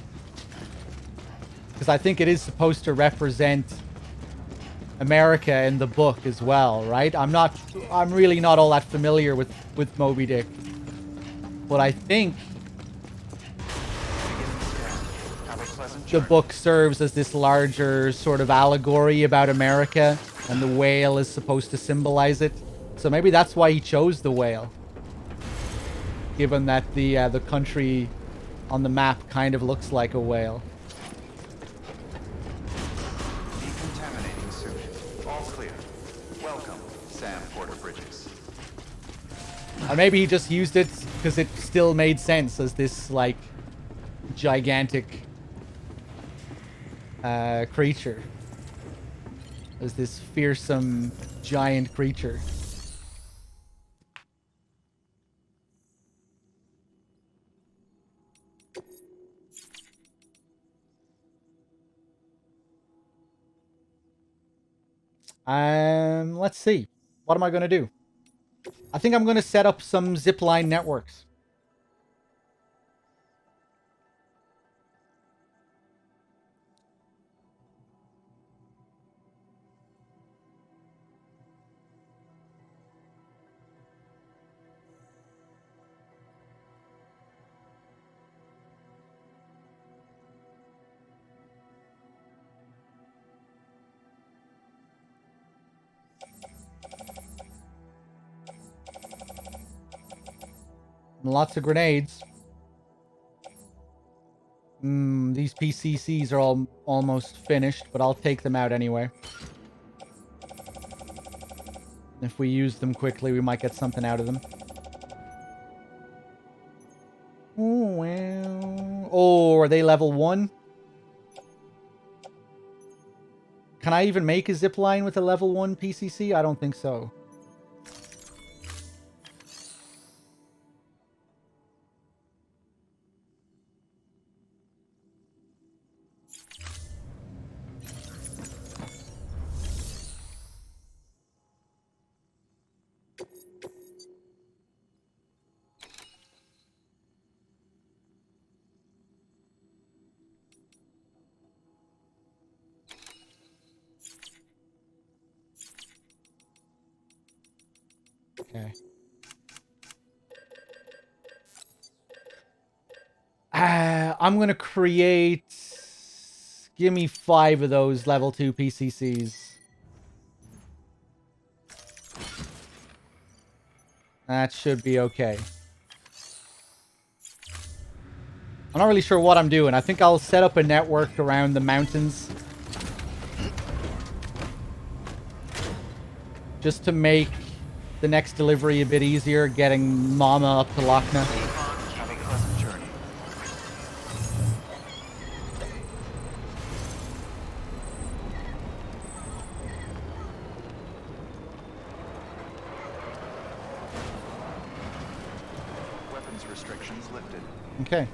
Because I think it is supposed to represent America in the book as well, right? I'm really not all that familiar with Moby Dick. But I think the book serves as this larger sort of allegory about America, and the whale is supposed to symbolize it. So maybe that's why he chose the whale. Given that the country on the map kind of looks like a whale. Decontaminating suit. All clear. Welcome, Sam Porter Bridges. Or maybe he just used it because it still made sense as this, like, gigantic creature. As this fearsome giant creature. Let's see. What am I going to do? I think I'm going to set up some zipline networks. Lots of grenades. These PCCs are all almost finished, but I'll take them out anyway. If we use them quickly, we might get something out of them. Oh, well. Oh, are they level 1? Can I even make a zip line with a level 1 PCC? I don't think so. Okay. I'm gonna create... Give me 5 of those level 2 PCCs. That should be okay. I'm not really sure what I'm doing. I think I'll set up a network around the mountains. Just to make the next delivery a bit easier, getting Mama up to Lochna. Having a pleasant journey. Weapons restrictions lifted. Okay.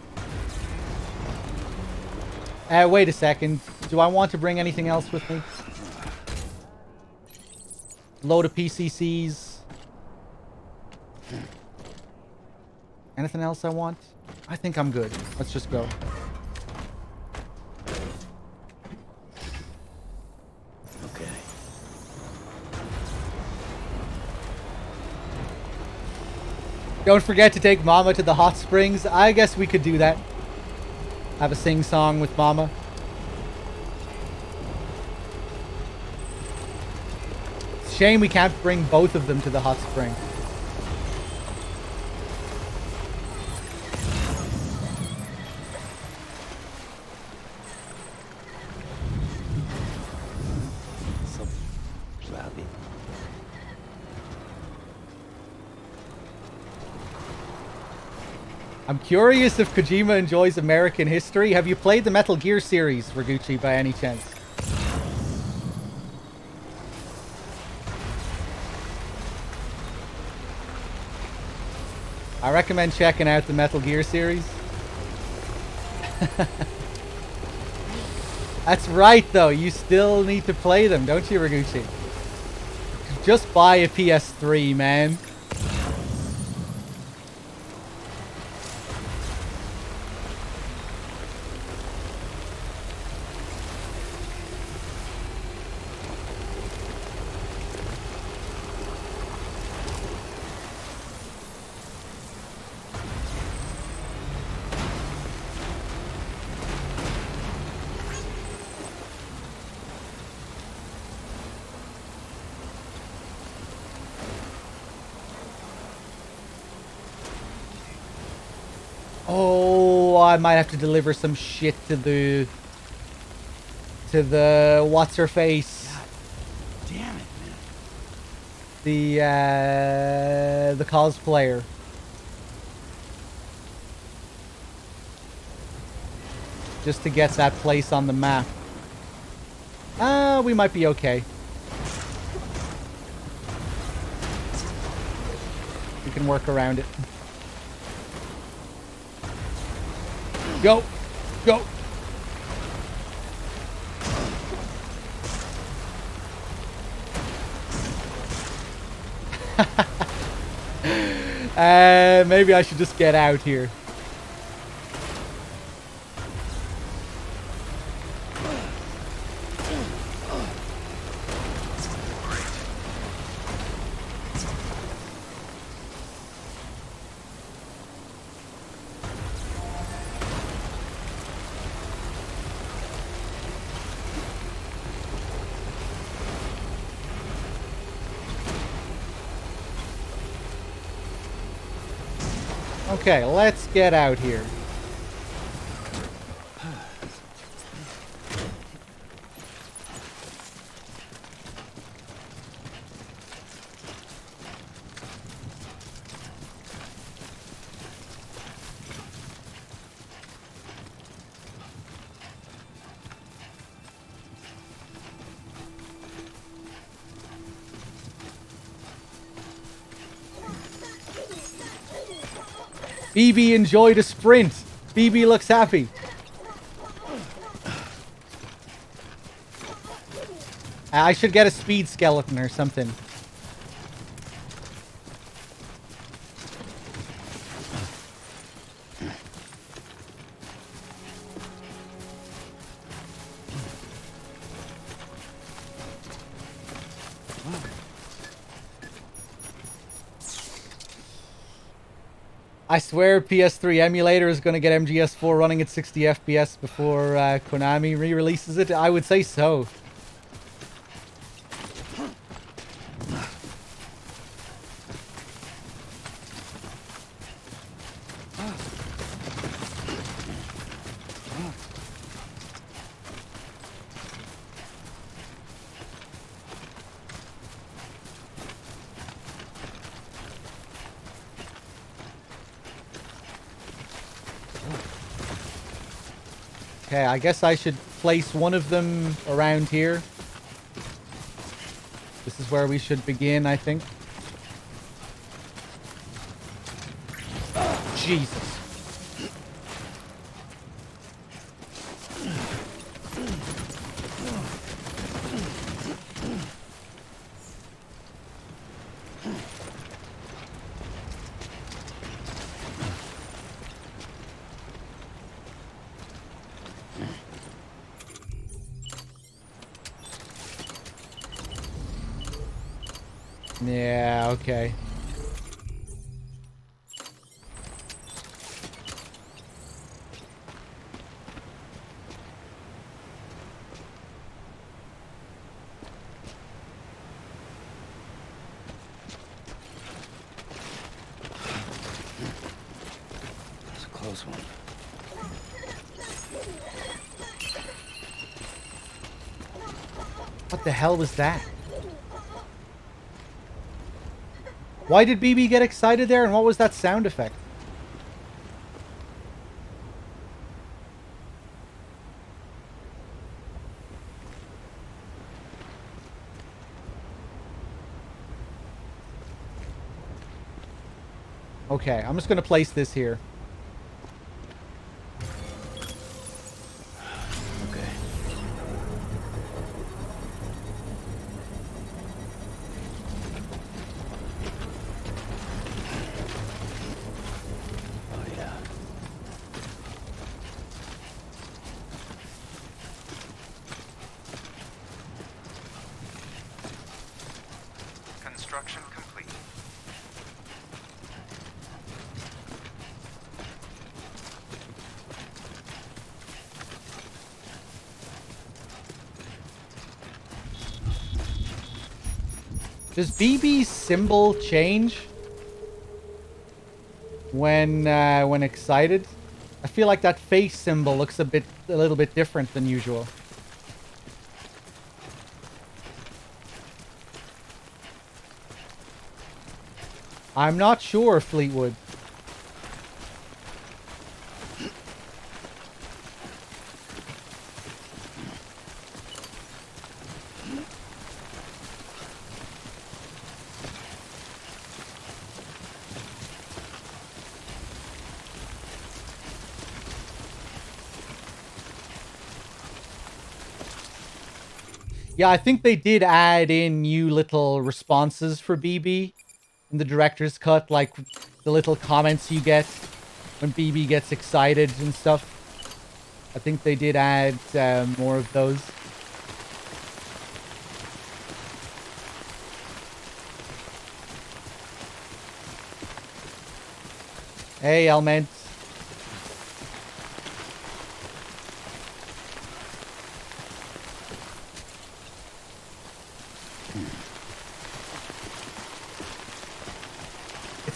Wait a second. Do I want to bring anything else with me? Load of PCCs. Anything else I want? I think I'm good. Let's just go. Okay. Don't forget to take Mama to the hot springs. I guess we could do that. Have a sing-song with Mama. Shame we can't bring both of them to the hot spring. So cloudy. I'm curious if Kojima enjoys American history. Have you played the Metal Gear series, Raguchi, by any chance? I recommend checking out the Metal Gear series. That's right, though. You still need to play them, don't you, Raguchi? Just buy a PS3, man. Oh, I might have to deliver some shit to the what's her face? God damn it, man. The cosplayer. Just to get that place on the map. We might be okay. We can work around it. Go! Go! Maybe I should just get out here. Okay, let's get out here. BB enjoyed a sprint. BB looks happy. I should get a speed skeleton or something. I swear PS3 emulator is going to get MGS4 running at 60 FPS before Konami re-releases it. I would say so. Okay, I guess I should place one of them around here. This is where we should begin, I think. Jesus. Yeah, okay. That's a close one. What the hell was that? Why did BB get excited there, and what was that sound effect? Okay, I'm just going to place this here. Okay. Oh, yeah. Construction complete. Does BB's symbol change when excited? I feel like that face symbol looks a little bit different than usual. I'm not sure, Fleetwood. Yeah, I think they did add in new little responses for BB in the director's cut, like the little comments you get when BB gets excited and stuff. I think they did add more of those. Hey, Elment.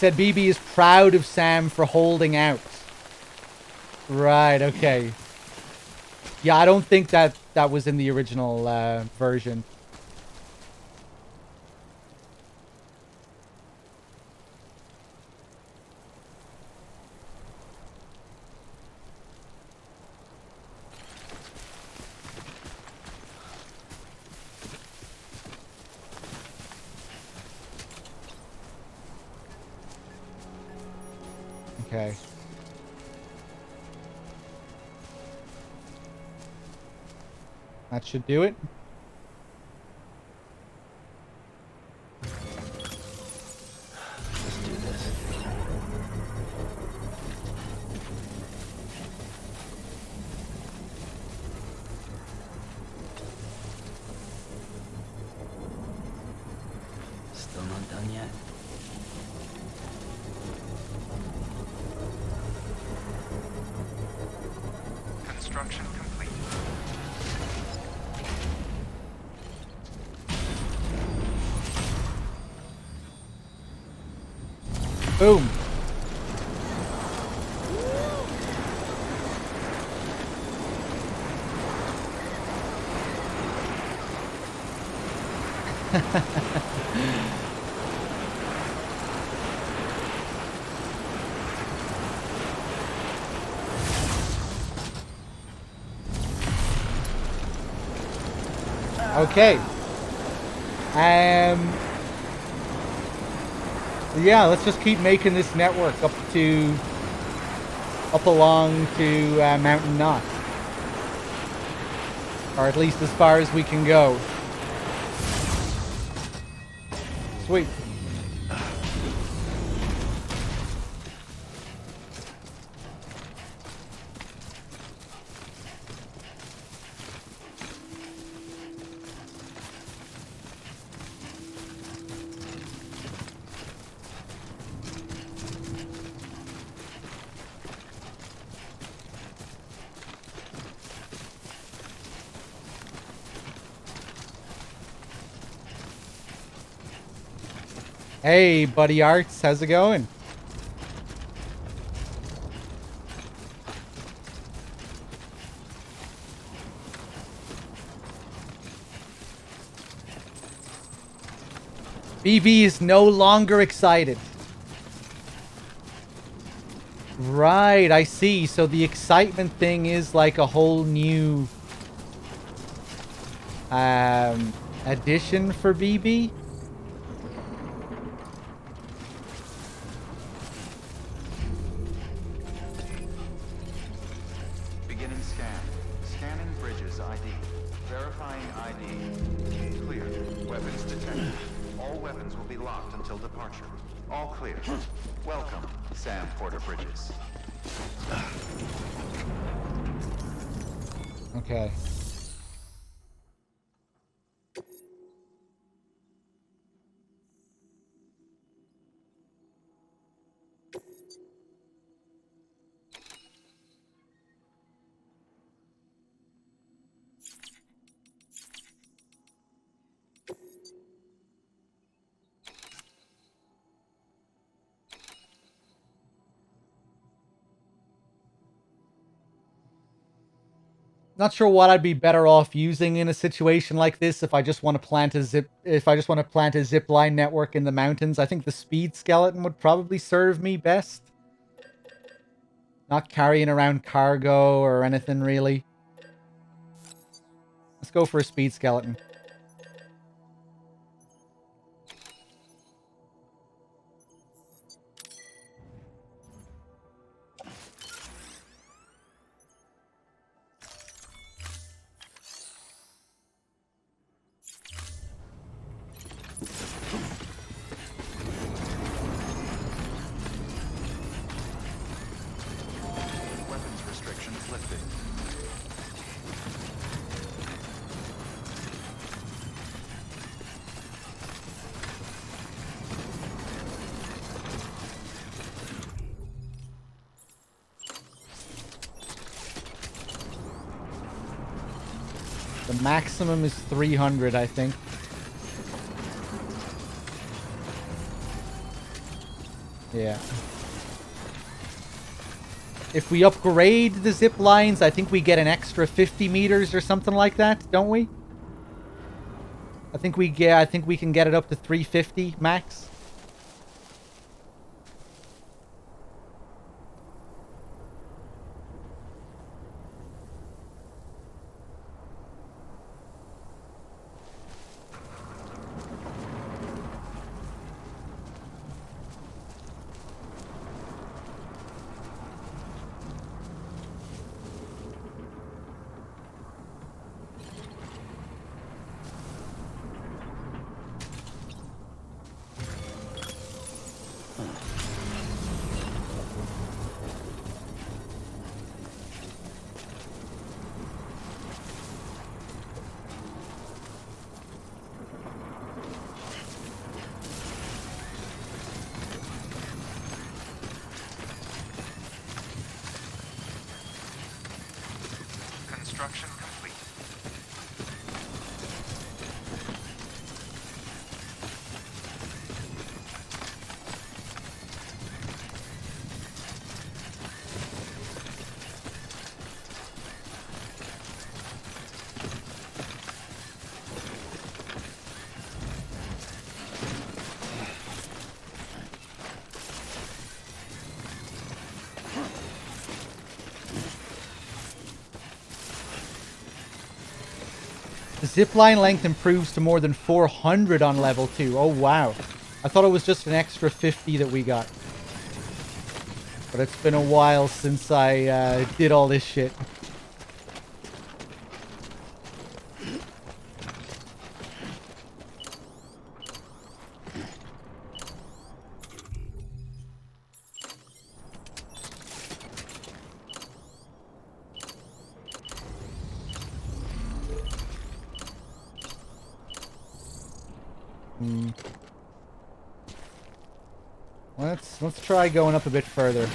said BB is proud of Sam for holding out. Right, okay. Yeah, I don't think that was in the original version. Okay. That should do it. Let's do this. Still not done yet? Construction complete. Boom. Okay. Yeah, let's just keep making this network up along to Mountain Knot. Or at least as far as we can go. Sweet. Hey, Buddy Arts, how's it going? BB is no longer excited. Right, I see. So the excitement thing is like a whole new addition for BB. Beginning scan. Scanning bridges ID. Verifying ID. Clear. Weapons detected. All weapons will be locked until departure. All clear. Welcome, Sam Porter Bridges. Okay. Not sure what I'd be better off using in a situation like this if I just want to plant a zip line network in the mountains. I think the speed skeleton would probably serve me best. Not carrying around cargo or anything really. Let's go for a speed skeleton. Weapons restrictions lifted. The maximum is 300, I think. Yeah. If we upgrade the zip lines, I think we get an extra 50 meters or something like that, don't we? I think we can get it up to 350 max. Construction complete. The zipline length improves to more than 400 on level 2. Oh, wow. I thought it was just an extra 50 that we got. But it's been a while since I did all this shit. Let's try going up a bit further.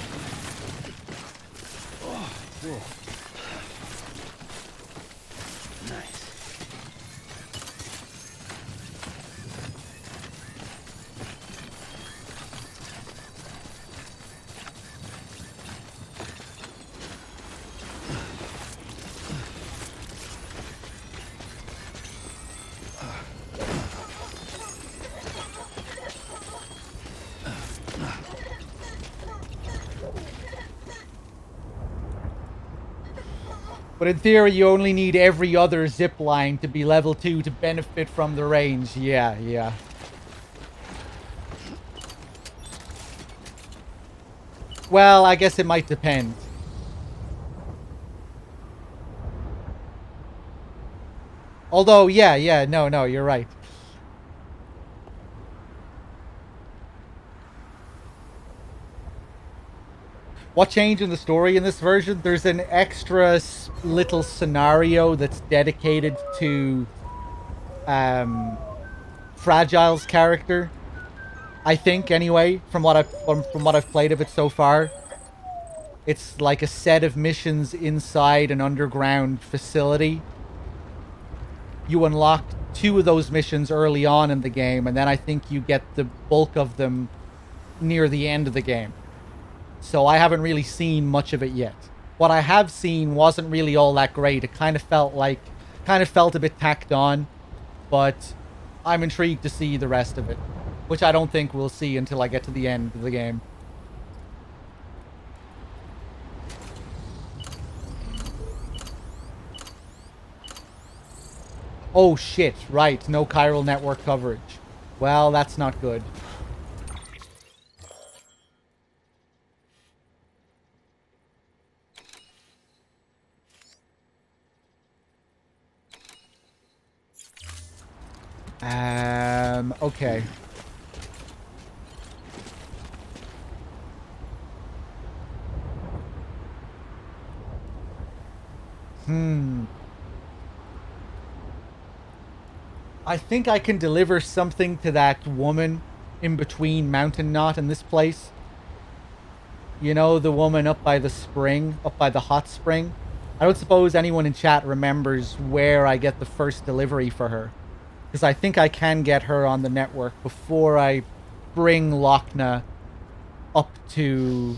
But in theory, you only need every other zip line to be level 2 to benefit from the range. Yeah, yeah. Well, I guess it might depend. Although, yeah, no, you're right. What changed in the story in this version? There's an extra little scenario that's dedicated to Fragile's character. I think, anyway, from what I've played of it so far. It's like a set of missions inside an underground facility. You unlock 2 of those missions early on in the game, and then I think you get the bulk of them near the end of the game. So I haven't really seen much of it yet. What I have seen wasn't really all that great. It kind of felt a bit tacked on, but I'm intrigued to see the rest of it, which I don't think we'll see until I get to the end of the game. Oh shit, right, no chiral network coverage. Well, that's not good. Okay. I think I can deliver something to that woman in between Mountain Knot and this place. You know, the woman up by the spring, up by the hot spring. I don't suppose anyone in chat remembers where I get the first delivery for her. Because I think I can get her on the network before I bring Lochna up to,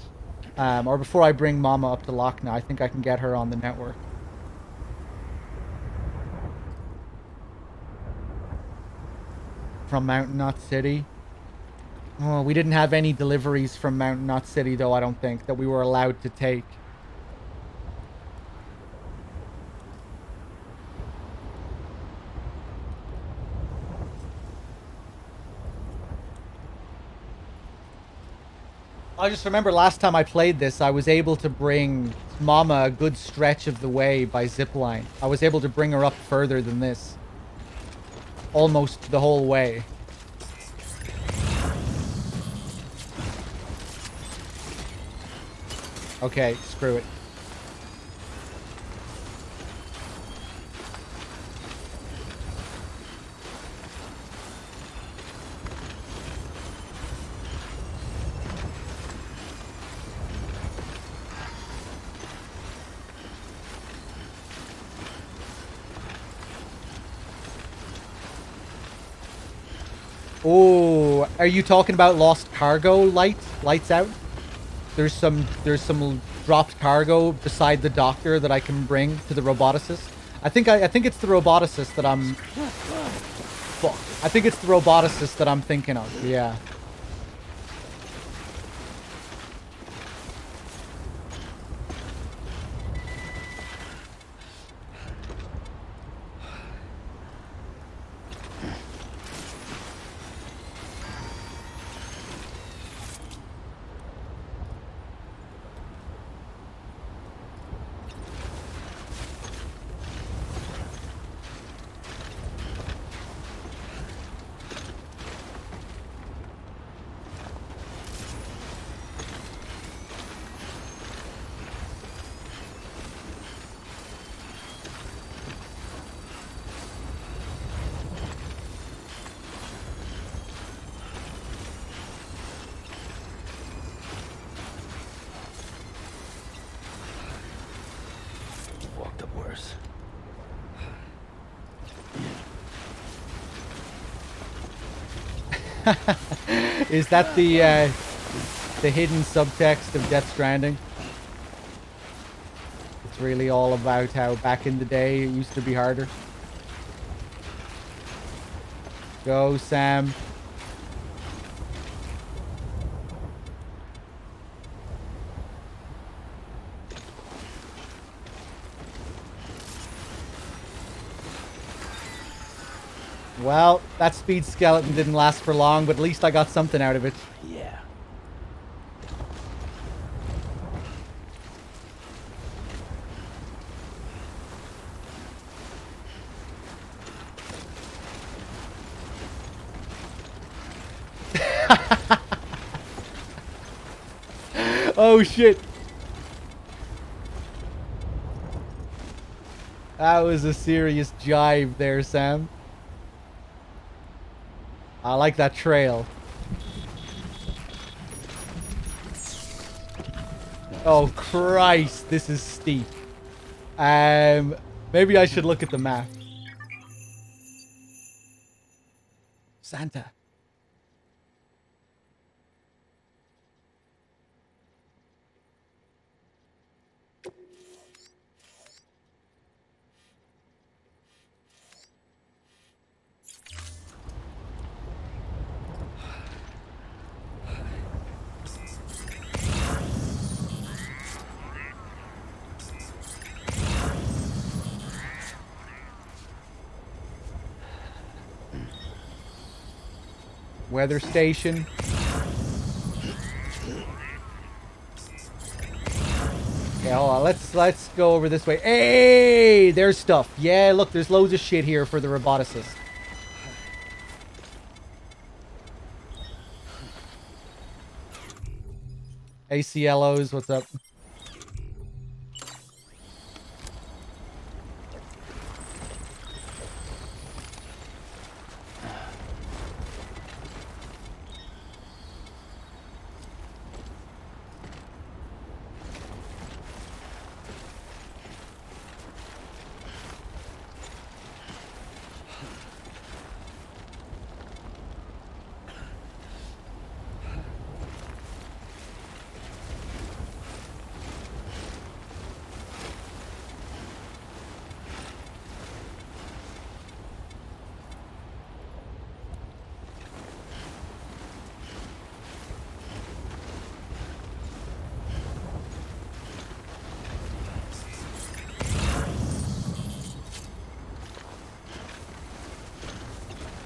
or before I bring Mama up to Lochna, I think I can get her on the network. From Mountain Knot City. Oh, we didn't have any deliveries from Mountain Knot City, though, I don't think, that we were allowed to take. I just remember last time I played this, I was able to bring Mama a good stretch of the way by zipline. I was able to bring her up further than this. Almost the whole way. Okay, screw it. Oh, are you talking about lost cargo lights out? There's some dropped cargo beside the doctor that I can bring to the roboticist. I think it's the roboticist that I'm fuck. I think it's the roboticist that I'm thinking of. Yeah. Walked up worse. Is that the hidden subtext of Death Stranding? It's really all about how back in the day it used to be harder. Go, Sam. Well, that speed skeleton didn't last for long, but at least I got something out of it. Yeah. Oh shit. That was a serious jive there, Sam. I like that trail. Oh Christ, this is steep. Maybe I should look at the map. Santa. Weather station. Okay, hold on. Let's go over this way. Hey, there's stuff. Yeah, look, there's loads of shit here for the roboticist. ACLOs, what's up?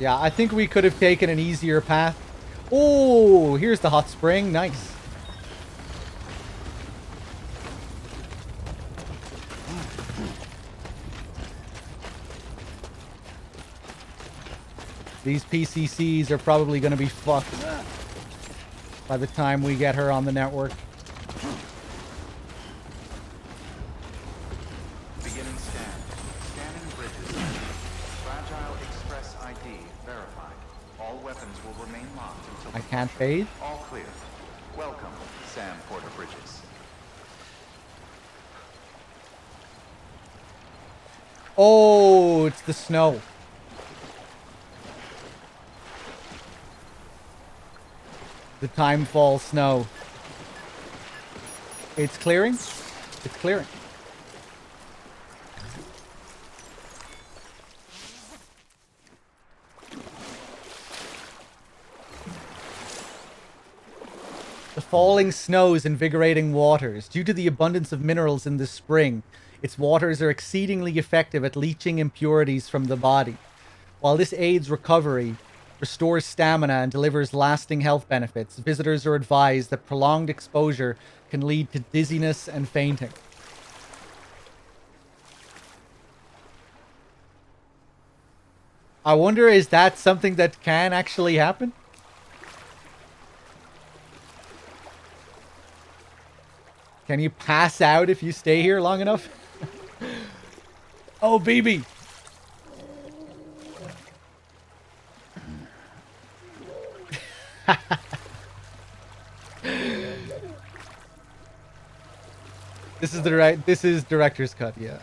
Yeah, I think we could have taken an easier path. Oh, here's the hot spring. Nice. These PCCs are probably going to be fucked by the time we get her on the network. Beginning scan. Scanning bridges. Fragile Express ID verified. All weapons will remain locked until I can't fade. all clear. Welcome, Sam Porter Bridges. Oh, it's the snow. The timefall snow. It's clearing. It's clearing. The falling snows invigorating waters. Due to the abundance of minerals in this spring, its waters are exceedingly effective at leaching impurities from the body. While this aids recovery, restores stamina, and delivers lasting health benefits, visitors are advised that prolonged exposure can lead to dizziness and fainting. I wonder, is that something that can actually happen? Can you pass out if you stay here long enough? Oh, BB! This is director's cut, yeah.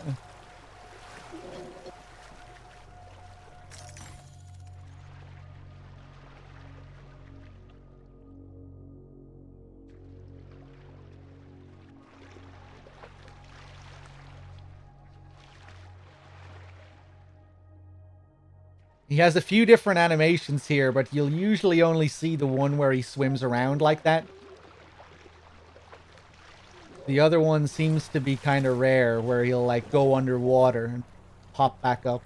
He has a few different animations here, but you'll usually only see the one where he swims around like that. The other one seems to be kind of rare, where he'll like go underwater and pop back up.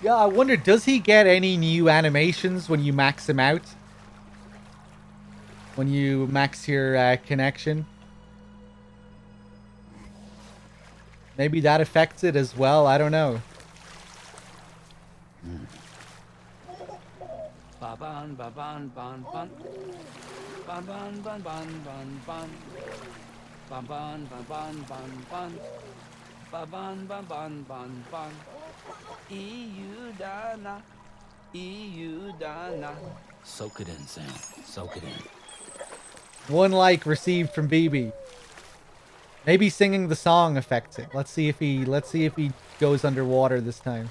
Yeah, I wonder, does he get any new animations when you max him out? When you max your connection? Maybe that affects it as well, I don't know. Ba-ban, ba-ban, ban, ban. Ba-ban, ban, ban, ban, ban. Ba-ban, ba-ban, ban, ban. Ba-ban, ba-ban, ban, ban. EU Dana. EU Dana. Soak it in, Sam. Soak it in. One like received from BB. Maybe singing the song affects it. Let's see if he goes underwater this time.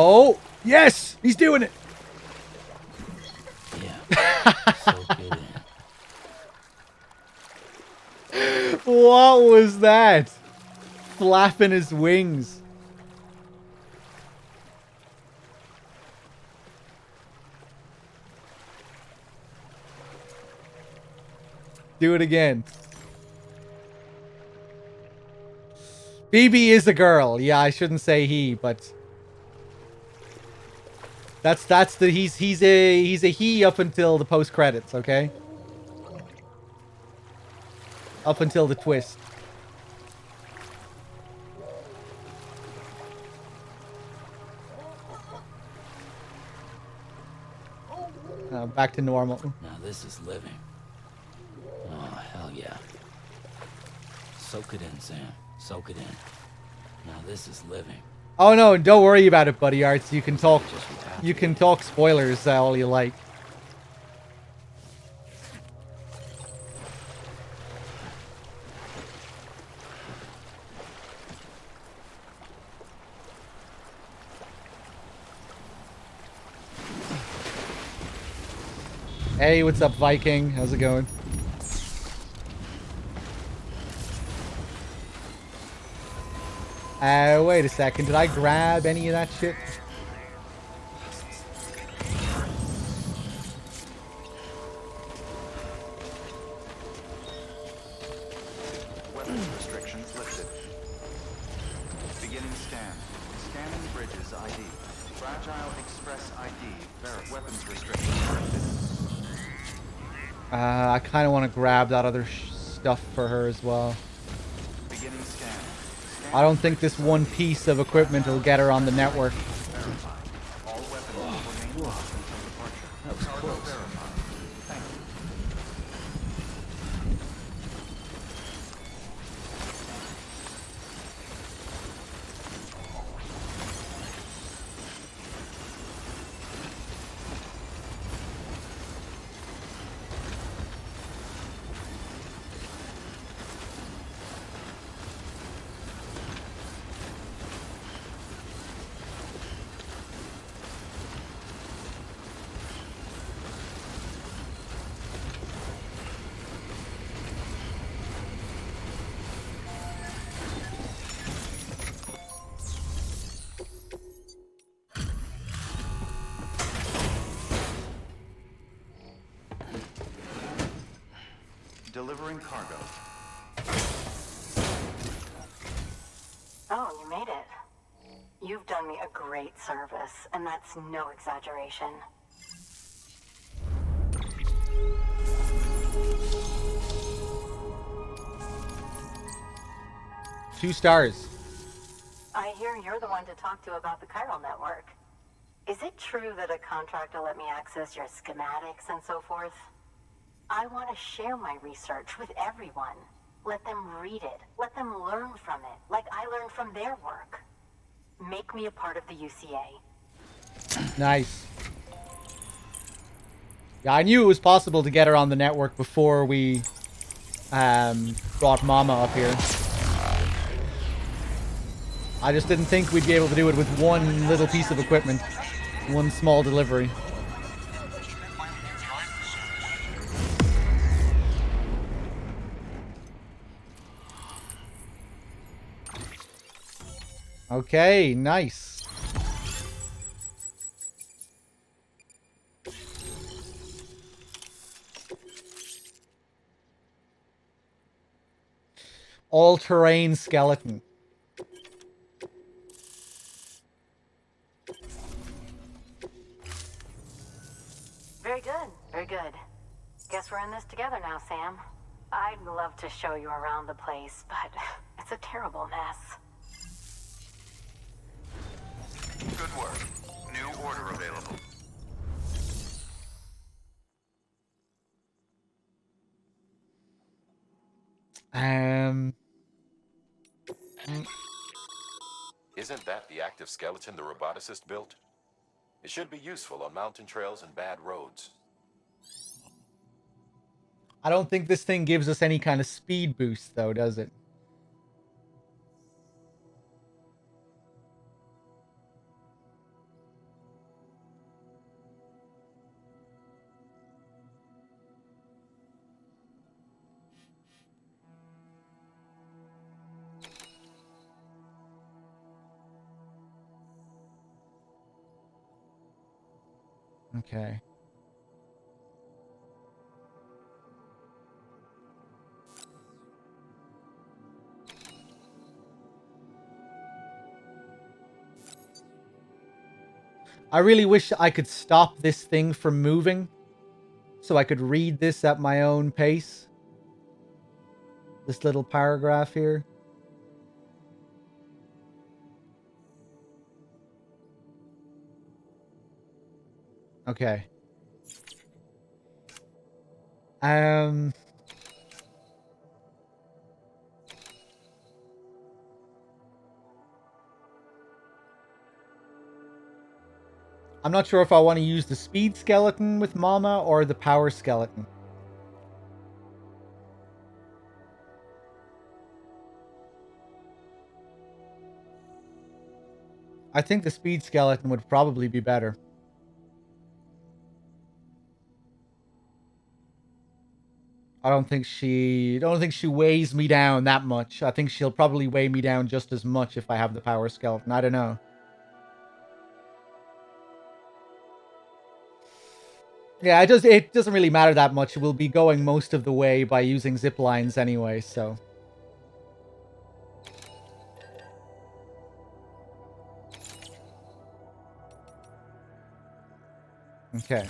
Oh, yes! He's doing it! Yeah. Soak it in. What was that? Flapping his wings. Do it again. BB is a girl. Yeah, I shouldn't say he, but that's the he's a he up until the post credits, okay? Up until the twist. Back to normal. Now this is living. Oh, hell yeah. Soak it in, Sam. Soak it in. Now this is living. Oh no, don't worry about it, Buddy Arts. You can talk spoilers all you like. Hey, what's up, Viking? How's it going? Wait a second. Did I grab any of that shit? Weapons restrictions lifted. Beginning scan. Scanning bridges ID. Fragile Express ID. Weapons restrictions lifted. I kind of want to grab that other stuff for her as well. Beginning scan. I don't think this one piece of equipment will get her on the network. All weapons will remain locked until departure. That was Cargo close. verified. Thank you. Delivering cargo. Oh, you made it. You've done me a great service, and that's no exaggeration. Two stars. I hear you're the one to talk to about the chiral network. Is it true that a contractor let me access your schematics and so forth? I want to share my research with everyone. Let them read it. Let them learn from it, like I learned from their work. Make me a part of the UCA. Nice. Yeah, I knew it was possible to get her on the network before we brought Mama up here. I just didn't think we'd be able to do it with one little piece of equipment. One small delivery. Okay, nice. All-terrain skeleton. Very good, very good. Guess we're in this together now, Sam. I'd love to show you around the place, but it's a terrible mess. Good work. New order available. Isn't that the active skeleton the roboticist built? It should be useful on mountain trails and bad roads. I don't think this thing gives us any kind of speed boost, though, does it? Okay. I really wish I could stop this thing from moving so I could read this at my own pace. This little paragraph here. Okay. I'm not sure if I want to use the speed skeleton with Mama or the power skeleton. I think the speed skeleton would probably be better. I don't think she weighs me down that much. I think she'll probably weigh me down just as much if I have the power skeleton. I don't know. Yeah, it doesn't really matter that much. We'll be going most of the way by using zip lines anyway, so. Okay.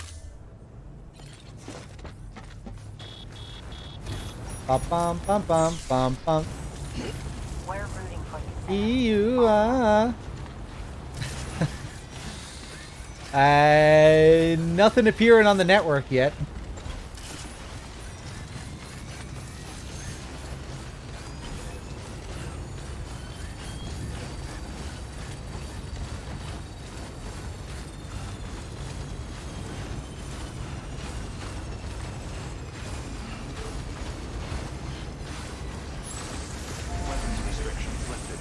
Bum bum bum bum bum bum. We're rooting for you, Sam. Nothing appearing on the network yet. Weapons restrictions lifted.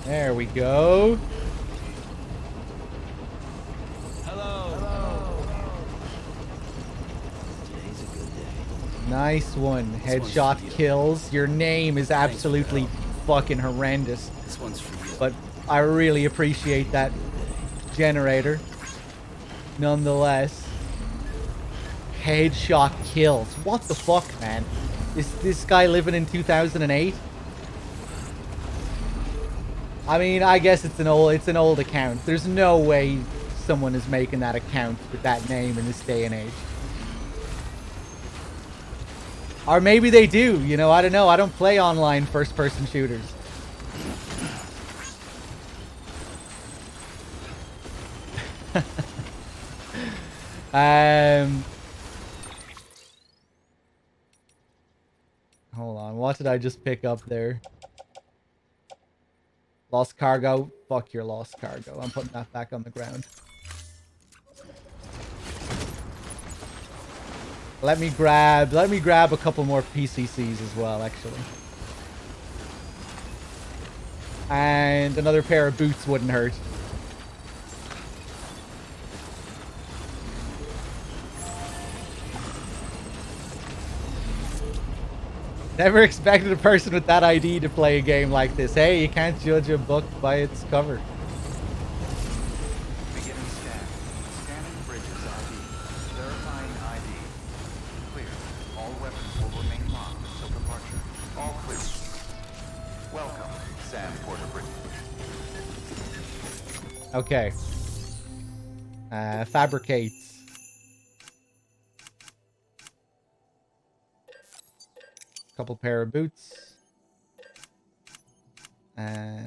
There we go. Today's a good day. Nice one. Headshot kills. Your name is absolutely fucking horrendous. This one's for you. But I really appreciate that generator. Nonetheless. Headshot kills. What the fuck, man? Is this guy living in 2008? I mean, I guess it's an old account. There's no way someone is making that account with that name in this day and age. Or maybe they do, you know, I don't know. I don't play online first-person shooters. Hold on, what did I just pick up there? Lost cargo? Fuck your lost cargo. I'm putting that back on the ground. Let me grab a couple more PCCs as well, actually. And another pair of boots wouldn't hurt. Never expected a person with that ID to play a game like this. Hey, you can't judge a book by its cover. Beginning scan. Scanning bridges ID. Verifying ID. Clear. All weapons will remain locked until departure. All clear. Welcome, Sam Porter Bridge. Okay. Fabricates. Couple pair of boots. A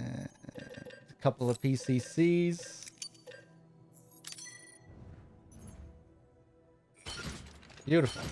couple of PCCs. Beautiful.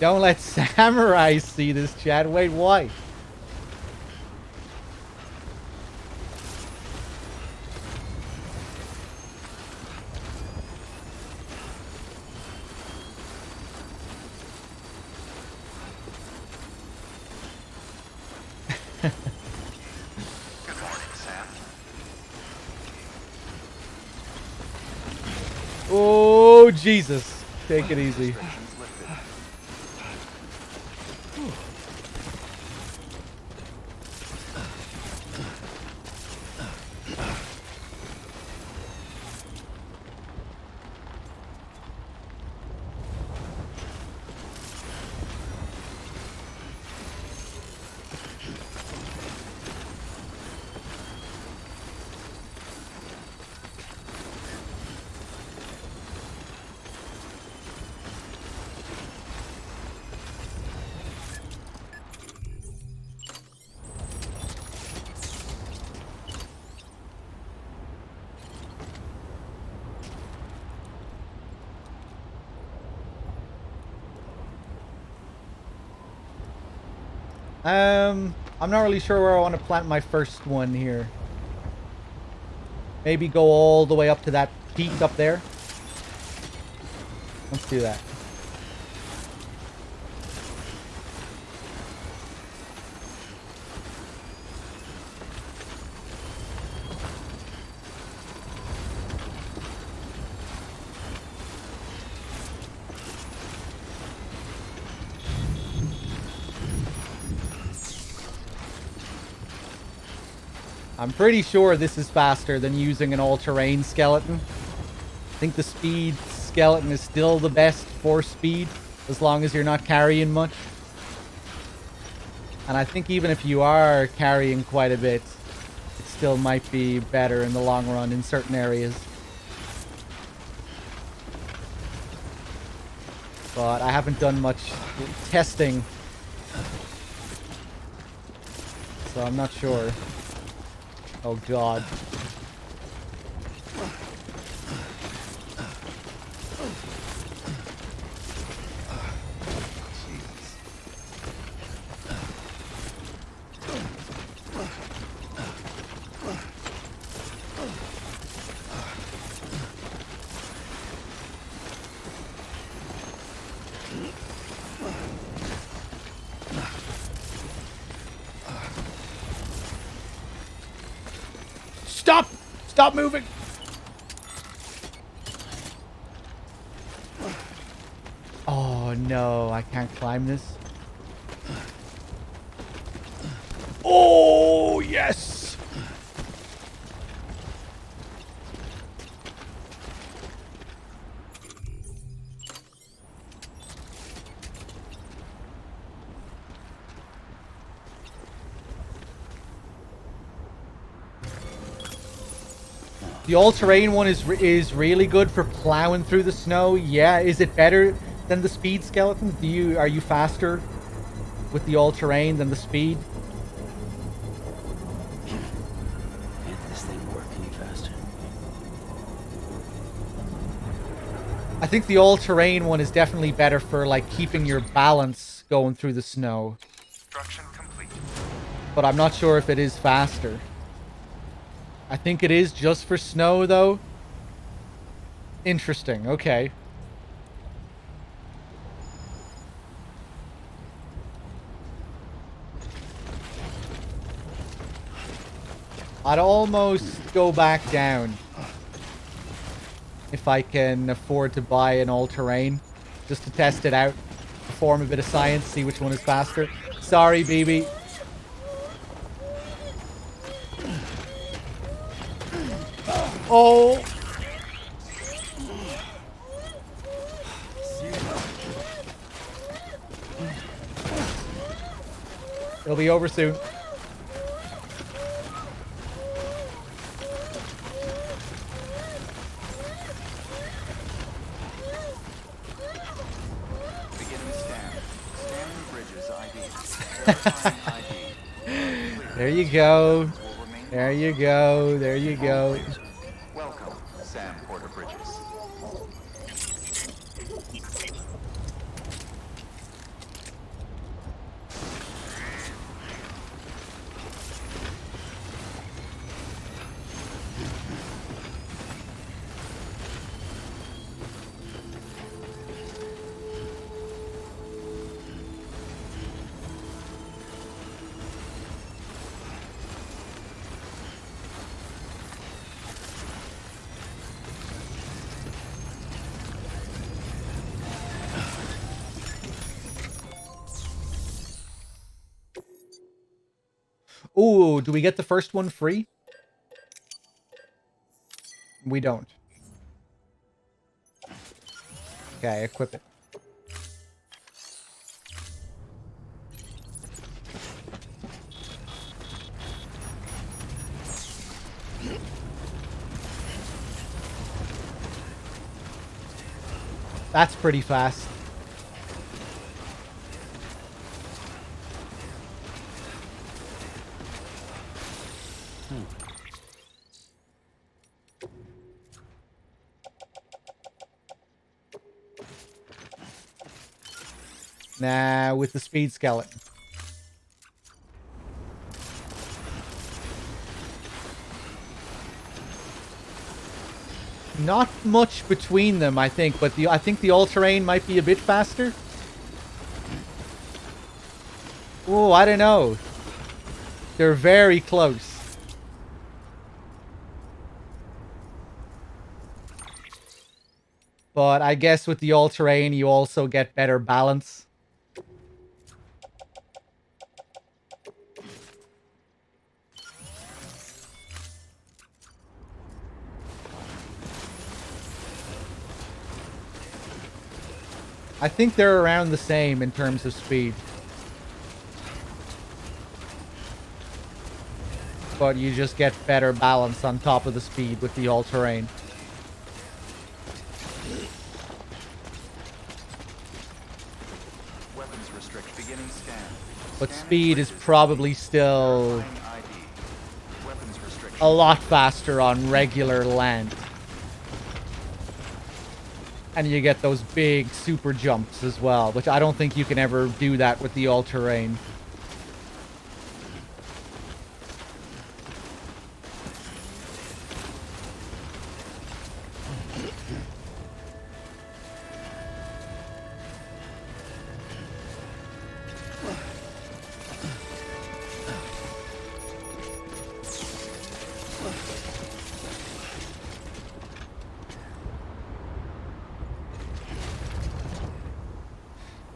Don't let samurais see this, chat. Wait, why? Good morning, Sam. Oh, Jesus. Take it easy. Restrictions lifted. I'm not really sure where I want to plant my first one here. Maybe go all the way up to that peak up there. Let's do that. I'm pretty sure this is faster than using an all-terrain skeleton. I think the speed skeleton is still the best for speed, as long as you're not carrying much. And I think even if you are carrying quite a bit, it still might be better in the long run in certain areas. But I haven't done much testing, so I'm not sure. Oh god. Stop! Stop moving! Oh no, I can't climb this. Oh, yes! The all-terrain one is really good for plowing through the snow. Yeah, is it better than the speed skeleton? Are you faster with the all-terrain than the speed? Can't this thing work any faster? I think the all-terrain one is definitely better for like keeping your balance going through the snow. Construction complete. But I'm not sure if it is faster. I think it is just for snow, though. Interesting. Okay. I'd almost go back down if I can afford to buy an all-terrain just to test it out, perform a bit of science, see which one is faster. Sorry, BB. Oh! It'll be over soon. Beginning scan. Scanning bridges ID. Verifying ID. There you go. There you go. There you go. Welcome, Sam Porter Bridges. Ooh, do we get the first one free? We don't. Okay, equip it. That's pretty fast. Nah, with the speed skeleton. Not much between them, I think, but I think the all-terrain might be a bit faster. Oh, I don't know. They're very close. But I guess with the all-terrain, you also get better balance. I think they're around the same in terms of speed. But you just get better balance on top of the speed with the all-terrain. Weapons restrict beginning scan. But Scanning speed is bridges probably still verifying ID. Weapons restriction. a lot faster on regular land. And you get those big super jumps as well, which I don't think you can ever do that with the all-terrain.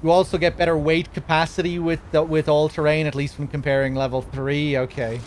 You also get better weight capacity with all-terrain, at least when comparing level 3. Okay.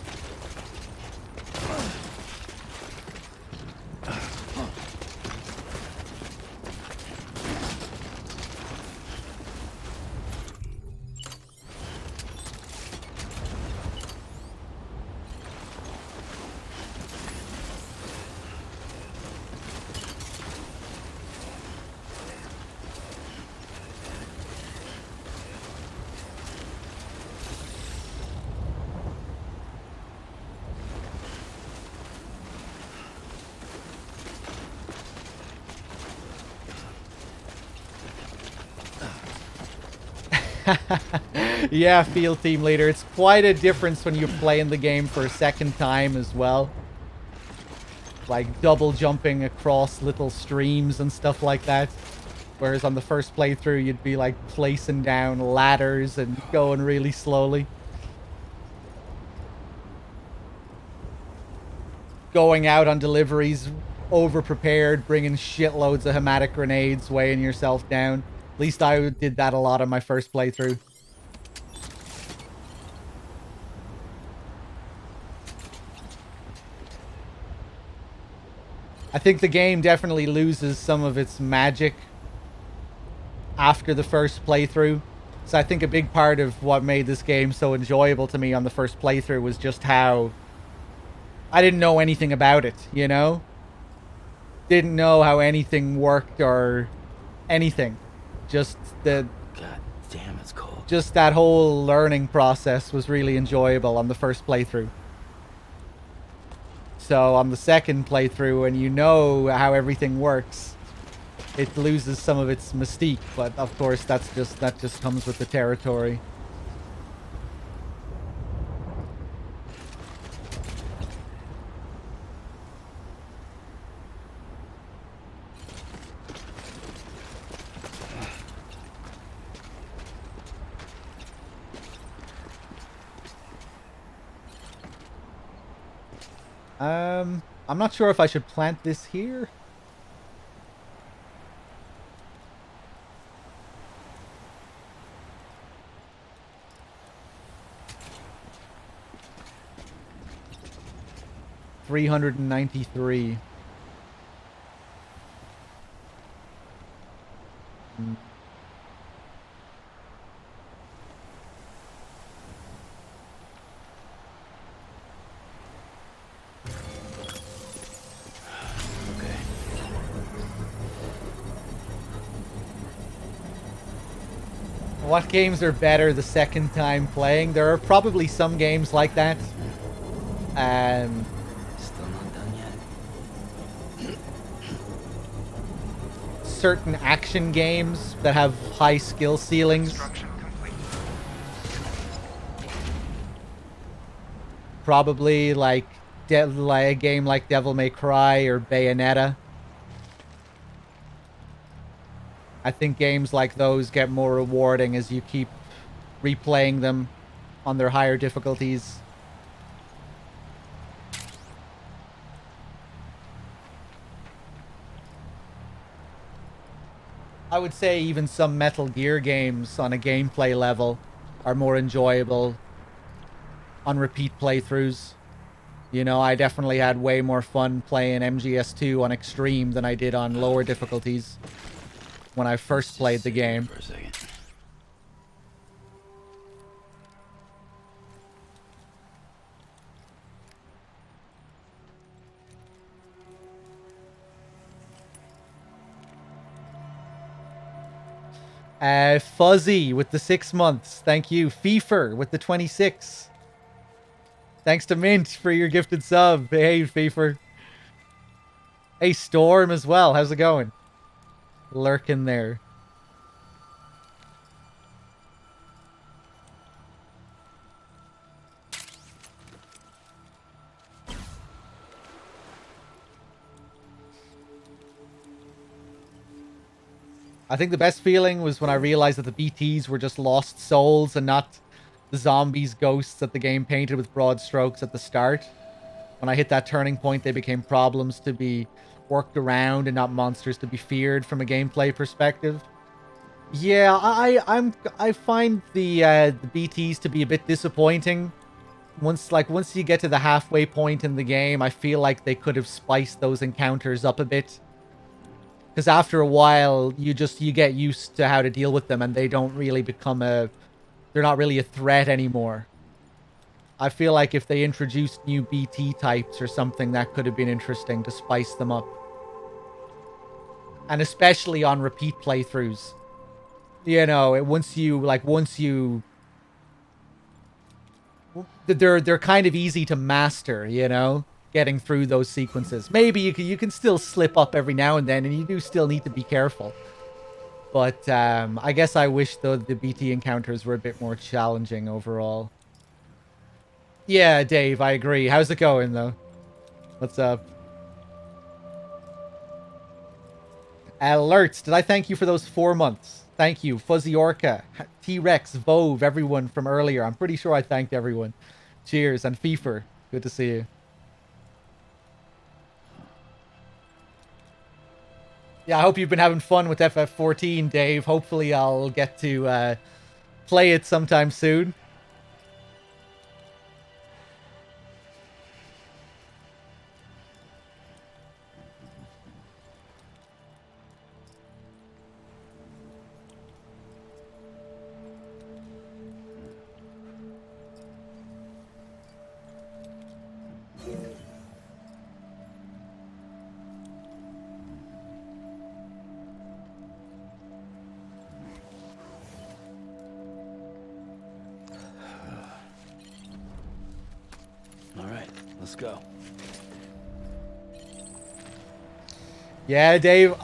Yeah, field team leader. It's quite a difference when you're playing the game for a second time as well. Like double jumping across little streams and stuff like that. Whereas on the first playthrough, you'd be like placing down ladders and going really slowly. Going out on deliveries, over-prepared, bringing shitloads of hematic grenades, weighing yourself down. At least I did that a lot on my first playthrough. I think the game definitely loses some of its magic after the first playthrough. So I think a big part of what made this game so enjoyable to me on the first playthrough was just how I didn't know anything about it, you know? Didn't know how anything worked or anything. Just the... God damn, it's cold. Just that whole learning process was really enjoyable on the first playthrough. So on the second playthrough, when you know how everything works, it loses some of its mystique. But of course, that just comes with the territory. I'm not sure if I should plant this here. $393. What games are better the second time playing? There are probably some games like that. Still not done yet. Certain action games that have high skill ceilings. Probably like a game like Devil May Cry or Bayonetta. I think games like those get more rewarding as you keep replaying them on their higher difficulties. I would say even some Metal Gear games on a gameplay level are more enjoyable on repeat playthroughs. You know, I definitely had way more fun playing MGS2 on Extreme than I did on lower difficulties when I first played the game. For a second. Fuzzy with the 6 months. Thank you. Feefer with the 26. Thanks to Mint for your gifted sub. Hey, Feefer. Hey, Storm as well. How's it going? Lurking there. I think the best feeling was when I realized that the BTs were just lost souls and not the zombies, ghosts that the game painted with broad strokes at the start. When I hit that turning point, they became problems to be worked around and not monsters to be feared from a gameplay perspective. Yeah, I find the BTs to be a bit disappointing. Once you get to the halfway point in the game, I feel like they could have spiced those encounters up a bit. Because after a while, you get used to how to deal with them, and they don't really become they're not really a threat anymore. I feel like if they introduced new BT types or something, that could have been interesting to spice them up. And especially on repeat playthroughs. You know, once you they're kind of easy to master, you know, getting through those sequences. Maybe you can still slip up every now and then, and you do still need to be careful. But I guess I wish the BT encounters were a bit more challenging overall. Yeah, Dave, I agree. How's it going though? What's up? Alerts, did I thank you for those 4 months? Thank you. Fuzzy Orca, T-Rex, Vove, everyone from earlier. I'm pretty sure I thanked everyone. Cheers. And Feefer, good to see you. Yeah, I hope you've been having fun with FF14, Dave. Hopefully I'll get to play it sometime soon. Let's go. Yeah, Dave.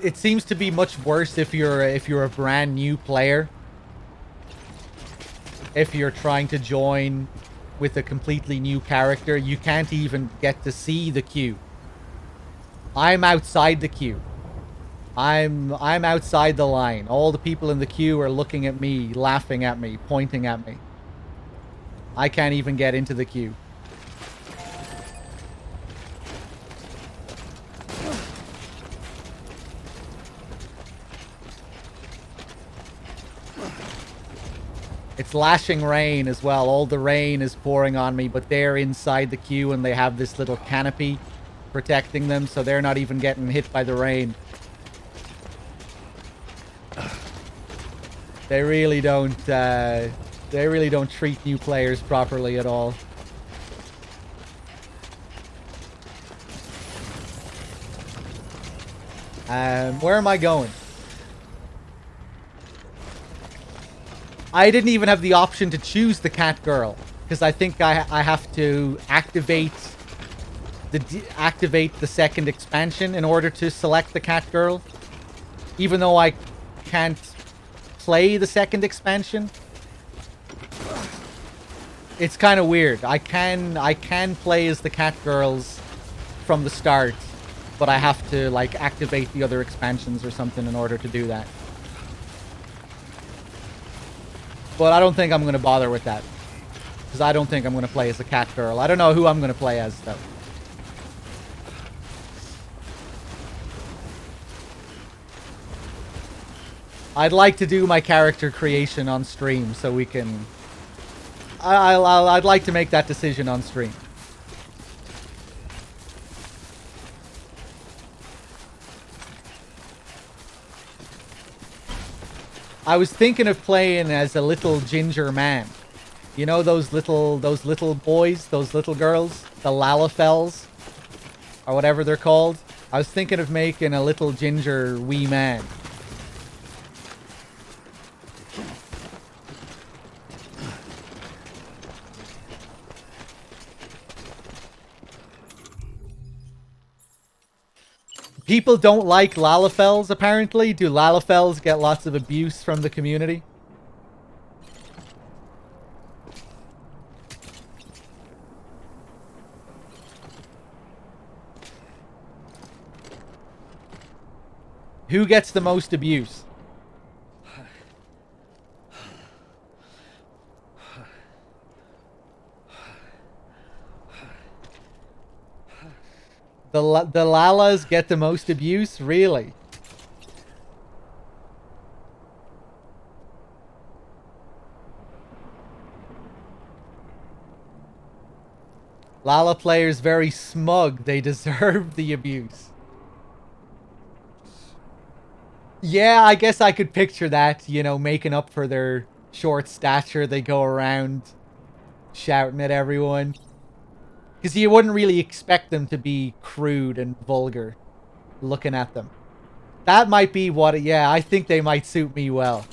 It seems to be much worse if you're a brand new player. If you're trying to join with a completely new character, you can't even get to see the queue. I'm outside the queue. I'm outside the line. All the people in the queue are looking at me, laughing at me, pointing at me. I can't even get into the queue. It's lashing rain as well. All the rain is pouring on me, but they're inside the queue and they have this little canopy protecting them, so they're not even getting hit by the rain. They really don't treat new players properly at all. Where am I going? I didn't even have the option to choose the cat girl because I think I have to activate the second expansion in order to select the cat girl, even though I can't play the second expansion. It's kind of weird. I can play as the cat girls from the start, but I have to like activate the other expansions or something in order to do that. But I don't think I'm going to bother with that. Because I don't think I'm going to play as a cat girl. I don't know who I'm going to play as, though. I'd like to do my character creation on stream so we can... I'd like to make that decision on stream. I was thinking of playing as a little ginger man. You know those little boys, those little girls, the Lalafels, or whatever they're called. I was thinking of making a little ginger wee man. People don't like Lalafels, apparently. Do Lalafels get lots of abuse from the community? Who gets the most abuse? The Lalas get the most abuse? Really? Lala players very smug. They deserve the abuse. Yeah, I guess I could picture that, you know, making up for their short stature. They go around shouting at everyone. Because you wouldn't really expect them to be crude and vulgar looking at them. That might be what... Yeah, I think they might suit me well.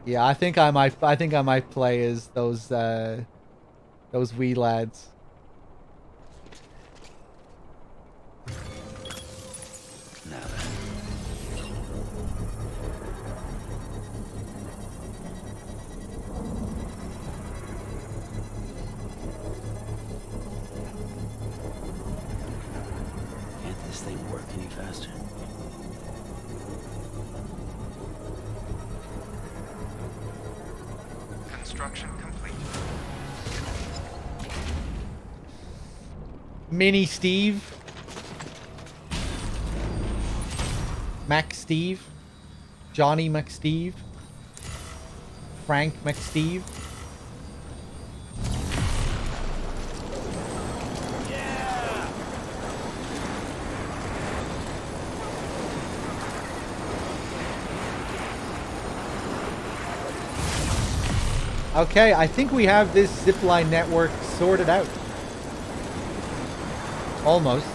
Yeah, I think I might play as those wee lads. Now then. Can't this thing work any faster? Construction complete. Mini Steve. Mac Steve. Johnny McSteve. Frank McSteve. Okay, I think we have this zipline network sorted out. Almost.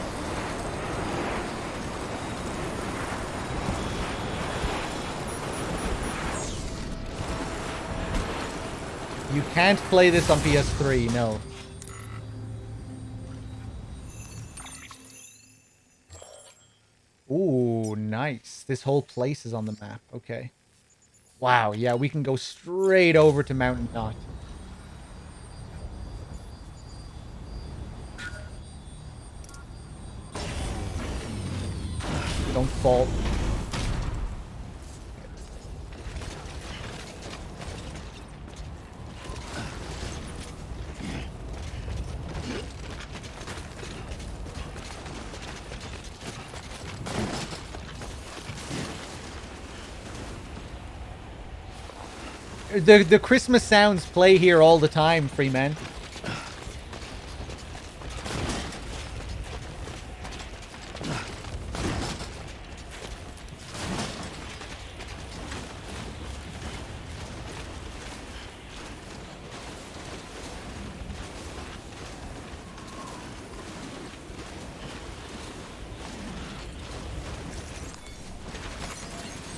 You can't play this on PS3, no. Ooh, nice. This whole place is on the map. Okay. Wow, yeah, we can go straight over to Mountain Knot. Don't fall. The Christmas sounds play here all the time, Freeman.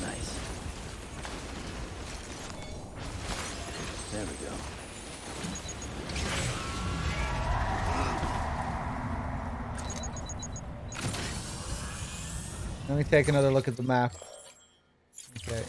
Nice. There we go. Let me take another look at the map. Okay.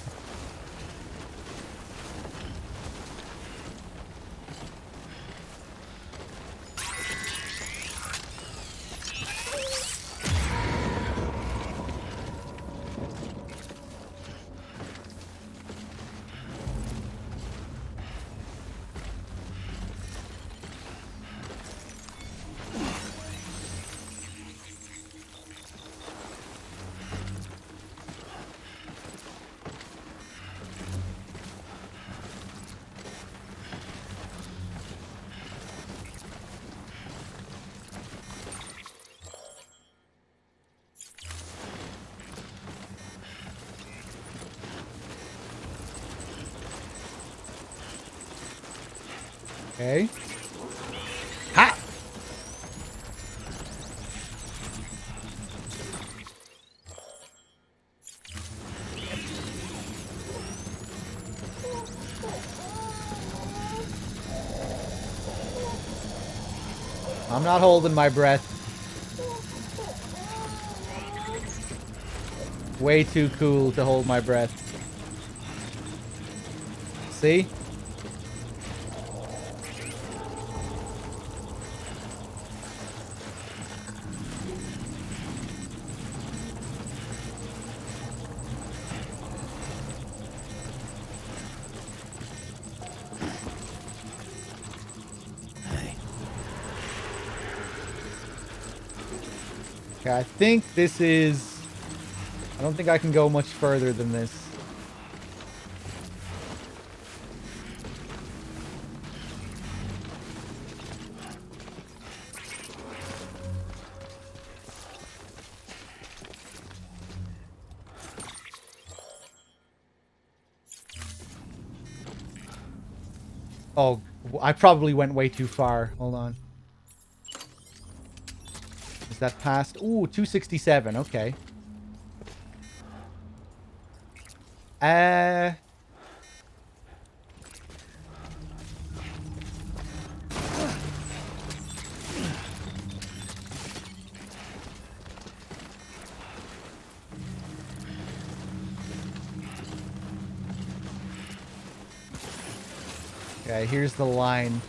Okay. Ha! I'm not holding my breath. Way too cool to hold my breath. See? Okay, I think this is... I don't think I can go much further than this. Oh, I probably went way too far. Hold on. Is that past? Ooh, 267. Okay. Okay, here's the line.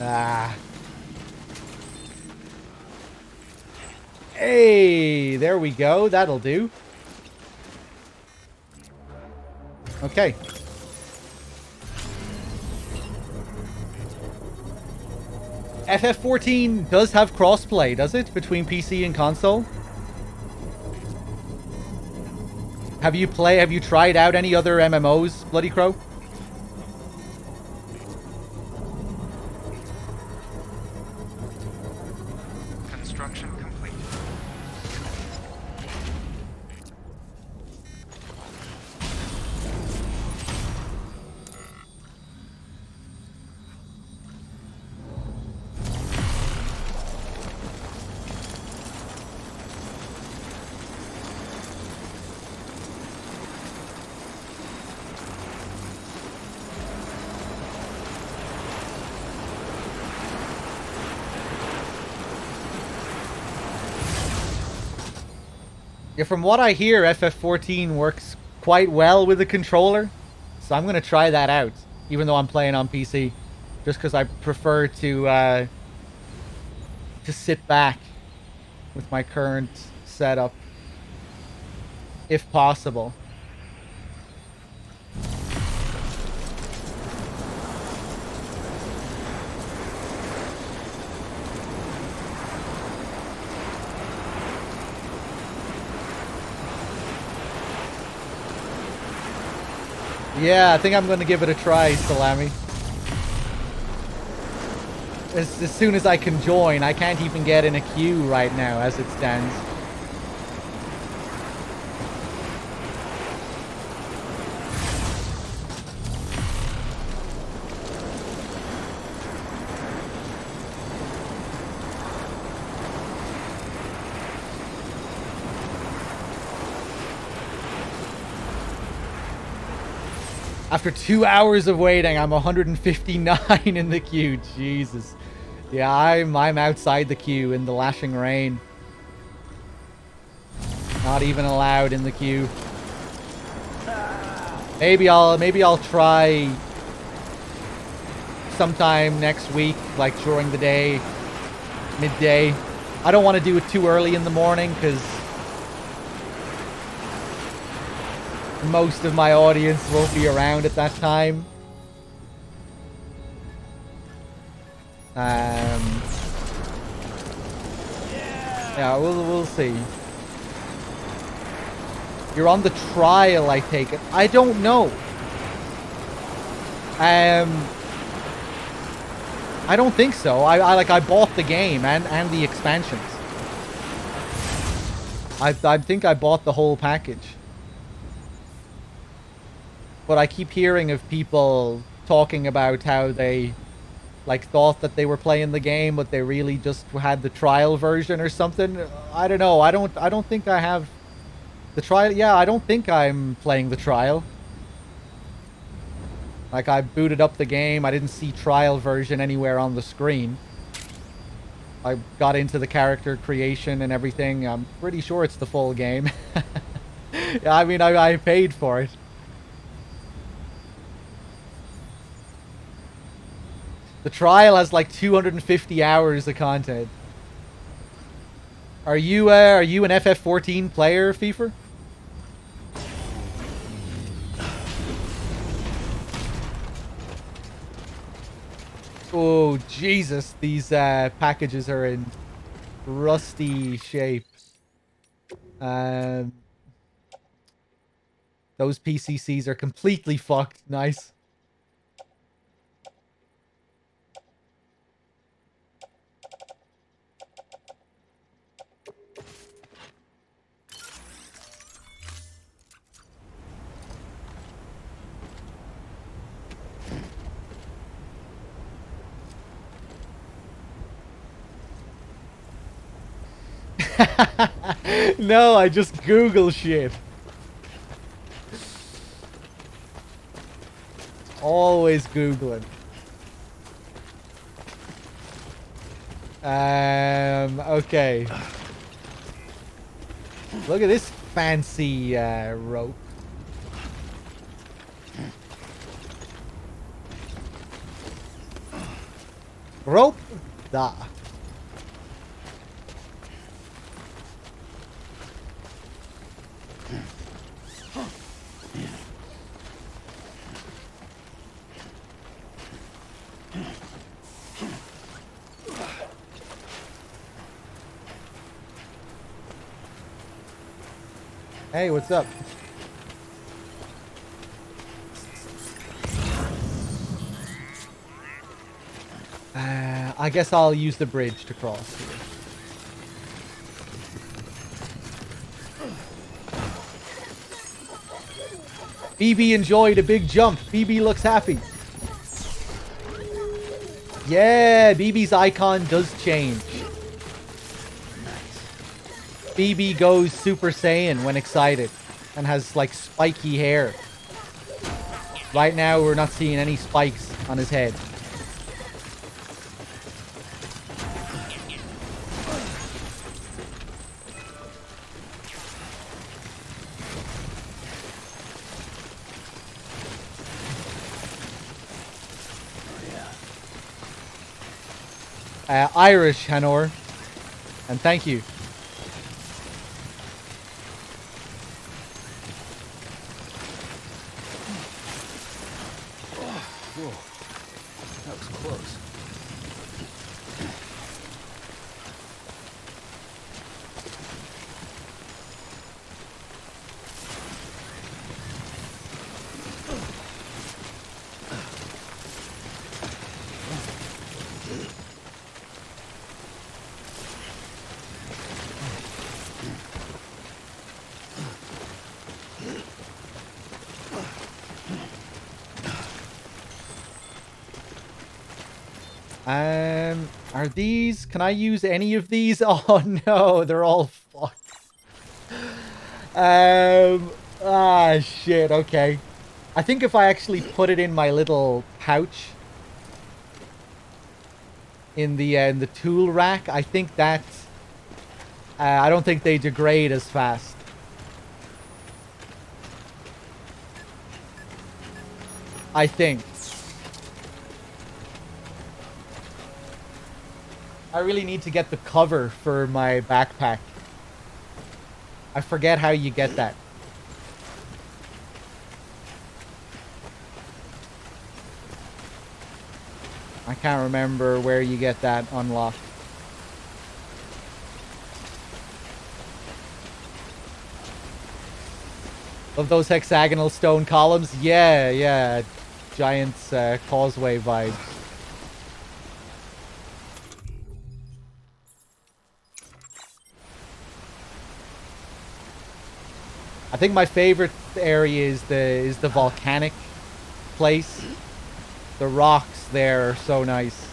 Ah. Hey, there we go. That'll do. Okay. FF14 does have crossplay, does it? Between PC and console? Have you tried out any other MMOs, Bloody Crow? Construction complete. Yeah, from what I hear, FF14 works quite well with the controller. So I'm going to try that out, even though I'm playing on PC. Just because I prefer to sit back with my current setup, if possible. Yeah, I think I'm going to give it a try, Salami. As soon as I can join, I can't even get in a queue right now as it stands. After 2 hours of waiting, I'm 159 in the queue. Jesus. Yeah, I'm outside the queue in the lashing rain. Not even allowed in the queue. Maybe I'll try sometime next week, like during the day, midday. I don't want to do it too early in the morning because most of my audience won't be around at that time. Yeah, we'll see. You're on the trial, I take it. I don't know. I don't think so. I bought the game and the expansions. I think I bought the whole package. But I keep hearing of people talking about how they like thought that they were playing the game, but they really just had the trial version or something. I don't know. I don't think I have the trial. Yeah, I don't think I'm playing the trial. Like, I booted up the game. I didn't see trial version anywhere on the screen. I got into the character creation and everything. I'm pretty sure it's the full game. Yeah, I mean, I paid for it. The trial has like 250 hours of content. Are you an FF14 player, FIFA? Oh, Jesus. These packages are in rusty shape. Those PCCs are completely fucked. Nice. No, I just Google shit. Always Googling. Okay. Look at this fancy rope. Rope? Da. Hey, what's up? I guess I'll use the bridge to cross here. BB enjoyed a big jump. BB looks happy. Yeah, BB's icon does change. BB goes Super Saiyan when excited and has like spiky hair. Right now we're not seeing any spikes on his head. Irish, Hanor. And thank you. Whoa. That was close. Are these... Can I use any of these? Oh no, they're all fucked. Shit, okay. I think if I actually put it in my little pouch in the tool rack, I think that... I don't think they degrade as fast. I think. I really need to get the cover for my backpack. I forget how you get that. I can't remember where you get that unlocked. Love those hexagonal stone columns. Yeah, yeah. Giant's causeway vibes. I think my favorite area is the volcanic place. The rocks there are so nice.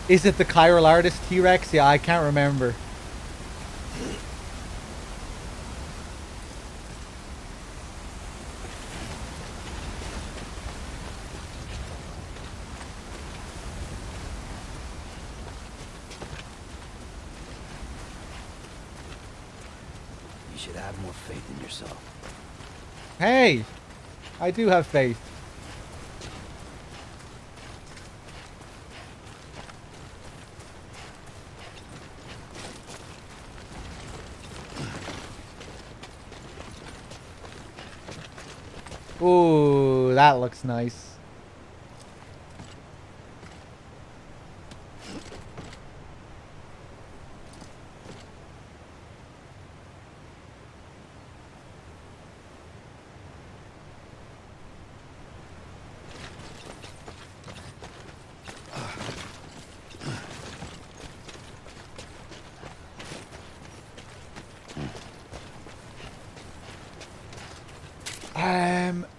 Is it the chiral artist T-Rex? Yeah, I can't remember. You should have more faith in yourself. Hey! I do have faith. Ooh, that looks nice.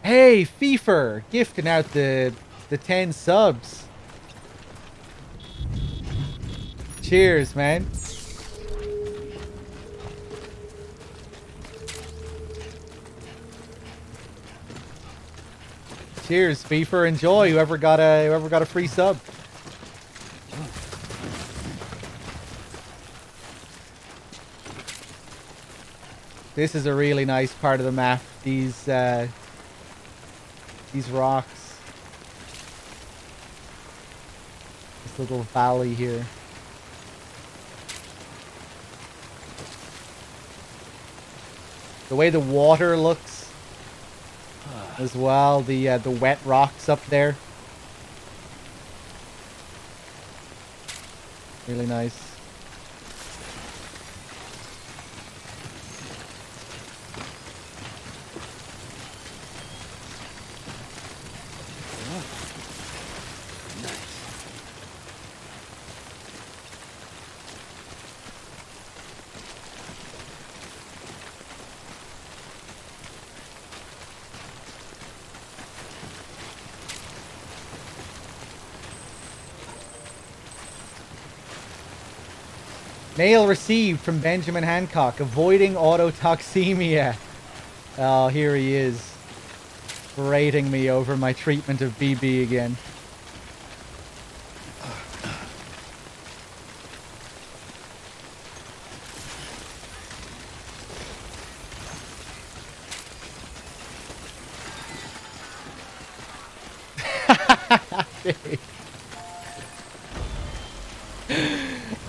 Hey, Feefer, gifting out the 10 subs. Cheers, man. Cheers, Feefer. Enjoy. Whoever got a free sub. This is a really nice part of the map. These rocks. This little valley here. The way the water looks as well. The wet rocks up there. Really nice. Mail received from Benjamin Hancock, avoiding autotoxemia. Oh, here he is. Berating me over my treatment of BB again.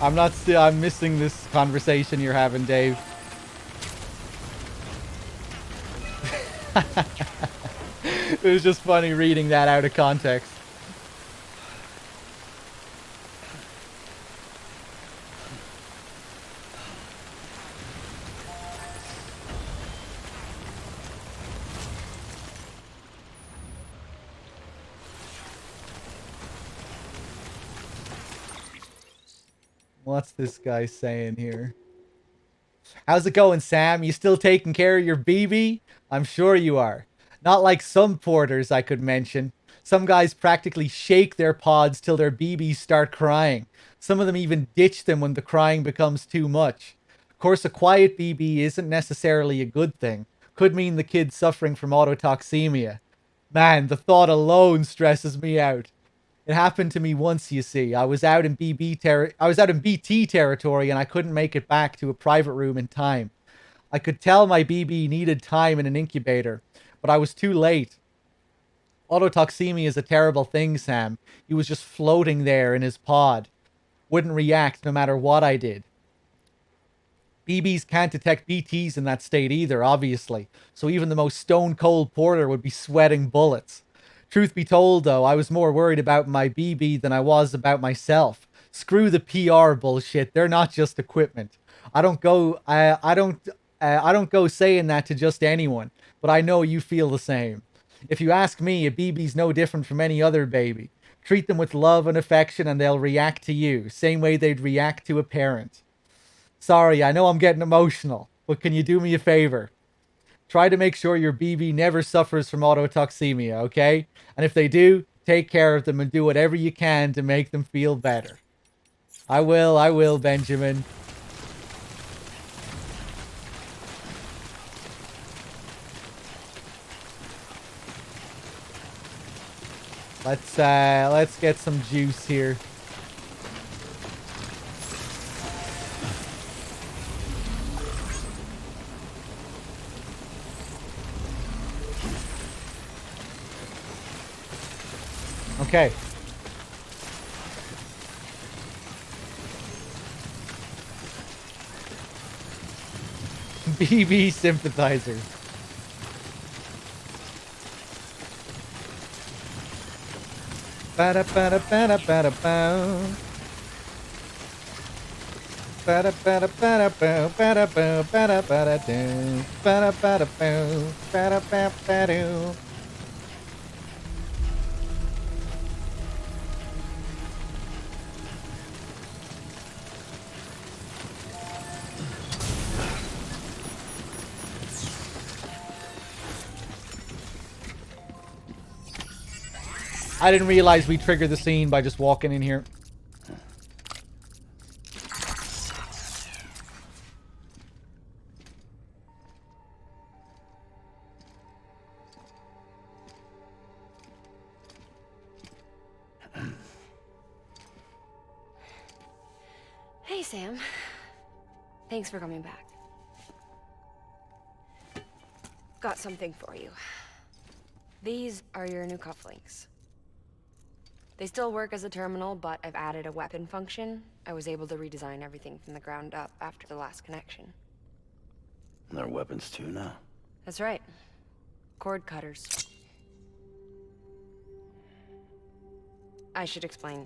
I'm missing this conversation you're having, Dave. It was just funny reading that out of context. What's this guy saying here? How's it going, Sam? You still taking care of your BB? I'm sure you are. Not like some porters I could mention. Some guys practically shake their pods till their BBs start crying. Some of them even ditch them when the crying becomes too much. Of course, a quiet BB isn't necessarily a good thing. Could mean the kid's suffering from autotoxemia. Man, the thought alone stresses me out. It happened to me once, you see. I was out in BT territory and I couldn't make it back to a private room in time. I could tell my BB needed time in an incubator, but I was too late. Autotoxemia is a terrible thing, Sam. He was just floating there in his pod. Wouldn't react no matter what I did. BBs can't detect BTs in that state either, obviously. So even the most stone-cold porter would be sweating bullets. Truth be told, though, I was more worried about my BB than I was about myself. Screw the PR bullshit. They're not just equipment. I don't go saying that to just anyone, but I know you feel the same. If you ask me, a BB's no different from any other baby. Treat them with love and affection and they'll react to you, same way they'd react to a parent. Sorry, I know I'm getting emotional, but can you do me a favor? Try to make sure your BB never suffers from autotoxemia, okay? And if they do, take care of them and do whatever you can to make them feel better. I will, Benjamin. Let's get some juice here. Okay. BB sympathizer. Bada bada bada bada bow. Bada bada bada bow. Bada bow. Bada bada do. Bada bada bow. Bada bada bada. I didn't realize we triggered the scene by just walking in here. Hey, Sam. Thanks for coming back. Got something for you. These are your new cufflinks. They still work as a terminal, but I've added a weapon function. I was able to redesign everything from the ground up after the last connection. They're weapons too now. That's right. Cord cutters. I should explain.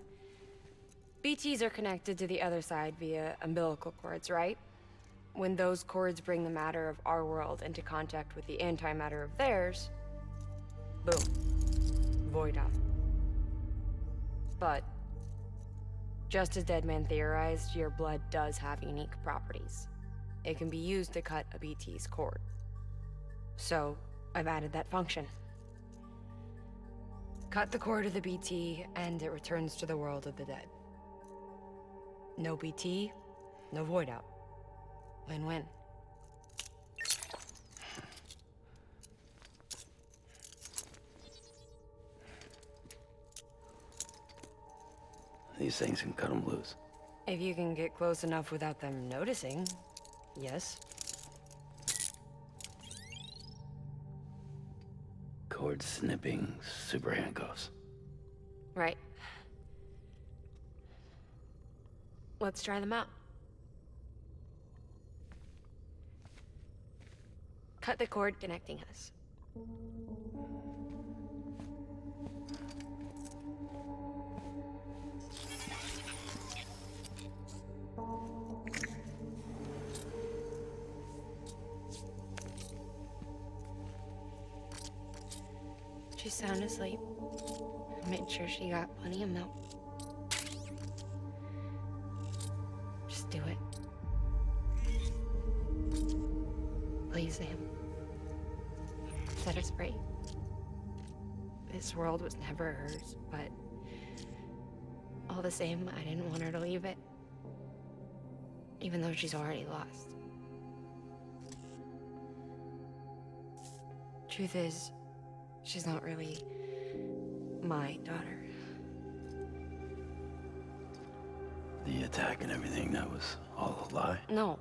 BTs are connected to the other side via umbilical cords, right? When those cords bring the matter of our world into contact with the antimatter of theirs, boom. Void out. But, just as Deadman theorized, your blood does have unique properties. It can be used to cut a BT's cord. So, I've added that function. Cut the cord of the BT, and it returns to the world of the dead. No BT, no void out. Win-win. These things can cut them loose. If you can get close enough without them noticing, yes. Cord snipping, super handcuffs. Right. Let's try them out. Cut the cord connecting us. She's sound asleep. I made sure she got plenty of milk. Just do it. Please, Sam. Set us free. This world was never hers, but all the same, I didn't want her to leave it. Even though she's already lost. Truth is, she's not really my daughter. The attack and everything, that was all a lie? No,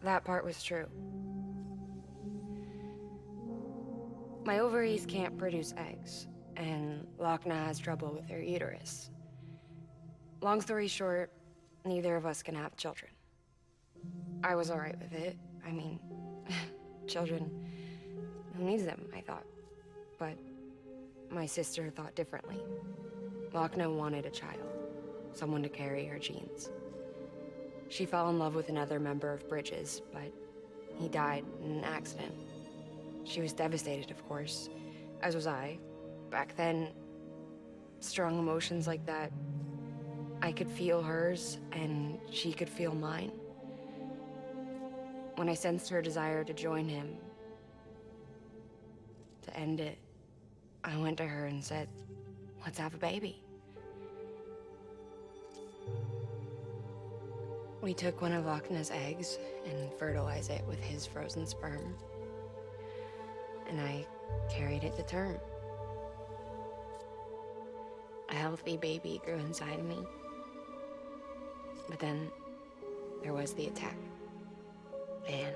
that part was true. My ovaries can't produce eggs, and Lochna has trouble with her uterus. Long story short, neither of us can have children. I was alright with it. I mean, children, who needs them, I thought. But my sister thought differently. Lochna wanted a child, someone to carry her genes. She fell in love with another member of Bridges, but he died in an accident. She was devastated, of course, as was I. Back then, strong emotions like that, I could feel hers, and she could feel mine. When I sensed her desire to join him, to end it, I went to her and said, let's have a baby. We took one of Lochna's eggs and fertilized it with his frozen sperm. And I carried it to term. A healthy baby grew inside me. But then there was the attack. And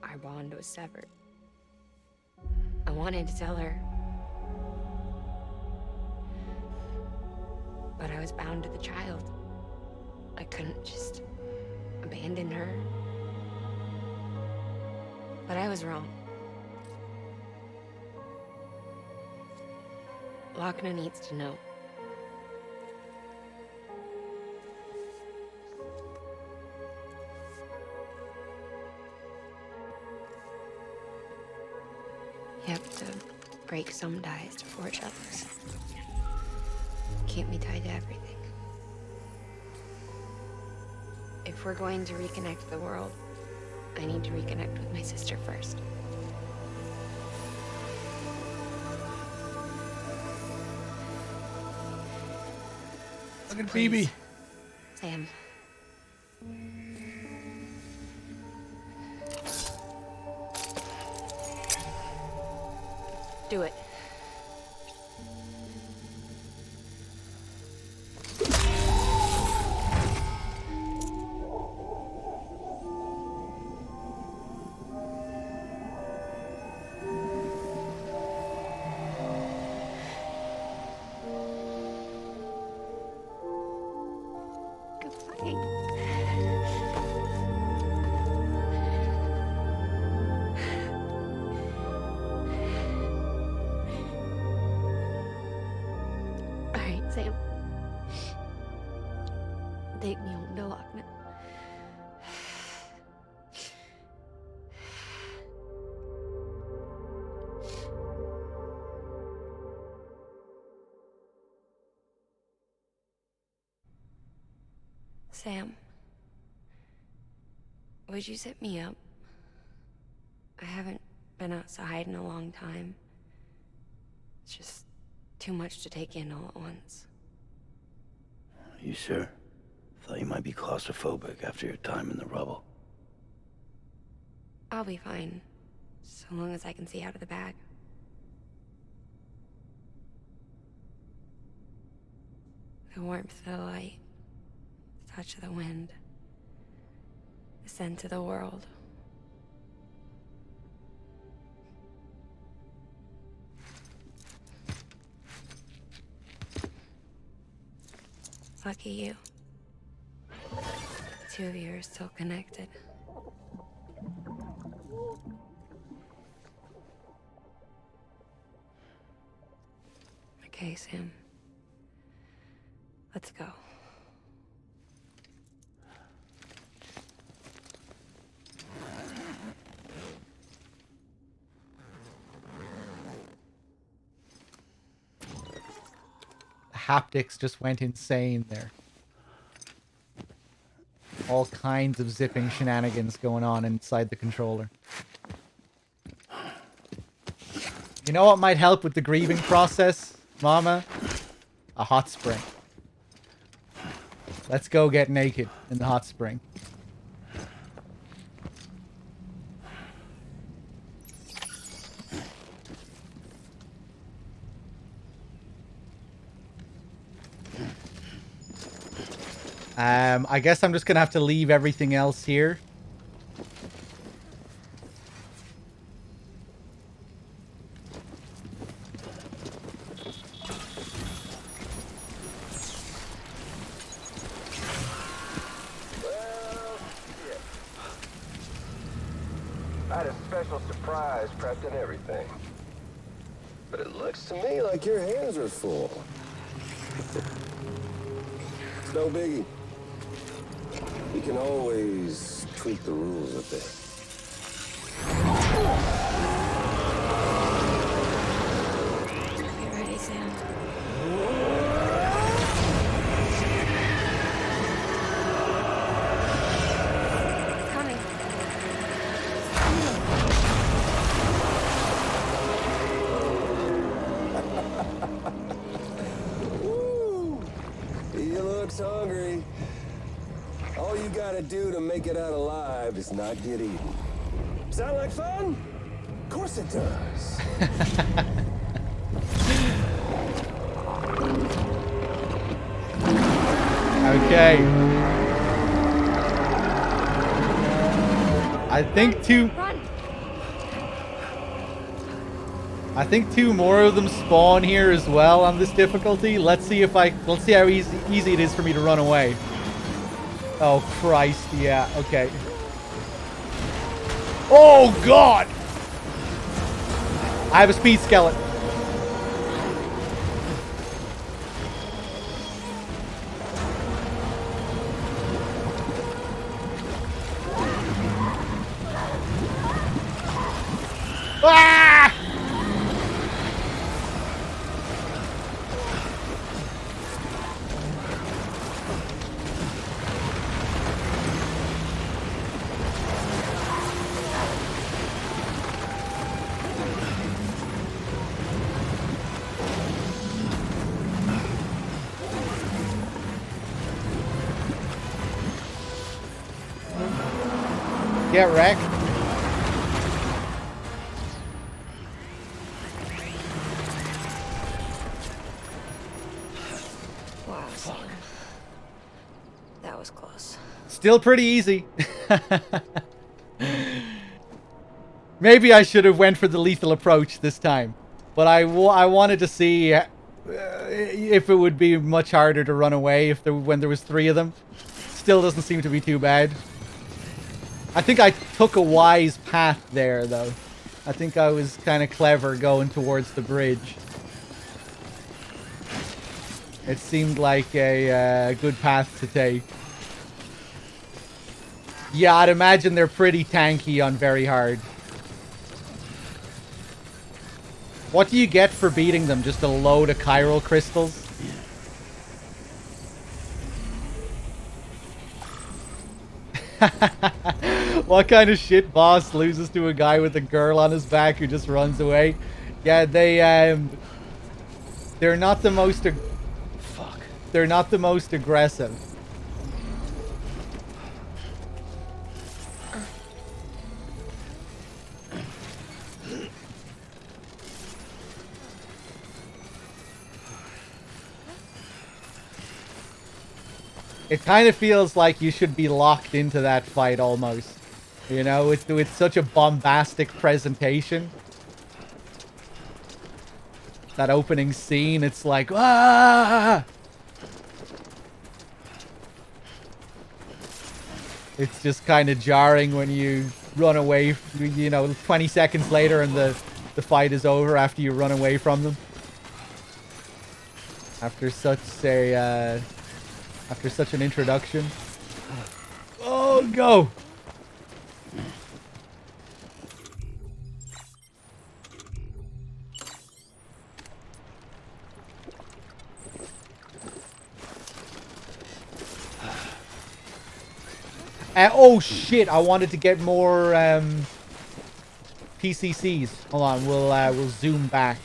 our bond was severed. I wanted to tell her, but I was bound to the child. I couldn't just abandon her. But I was wrong. Lochna needs to know. You have to break some ties to forge others. Keep me tied to everything. If we're going to reconnect the world, I need to reconnect with my sister first. Look at Please, Phoebe. Sam. Do it. Sam. Take me home to Lochna. Sam, would you set me up? I haven't been outside in a long time. It's just too much to take in all at once. You sure? Thought you might be claustrophobic after your time in the rubble. I'll be fine, so long as I can see out of the bag. The warmth of the light, the touch of the wind, the scent of the world. Lucky you. The two of you are still connected. Okay, Sam. Let's go. Haptics just went insane there. All kinds of zipping shenanigans going on inside the controller. You know what might help with the grieving process, Mama? A hot spring. Let's go get naked in the hot spring. I guess I'm just gonna have to leave everything else here. I had a special surprise prepped and everything. But it looks to me like your hands are full. It's no biggie. You can always tweak the rules a bit. looks hungry. All you gotta do to make it out alive is not get eaten. Sound like fun? Of course it does. Okay. I think two more of them spawn here as well on this difficulty. Let's see how easy it is for me to run away. Oh Christ, yeah, okay. Oh God! I have a speed skeleton. Ah! Get wrecked. Wow, Sam. That was close. Still pretty easy. Maybe I should have went for the lethal approach this time. But I wanted to see if it would be much harder to run away when there was 3 of them. Still doesn't seem to be too bad. I think I took a wise path there, though. I think I was kind of clever going towards the bridge. It seemed like a good path to take. Yeah, I'd imagine they're pretty tanky on very hard. What do you get for beating them? Just a load of chiral crystals? What kind of shit boss loses to a guy with a girl on his back who just runs away? Yeah, they're not the most they're not the most aggressive. It kind of feels like you should be locked into that fight almost. You know, it's such a bombastic presentation. That opening scene, it's like, ah! It's just kind of jarring when you run away, you know, 20 seconds later and the fight is over after you run away from them. After such an introduction. Oh, go! Oh shit! I wanted to get more PCCs. Hold on, we'll zoom back.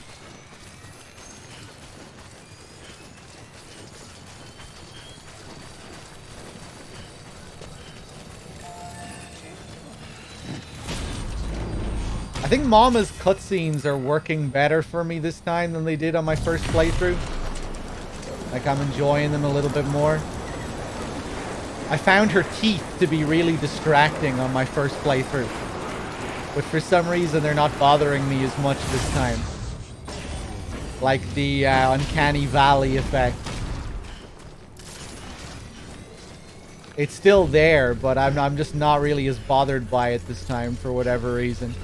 I think Mama's cutscenes are working better for me this time than they did on my first playthrough. Like, I'm enjoying them a little bit more. I found her teeth to be really distracting on my first playthrough. But for some reason, they're not bothering me as much this time. Like the Uncanny Valley effect. It's still there, but I'm just not really as bothered by it this time for whatever reason.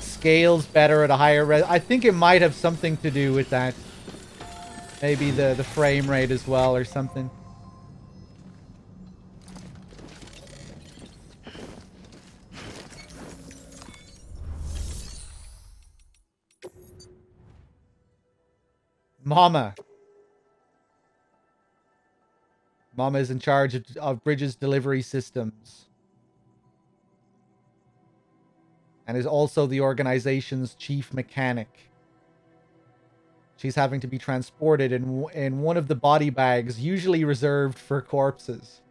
Scales better at a higher res. I think it might have something to do with that. Maybe the frame rate as well or something. Mama. Mama is in charge of Bridges delivery systems. and is also the organization's chief mechanic. She's having to be transported in one of the body bags usually reserved for corpses.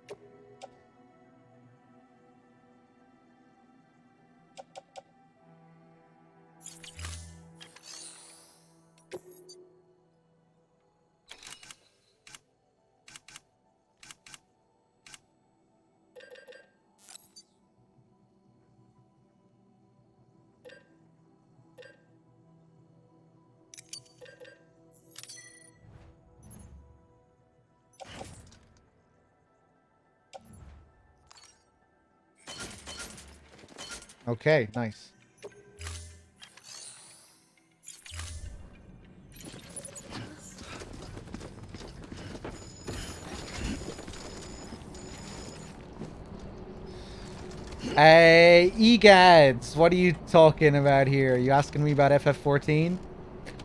Okay, nice. Hey, egads, what are you talking about here? Are you asking me about FF14?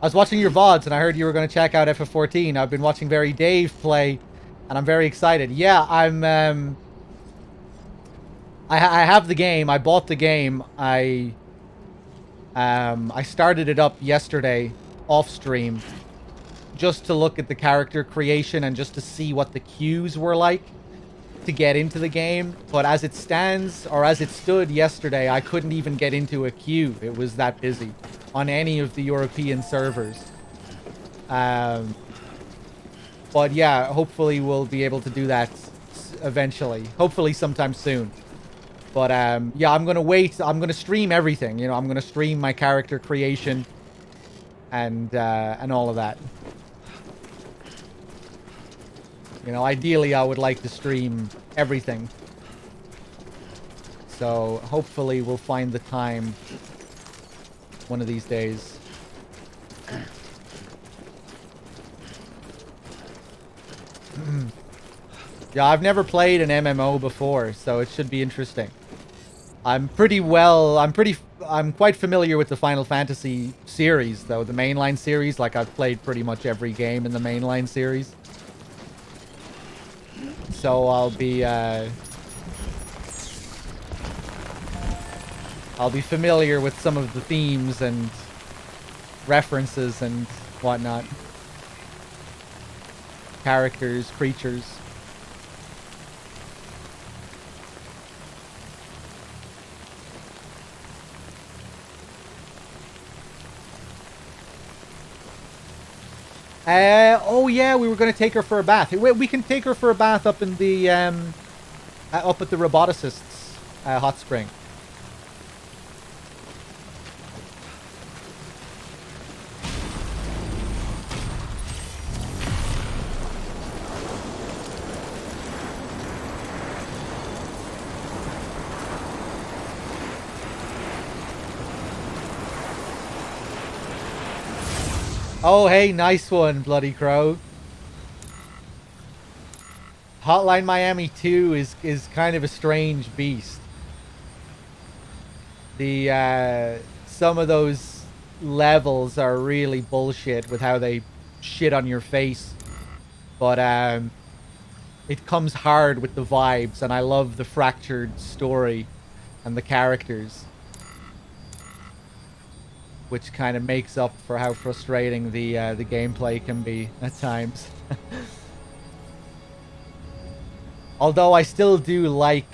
I was watching your VODs and I heard you were going to check out FF14. I've been watching Very Dave play and I'm very excited. Yeah, I have the game. I bought the game. I started it up yesterday off stream just to look at the character creation and just to see what the queues were like to get into the game. But as it stands, or as it stood yesterday, I couldn't even get into a queue. It was that busy on any of the European servers. But yeah, hopefully we'll be able to do that eventually. Hopefully sometime soon. But yeah, I'm gonna wait. I'm gonna stream everything. You know, I'm gonna stream my character creation and all of that. You know, ideally I would like to stream everything. So hopefully we'll find the time one of these days. Yeah, I've never played an MMO before, so it should be interesting. I'm quite familiar with the Final Fantasy series, though. The mainline series, like I've played pretty much every game in the mainline series. So I'll be familiar with some of the themes and references and whatnot. Characters, creatures. Oh yeah, we were going to take her for a bath. We can take her for a bath up in the, up at the roboticist's hot spring. Oh, hey, nice one, Bloody Crow. Hotline Miami 2 is kind of a strange beast. The some of those levels are really bullshit with how they shit on your face. But it comes hard with the vibes, and I love the fractured story and the characters, which kind of makes up for how frustrating the gameplay can be at times. Although I still do like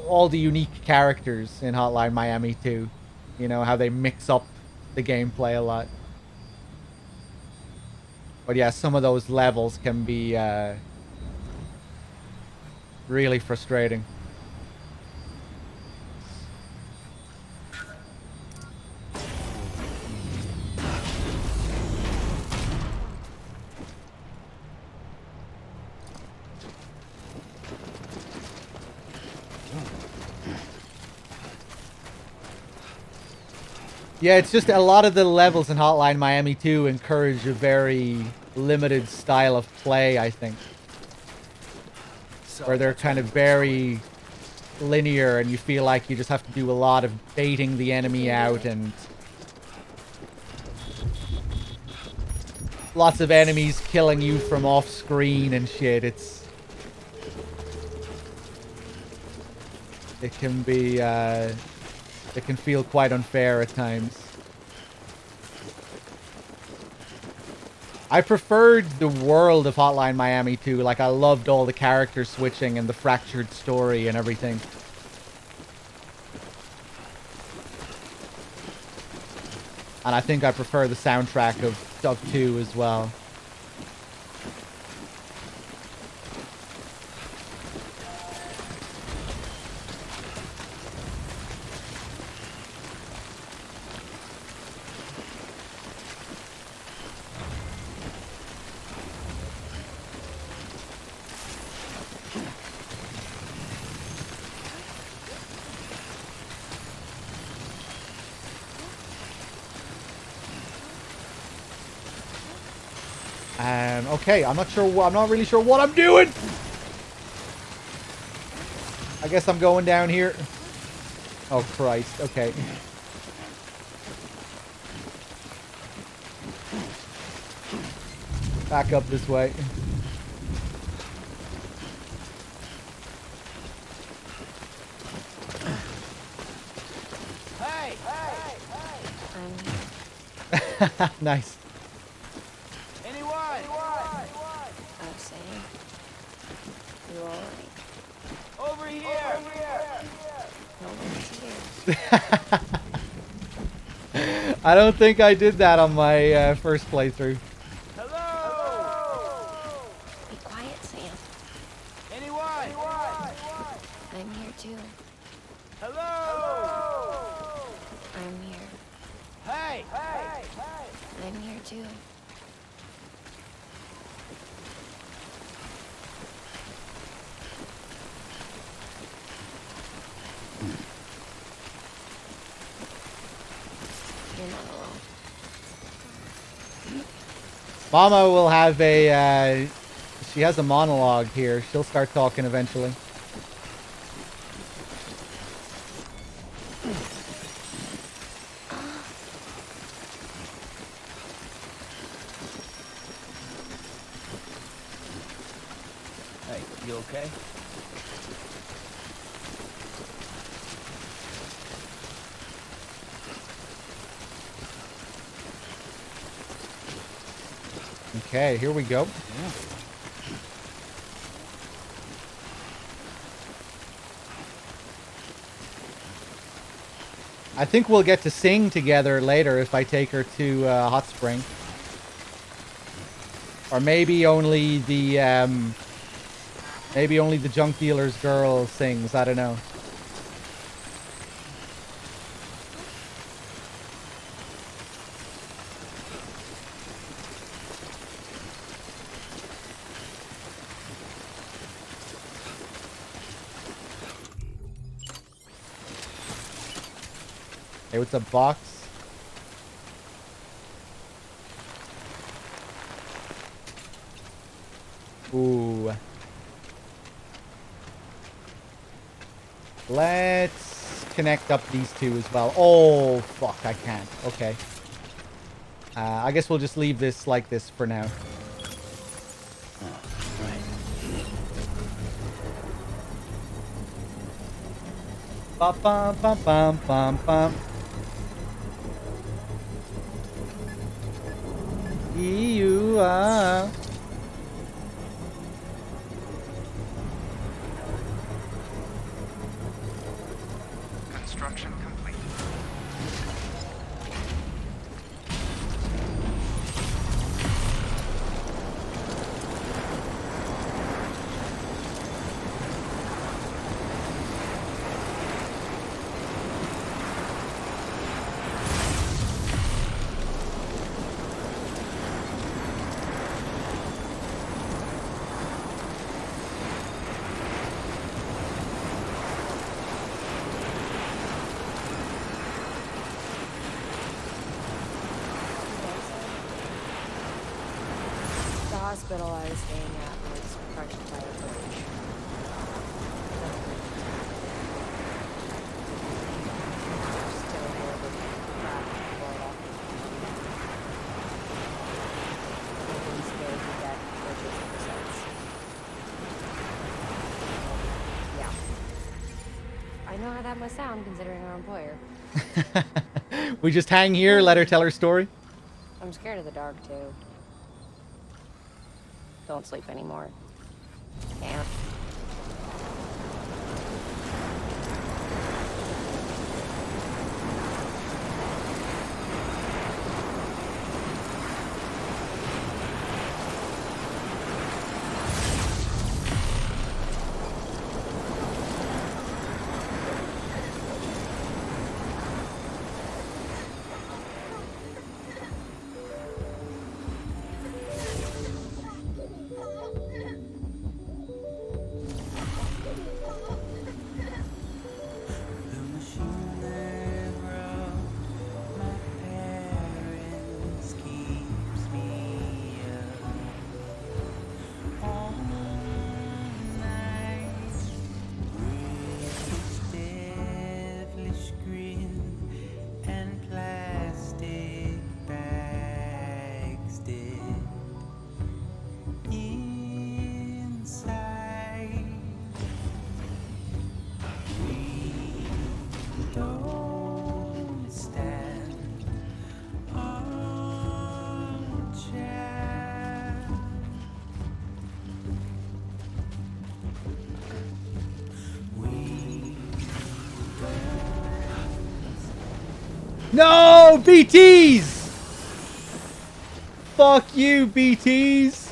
all the unique characters in Hotline Miami 2. You know, how they mix up the gameplay a lot. But yeah, some of those levels can be really frustrating. Yeah, it's just a lot of the levels in Hotline Miami 2 encourage a very limited style of play, I think. Where they're kind of very linear and you feel like you just have to do a lot of baiting the enemy out and lots of enemies killing you from off screen and shit. It can be It can feel quite unfair at times. I preferred the world of Hotline Miami 2. Like, I loved all the character switching and the fractured story and everything. And I think I prefer the soundtrack of 2 as well. Okay, I'm not really sure what I'm doing. I guess I'm going down here. Oh, Christ. Okay. Back up this way. Hey! Nice. Anyone? Oh, Sam. You alright? Over here! Nobody's here. I don't think I did that on my first playthrough. Hello! Be quiet, Sam. Anyone? I'm here too. Hello! I'm here. Hey! I'm here too. You're not alone. Mama will have a, she has a monologue here. She'll start talking eventually. Hey, you okay? Okay, here we go. Yeah. I think we'll get to sing together later if I take her to Hot Spring. Or maybe only the junk dealer's girl sings. I don't know. Hey, what's up, box? Ooh. Let's connect up these two as well. Oh, fuck, I can't. Okay. I guess we'll just leave this like this for now. Bum bum bum bum bum bum. You are. Construction complete. The hospital I was staying at was crushed by a bridge. Still more than crap Florida. I've been scared to death of bridges ever since. Yeah. I know how that must sound considering our employer. We just hang here, let her tell her story. I'm scared of the dark, too. Don't sleep anymore. Can't. No, BTs! Fuck you, BTs!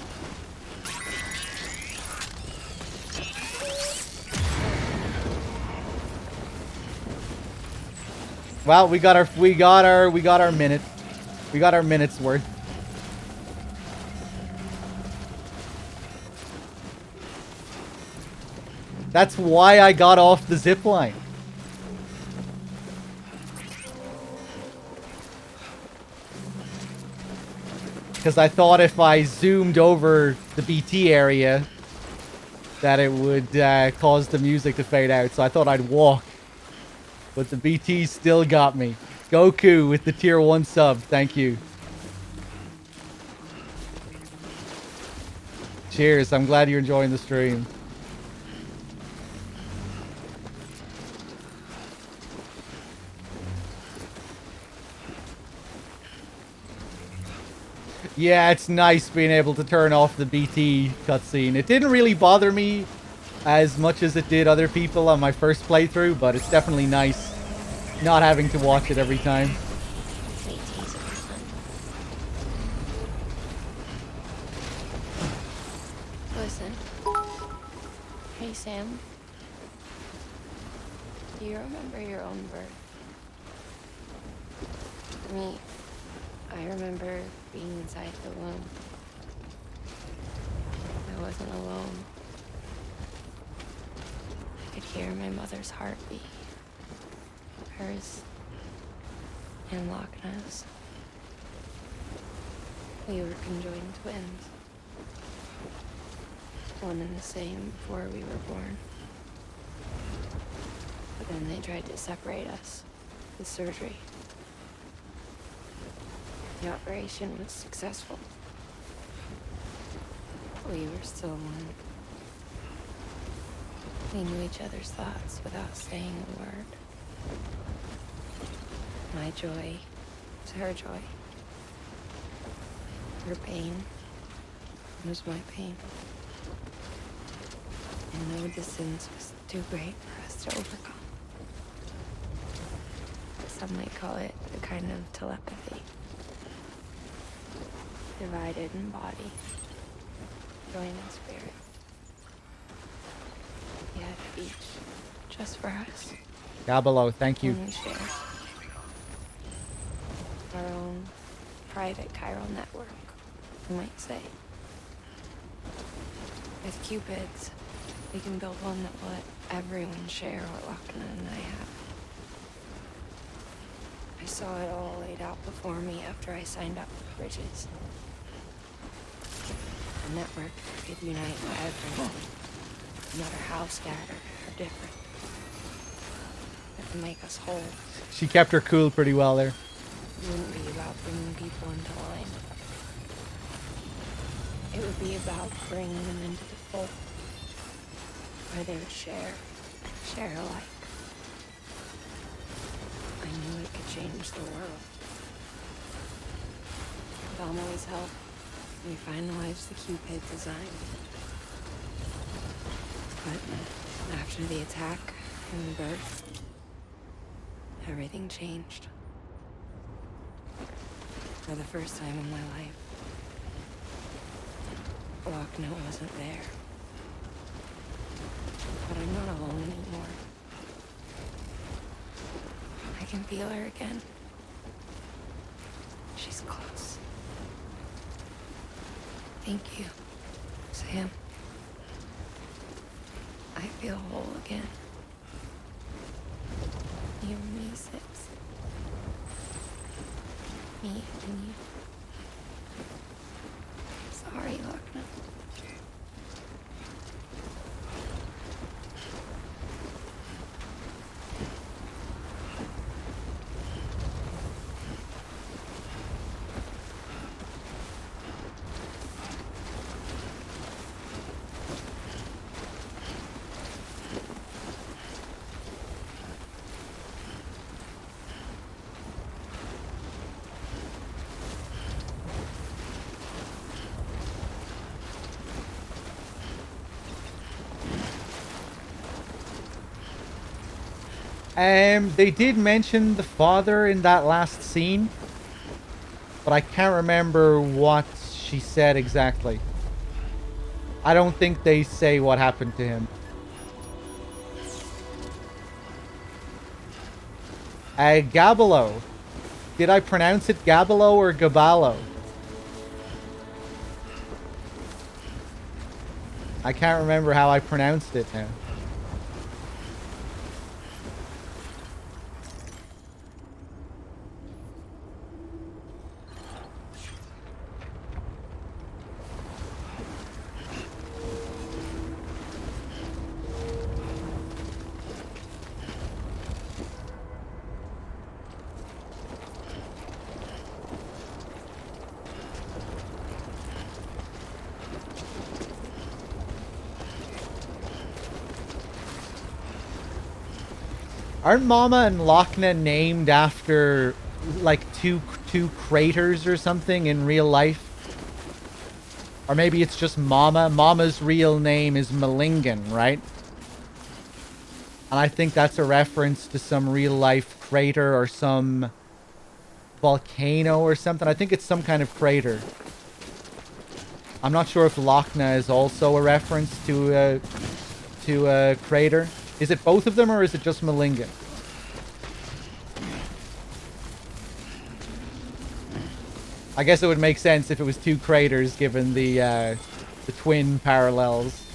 Well, we got our minute. We got our minute's worth. That's why I got off the zip line. Because I thought if I zoomed over the BT area, that it would cause the music to fade out. So I thought I'd walk. But the BT still got me. Goku with the tier 1 sub. Thank you. Cheers. I'm glad you're enjoying the stream. Yeah, it's nice being able to turn off the BT cutscene. It didn't really bother me as much as it did other people on my first playthrough, but it's definitely nice not having to watch it every time. Listen. Hey, Sam. Do you remember your own birth? Me, I remember being inside the womb. I wasn't alone. I could hear my mother's heartbeat. Hers and Lochna's. We were conjoined twins. One and the same before we were born. But then they tried to separate us with surgery. The operation was successful. We were still one. We knew each other's thoughts without saying a word. My joy was her joy. Her pain was my pain. And no distance was too great for us to overcome. Some might call it a kind of telepathy. Divided in body, joined in spirit. Yet each just for us. Gabalo, thank you. And we share our own private chiral network, you might say. With Cupids, we can build one that will let everyone share what Lochna and I have. I saw it all laid out before me after I signed up with Bridges. A network could unite everyone, no matter how scattered or different. It would make us whole. She kept her cool pretty well there. It wouldn't be about bringing people into line. It would be about bringing them into the fold, where they would share alike. I knew it could change the world. With Amelie's help, we finalized the Cupid design. But after the attack and the birth, everything changed. For the first time in my life, Lochna wasn't there. But I'm not alone anymore. I can feel her again. She's close. Thank you, Sam. I feel whole again. You and me, Six. Me and you. Sorry, Lochna. They did mention the father in that last scene, but I can't remember what she said exactly. I don't think they say what happened to him. Gabalo. Did I pronounce it Gabalo or Gabalo? I can't remember how I pronounced it now. Aren't Mama and Lochna named after like two craters or something in real life? Or maybe it's just Mama. Mama's real name is Malingan, right? And I think that's a reference to some real life crater or some volcano or something. I think it's some kind of crater. I'm not sure if Lochna is also a reference to a crater. Is it both of them or is it just Malingan? I guess it would make sense if it was two craters given the twin parallels.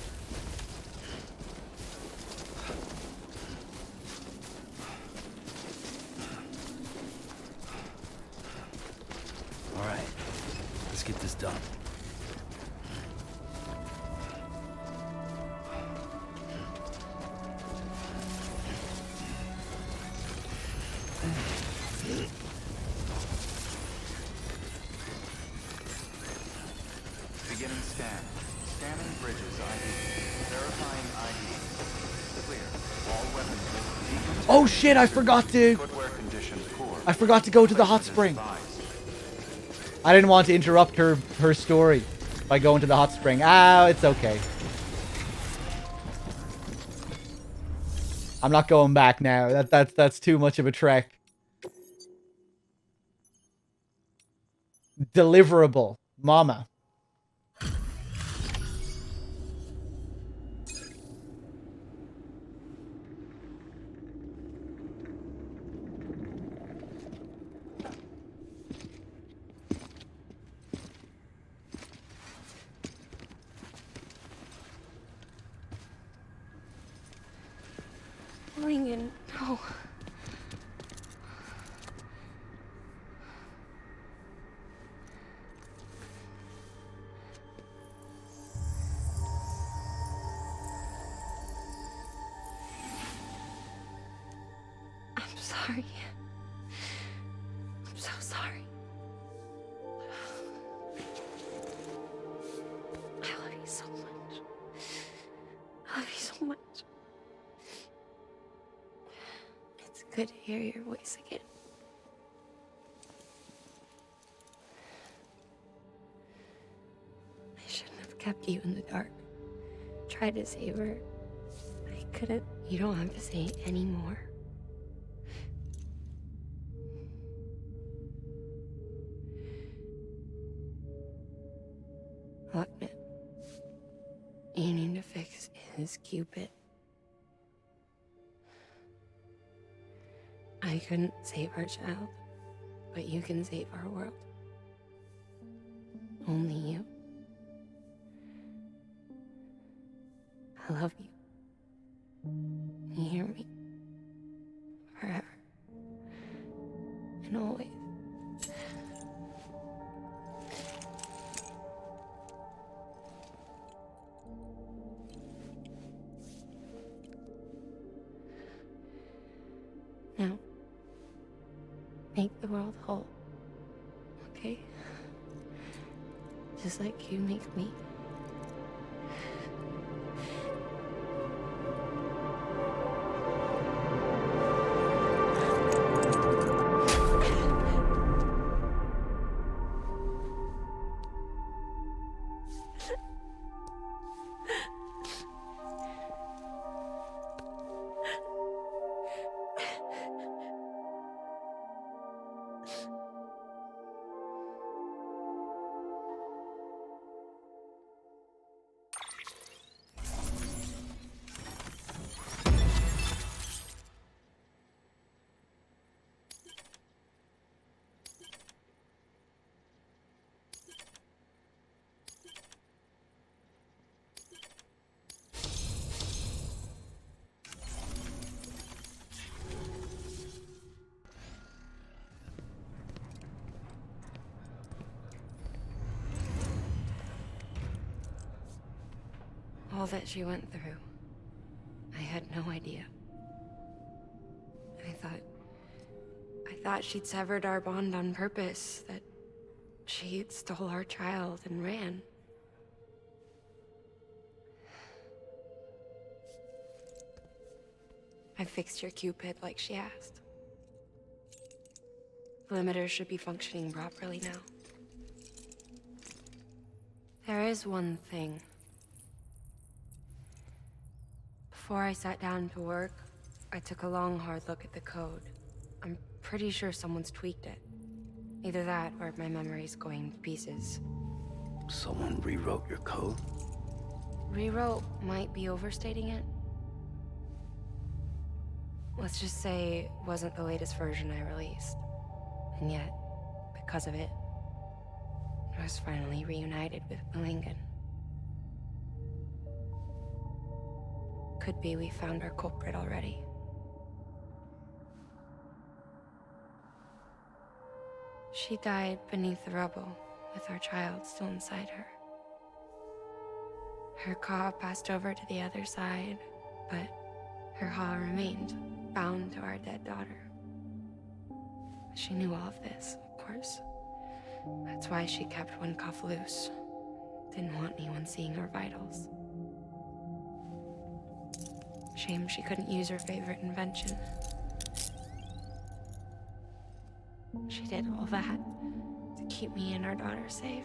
All right, let's get this done. Beginning scan. Scanning bridges ID. Verifying ID. Clear. All weapons will be... Oh shit, I forgot to... Footwear condition poor. I forgot to go to the hot spring. I didn't want to interrupt her story by going to the hot spring. Ah, it's okay. I'm not going back now. That's too much of a trek. Deliverable. Mama. Lingan, no. I'm sorry. I'm so sorry. I love you so much. I love you so much. It's could hear your voice again. I shouldn't have kept you in the dark. Tried to save her. I couldn't. You don't have to say any more. Locknet. You need to fix his Cupid. I couldn't save our child, but you can save our world. Only you. I love you. You hear me? Forever. And always. Now, make the world whole, okay? Just like you make me. All that she went through, I had no idea. I thought she'd severed our bond on purpose, that she stole our child and ran. I fixed your Cupid like she asked. The limiter should be functioning properly now. There is one thing. Before I sat down to work, I took a long, hard look at the code. I'm pretty sure someone's tweaked it. Either that, or my memory's going to pieces. Someone rewrote your code? Rewrote might be overstating it. Let's just say it wasn't the latest version I released. And yet, because of it, I was finally reunited with Malingan. Could be we found our culprit already. She died beneath the rubble, with our child still inside her. Her Ka passed over to the other side, but her Ha remained, bound to our dead daughter. She knew all of this, of course. That's why she kept one cuff loose. Didn't want anyone seeing her vitals. Shame she couldn't use her favorite invention. She did all that to keep me and our daughter safe.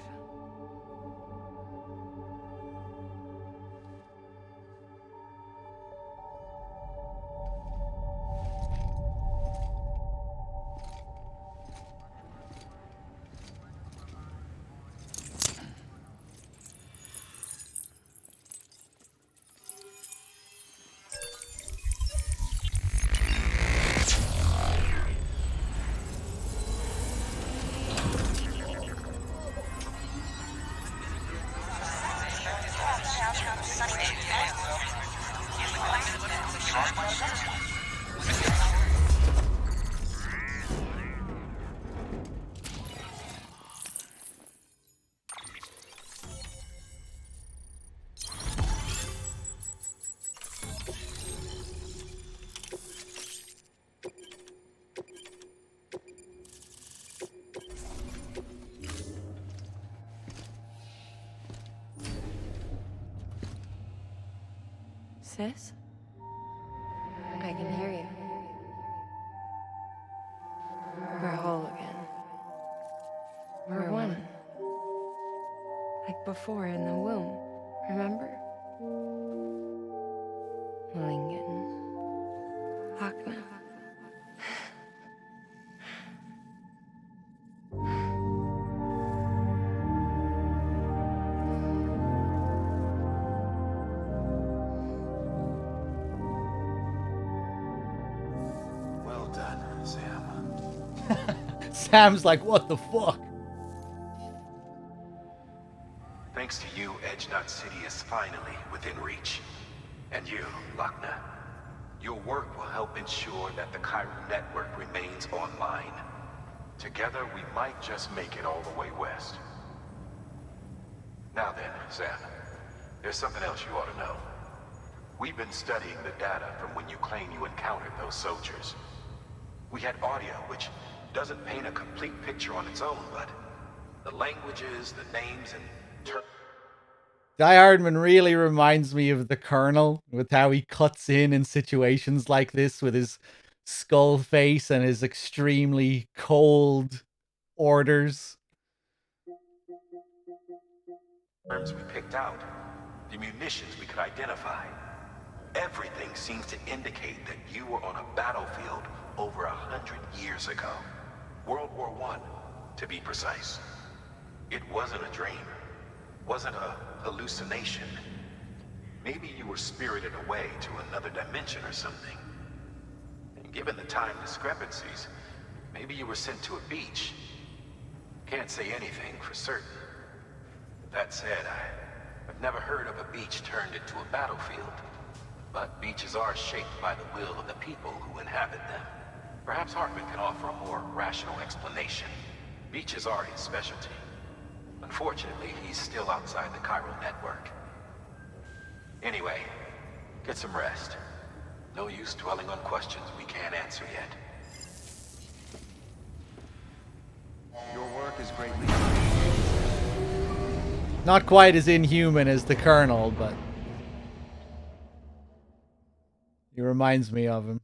Sis? I can hear you. before in the womb, remember? Lingen. Lochner. Well done, Sam. Sam's like, what the fuck? Thanks to you, Edgenut City is finally within reach. And you, Lochner. Your work will help ensure that the chiral network remains online. Together, we might just make it all the way west. Now then, Sam, there's something else you ought to know. We've been studying the data from when you claim you encountered those soldiers. We had audio, which doesn't paint a complete picture on its own, but the languages, the names, and Die Hardman really reminds me of the Colonel, with how he cuts in situations like this with his skull face and his extremely cold orders. terms we picked out, the munitions we could identify. Everything seems to indicate that you were on a battlefield over 100 years ago. World War I, to be precise. It wasn't a dream. Wasn't a hallucination. Maybe you were spirited away to another dimension or something. And given the time discrepancies, maybe you were sent to a beach. Can't say anything for certain. That said, I've never heard of a beach turned into a battlefield. But beaches are shaped by the will of the people who inhabit them. Perhaps Hartman can offer a more rational explanation. Beaches are his specialty. Unfortunately, he's still outside the chiral network. Anyway, get some rest. No use dwelling on questions we can't answer yet. Your work is greatly... Not quite as inhuman as the Colonel, but he reminds me of him.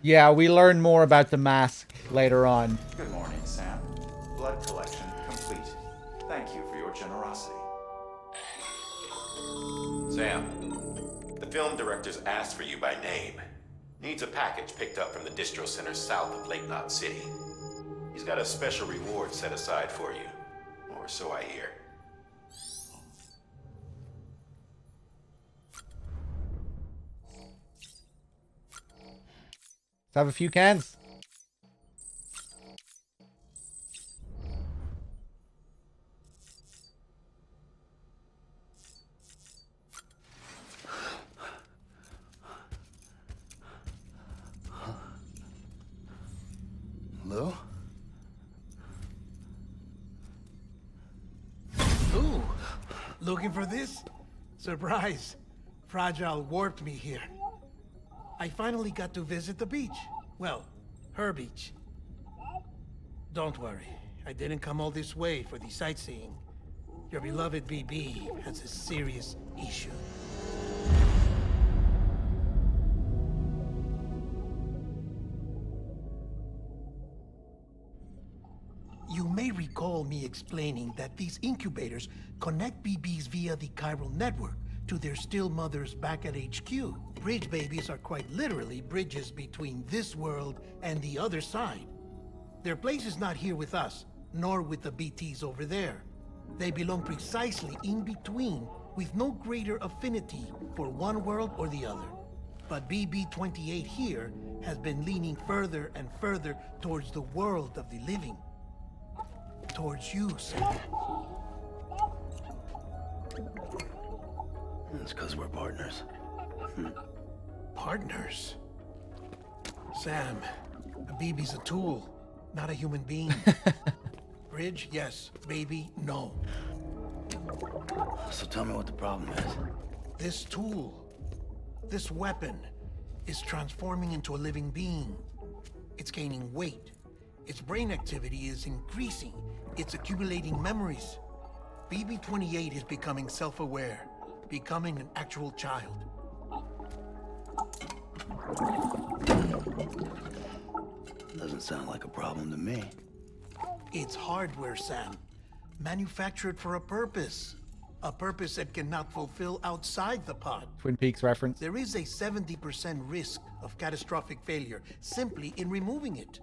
Yeah, we learn more about the mask later on. Good morning, Sam. Blood collection complete. Thank you for your generosity. Sam, the film director's asked for you by name. Needs a package picked up from the distro center south of Lake Knot City. He's got a special reward set aside for you. Or so I hear. Let's have a few cans. Lou? Ooh, looking for this? Surprise. Fragile warped me here. I finally got to visit the beach. Well, her beach. Don't worry, I didn't come all this way for the sightseeing. Your beloved BB has a serious issue. You may recall me explaining that these incubators connect BBs via the chiral network to their still mothers back at HQ. Bridge babies are quite literally bridges between this world and the other side. Their place is not here with us, nor with the BTs over there. They belong precisely in between, with no greater affinity for one world or the other. But BB-28 here has been leaning further and further towards the world of the living. Towards you, Sam. It's because we're partners. Partners? Sam, a baby's a tool, not a human being. Bridge, yes. Baby, no. So tell me what the problem is. This tool, this weapon, is transforming into a living being. It's gaining weight. Its brain activity is increasing. It's accumulating memories. BB-28 is becoming self-aware, becoming an actual child. Doesn't sound like a problem to me. It's hardware, Sam. Manufactured for a purpose. A purpose it cannot fulfill outside the pod. Twin Peaks reference. There is a 70% risk of catastrophic failure simply in removing it.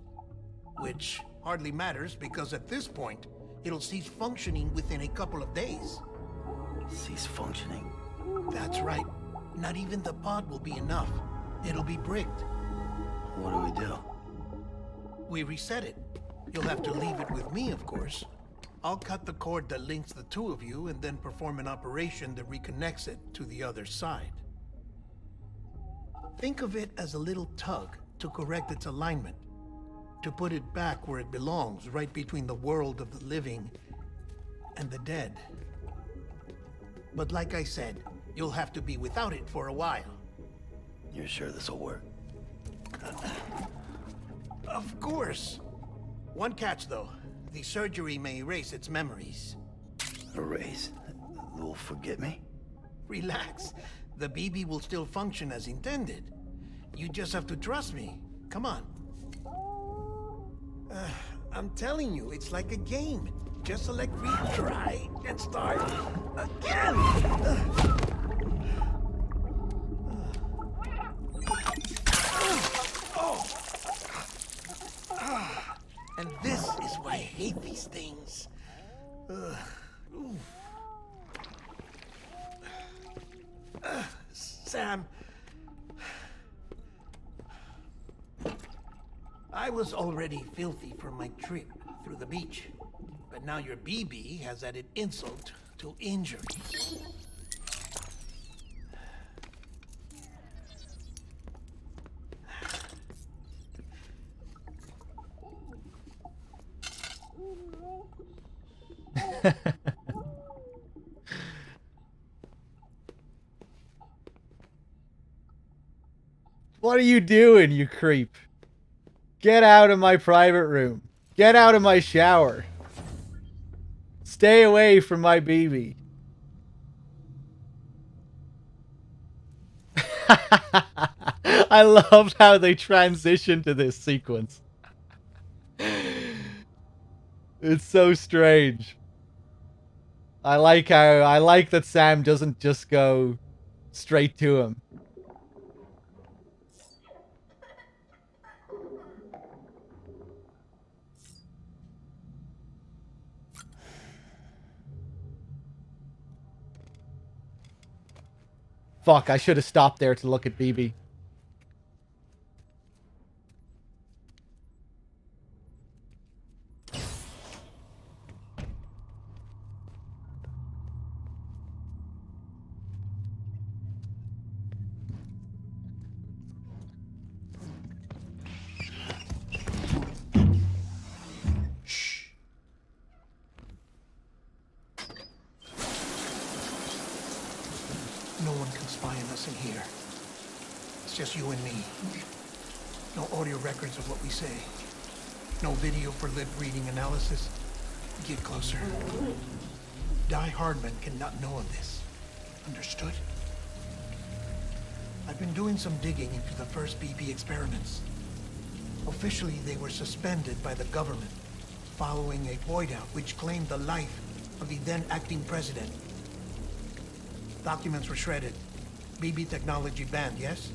Which hardly matters because at this point, it'll cease functioning within a couple of days. Cease functioning? That's right. Not even the pod will be enough. It'll be bricked. What do we do? We reset it. You'll have to leave it with me, of course. I'll cut the cord that links the two of you and then perform an operation that reconnects it to the other side. Think of it as a little tug to correct its alignment, to put it back where it belongs, right between the world of the living and the dead. But like I said, you'll have to be without it for a while. You're sure this'll work? Of course. One catch, though. The surgery may erase its memories. Erase? Will forget me? Relax. The BB will still function as intended. You just have to trust me. Come on. I'm telling you, it's like a game. Just select retry and start again. And this is why I hate these things. Sam. I was already filthy from my trip through the beach. But now your BB has added insult to injury. What are you doing, you creep? Get out of my private room. Get out of my shower. Stay away from my BB. I loved how they transitioned to this sequence. It's so strange. I like that Sam doesn't just go straight to him. Fuck, I should have stopped there to look at BB. No one can spy on us in here. It's just you and me. No audio records of what we say. No video for lip-reading analysis. Get closer. Die Hardman cannot know of this. Understood? I've been doing some digging into the first BB experiments. Officially, they were suspended by the government following a void out which claimed the life of the then acting president. Documents were shredded. BB technology banned, yes?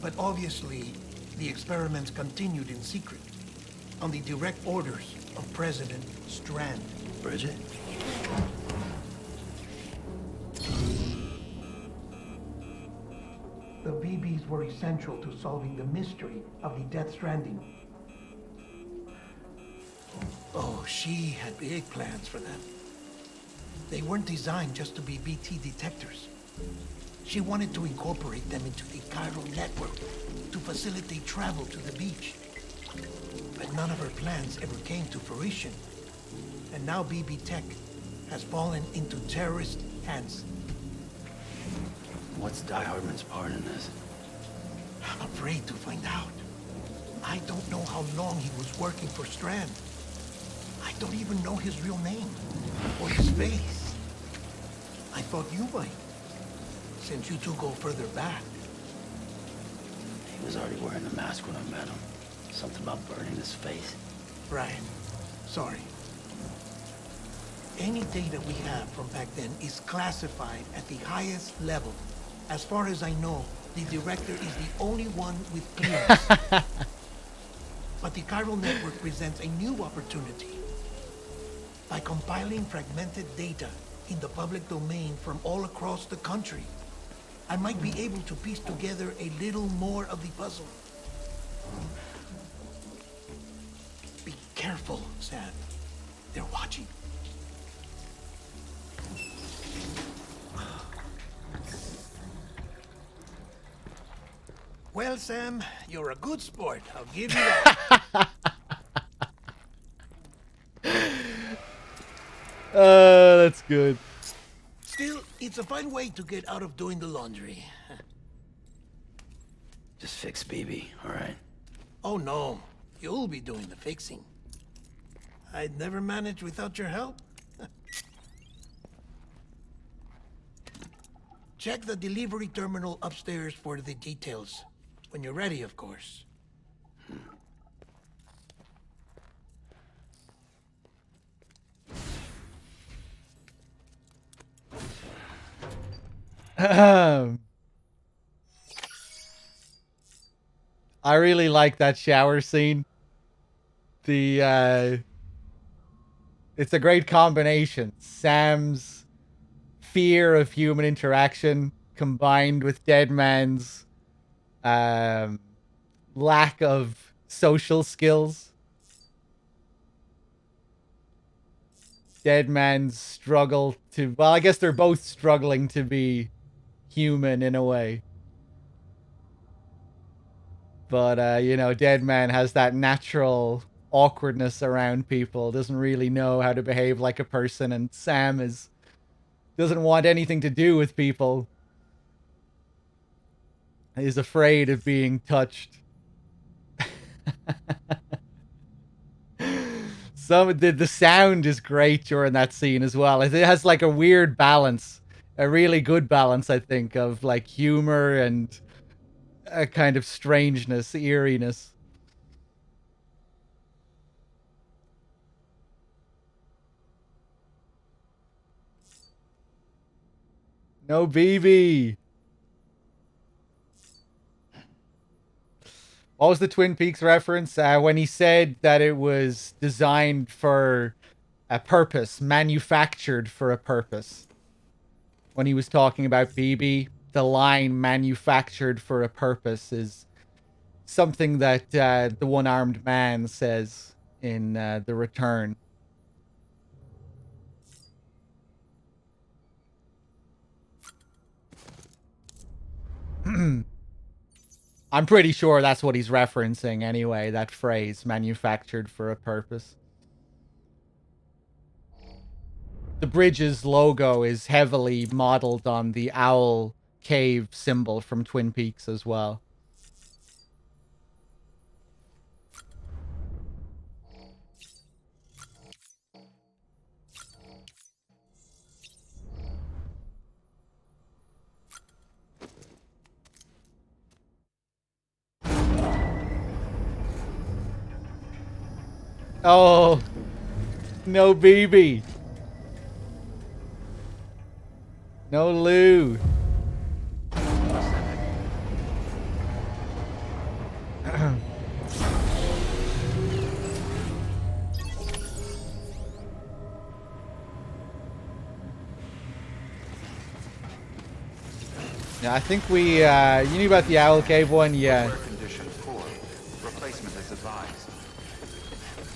But obviously, the experiments continued in secret, on the direct orders of President Strand. Bridget? The BBs were essential to solving the mystery of the Death Stranding. Oh, she had big plans for them. They weren't designed just to be BT detectors. She wanted to incorporate them into the chiral network to facilitate travel to the beach. But none of her plans ever came to fruition. And now BB Tech has fallen into terrorist hands. What's Die Hardman's part in this? I'm afraid to find out. I don't know how long he was working for Strand. I don't even know his real name or his face. I thought you might, since you two go further back. He was already wearing the mask when I met him. Something about burning his face. Right. Sorry. Any data we have from back then is classified at the highest level. As far as I know, the director is the only one with clearance. But the chiral network presents a new opportunity. By compiling fragmented data in the public domain from all across the country, I might be able to piece together a little more of the puzzle. Be careful, Sam. They're watching. Well, Sam, you're a good sport. I'll give you that. That's good. Still, it's a fun way to get out of doing the laundry. Just fix BB, all right? Oh, no. You'll be doing the fixing. I'd never manage without your help. Check the delivery terminal upstairs for the details. When you're ready, of course. I really like that shower scene. It's a great combination. Sam's fear of human interaction combined with Deadman's lack of social skills. Deadman's struggle to... Well, I guess they're both struggling to be human in a way. But, you know, Deadman has that natural awkwardness around people. Doesn't really know how to behave like a person. And Sam doesn't want anything to do with people. He's afraid of being touched. The sound is great during that scene as well. It has like a weird balance. A really good balance, I think, of like humor and a kind of strangeness, eeriness. No BB. What was the Twin Peaks reference? When he said that it was designed for a purpose, manufactured for a purpose. When he was talking about BB, the line manufactured for a purpose is something that the one-armed man says in The Return. I'm pretty sure that's what he's referencing anyway, that phrase, manufactured for a purpose. The bridge's logo is heavily modeled on the owl cave symbol from Twin Peaks as well. Oh, no BB. No Lou. Yeah, I think we, you knew about the Owl Cave one? Yeah. Condition 4. Replacement is advised.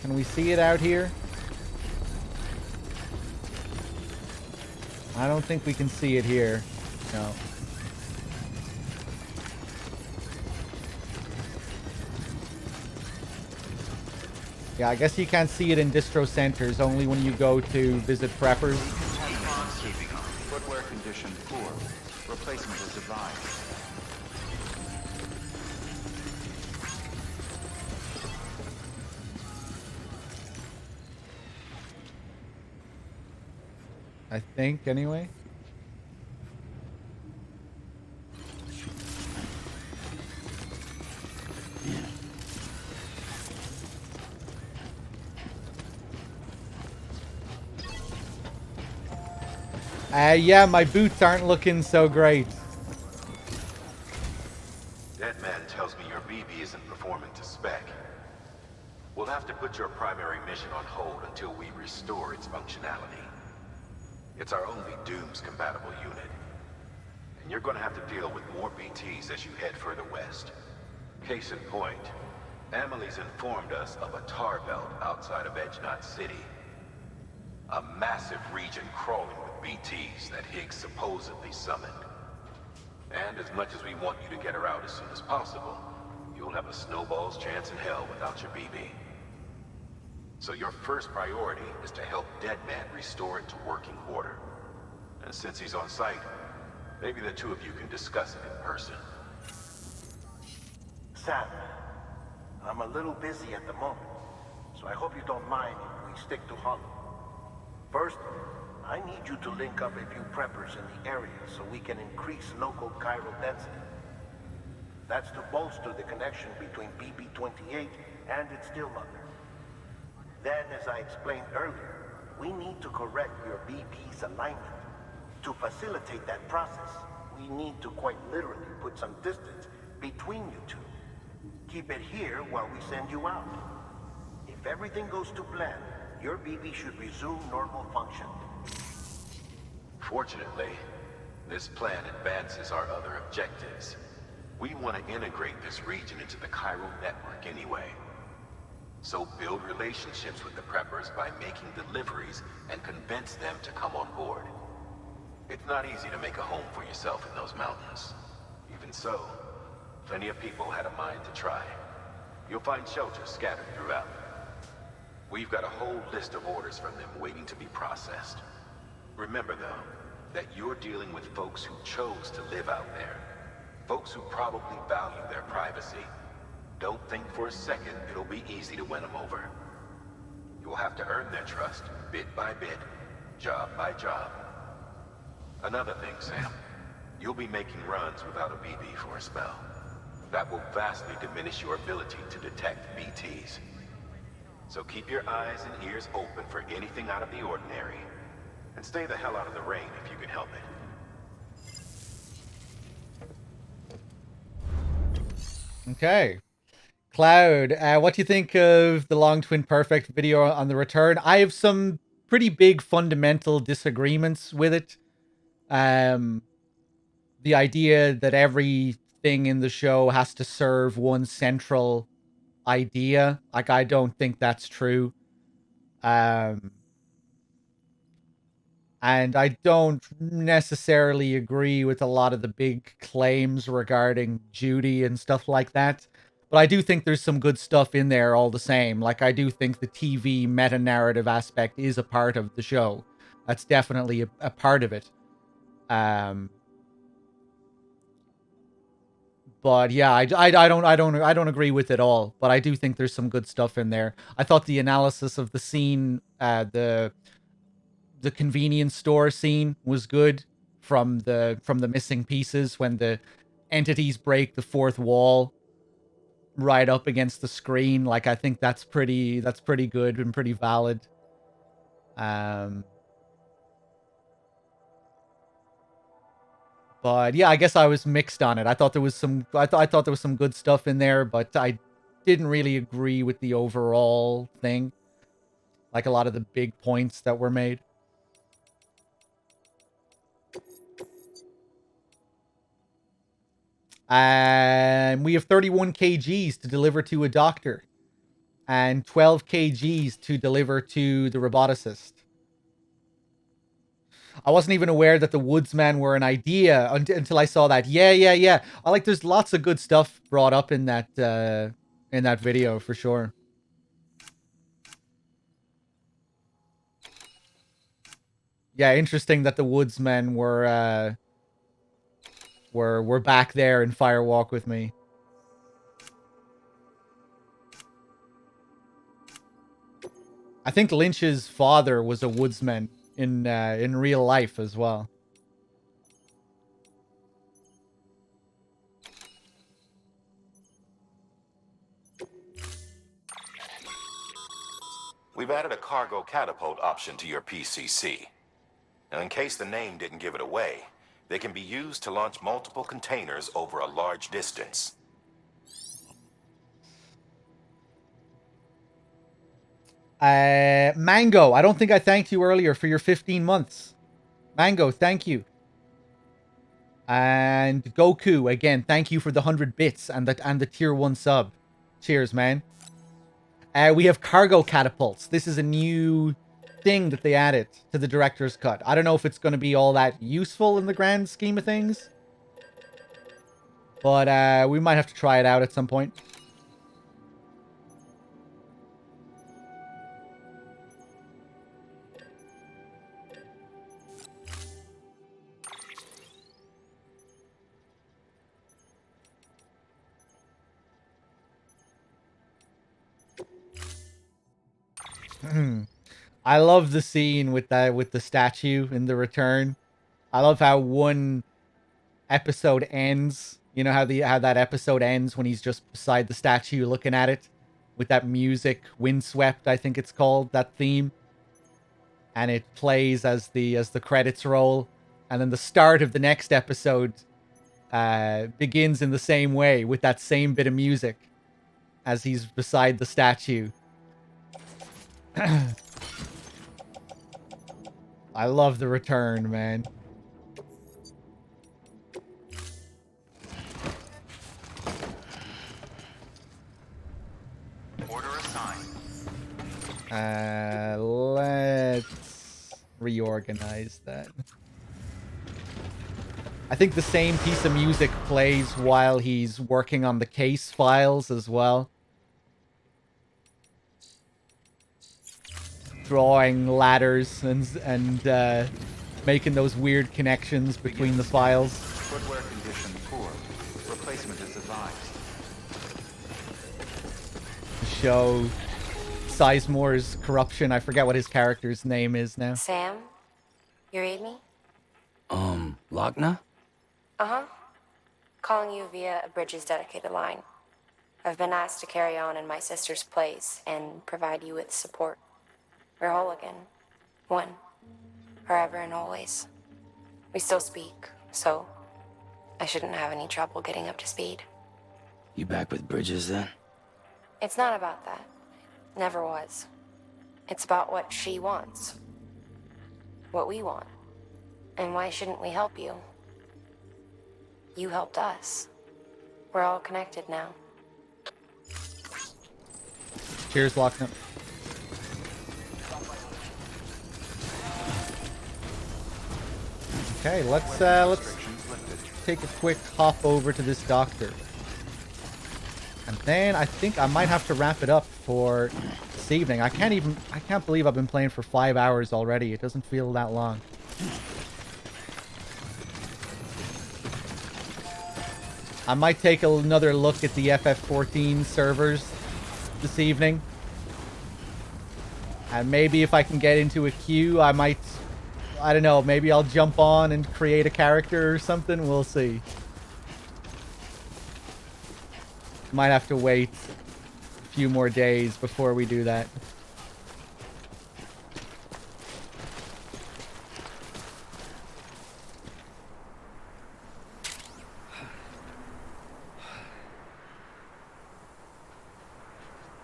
Can we see it out here? I don't think we can see it here. No. Yeah, I guess you can't see it in distro centers, only when you go to visit preppers. Footwear condition 4. Replacement is advised. I think, anyway. Yeah, my boots aren't looking so great. That man tells me your BB isn't performing to spec. We'll have to put your primary mission on hold until we restore its functionality. It's our only Dooms-compatible unit. And you're gonna have to deal with more BTs as you head further west. Case in point, Amelie's informed us of a tar belt outside of Edgenot City. A massive region crawling with BTs that Higgs supposedly summoned. And as much as we want you to get her out as soon as possible, you'll have a snowball's chance in hell without your BB. So your first priority is to help Deadman restore it to working order. And since he's on site, maybe the two of you can discuss it in person. Sam, I'm a little busy at the moment, so I hope you don't mind if we stick to Hollow. First, I need you to link up a few preppers in the area so we can increase local chiral density. That's to bolster the connection between BB-28 and its still mother. Then, as I explained earlier, we need to correct your BB's alignment. To facilitate that process, we need to quite literally put some distance between you two. Keep it here while we send you out. If everything goes to plan, your BB should resume normal function. Fortunately, this plan advances our other objectives. We want to integrate this region into the chiral network anyway. So build relationships with the preppers by making deliveries and convince them to come on board. It's not easy to make a home for yourself in those mountains. Even so, plenty of people had a mind to try. You'll find shelters scattered throughout. We've got a whole list of orders from them waiting to be processed. Remember, though, that you're dealing with folks who chose to live out there. Folks who probably value their privacy. Don't think for a second it'll be easy to win them over. You'll have to earn their trust, bit by bit, job by job. Another thing, Sam. You'll be making runs without a BB for a spell. That will vastly diminish your ability to detect BTs. So keep your eyes and ears open for anything out of the ordinary. And stay the hell out of the rain if you can help it. Okay. Cloud, what do you think of the Long Twin Perfect video on the return? I have some pretty big fundamental disagreements with it. The idea that everything in the show has to serve one central idea, like, I don't think that's true. And I don't necessarily agree with a lot of the big claims regarding Judy and stuff like that. But I do think there's some good stuff in there all the same. Like, I do think the TV meta-narrative aspect is a part of the show. That's definitely a part of it. But yeah, I don't agree with it all. But I do think there's some good stuff in there. I thought the analysis of the scene, the convenience store scene was good from the missing pieces when the entities break the fourth wall right up against the screen. Like, I think that's pretty good and pretty valid. But yeah, I guess I was mixed on it. I thought there was some I thought there was some good stuff in there, but I didn't really agree with the overall thing. Like, a lot of the big points that were made. And we have 31 kgs to deliver to a doctor. And 12 kgs to deliver to the roboticist. I wasn't even aware that the woodsmen were an idea until I saw that. Yeah. I like, there's lots of good stuff brought up in that video for sure. Yeah, interesting that the woodsmen were back there in Firewalk with me. I think Lynch's father was a woodsman in real life as well. We've added a cargo catapult option to your PCC. Now, in case the name didn't give it away, they can be used to launch multiple containers over a large distance. Mango, I don't think I thanked you earlier for your 15 months. Mango, thank you. And Goku, again, thank you for the 100 bits and the tier 1 sub. Cheers, man. We have cargo catapults. This is a new thing that they added to the director's cut. I don't know if it's going to be all that useful in the grand scheme of things. But we might have to try it out at some point. I love the scene with the statue in the return. I love how one episode ends. You know how that episode ends when he's just beside the statue looking at it with that music, Windswept, I think it's called, that theme. And it plays as the credits roll, and then the start of the next episode begins in the same way with that same bit of music as he's beside the statue. I love the return, man. Order assigned. Let's reorganize that. I think the same piece of music plays while he's working on the case files as well. Drawing ladders and making those weird connections between the files. Footwear condition poor. Replacement is advised. Show Sizemore's corruption. I forget what his character's name is now. Sam? You read me? Lochna? Uh-huh. Calling you via a Bridges dedicated line. I've been asked to carry on in my sister's place and provide you with support. We're whole again. One. Forever and always. We still speak, so I shouldn't have any trouble getting up to speed. You back with Bridges then? It's not about that. Never was. It's about what she wants. What we want. And why shouldn't we help you? You helped us. We're all connected now. Cheers, Lochna. Okay, let's take a quick hop over to this doctor. And then I think I might have to wrap it up for this evening. I can't believe I've been playing for 5 hours already. It doesn't feel that long. I might take another look at the FF14 servers this evening. And maybe if I can get into a queue, I don't know, maybe I'll jump on and create a character or something. We'll see. Might have to wait a few more days before we do that.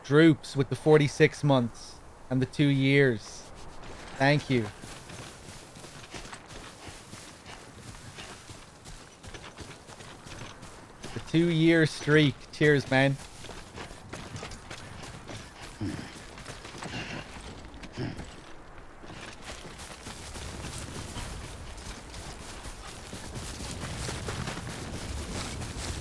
Droops with the 46 months and the 2 years. Thank you. The 2-year streak. Cheers, man.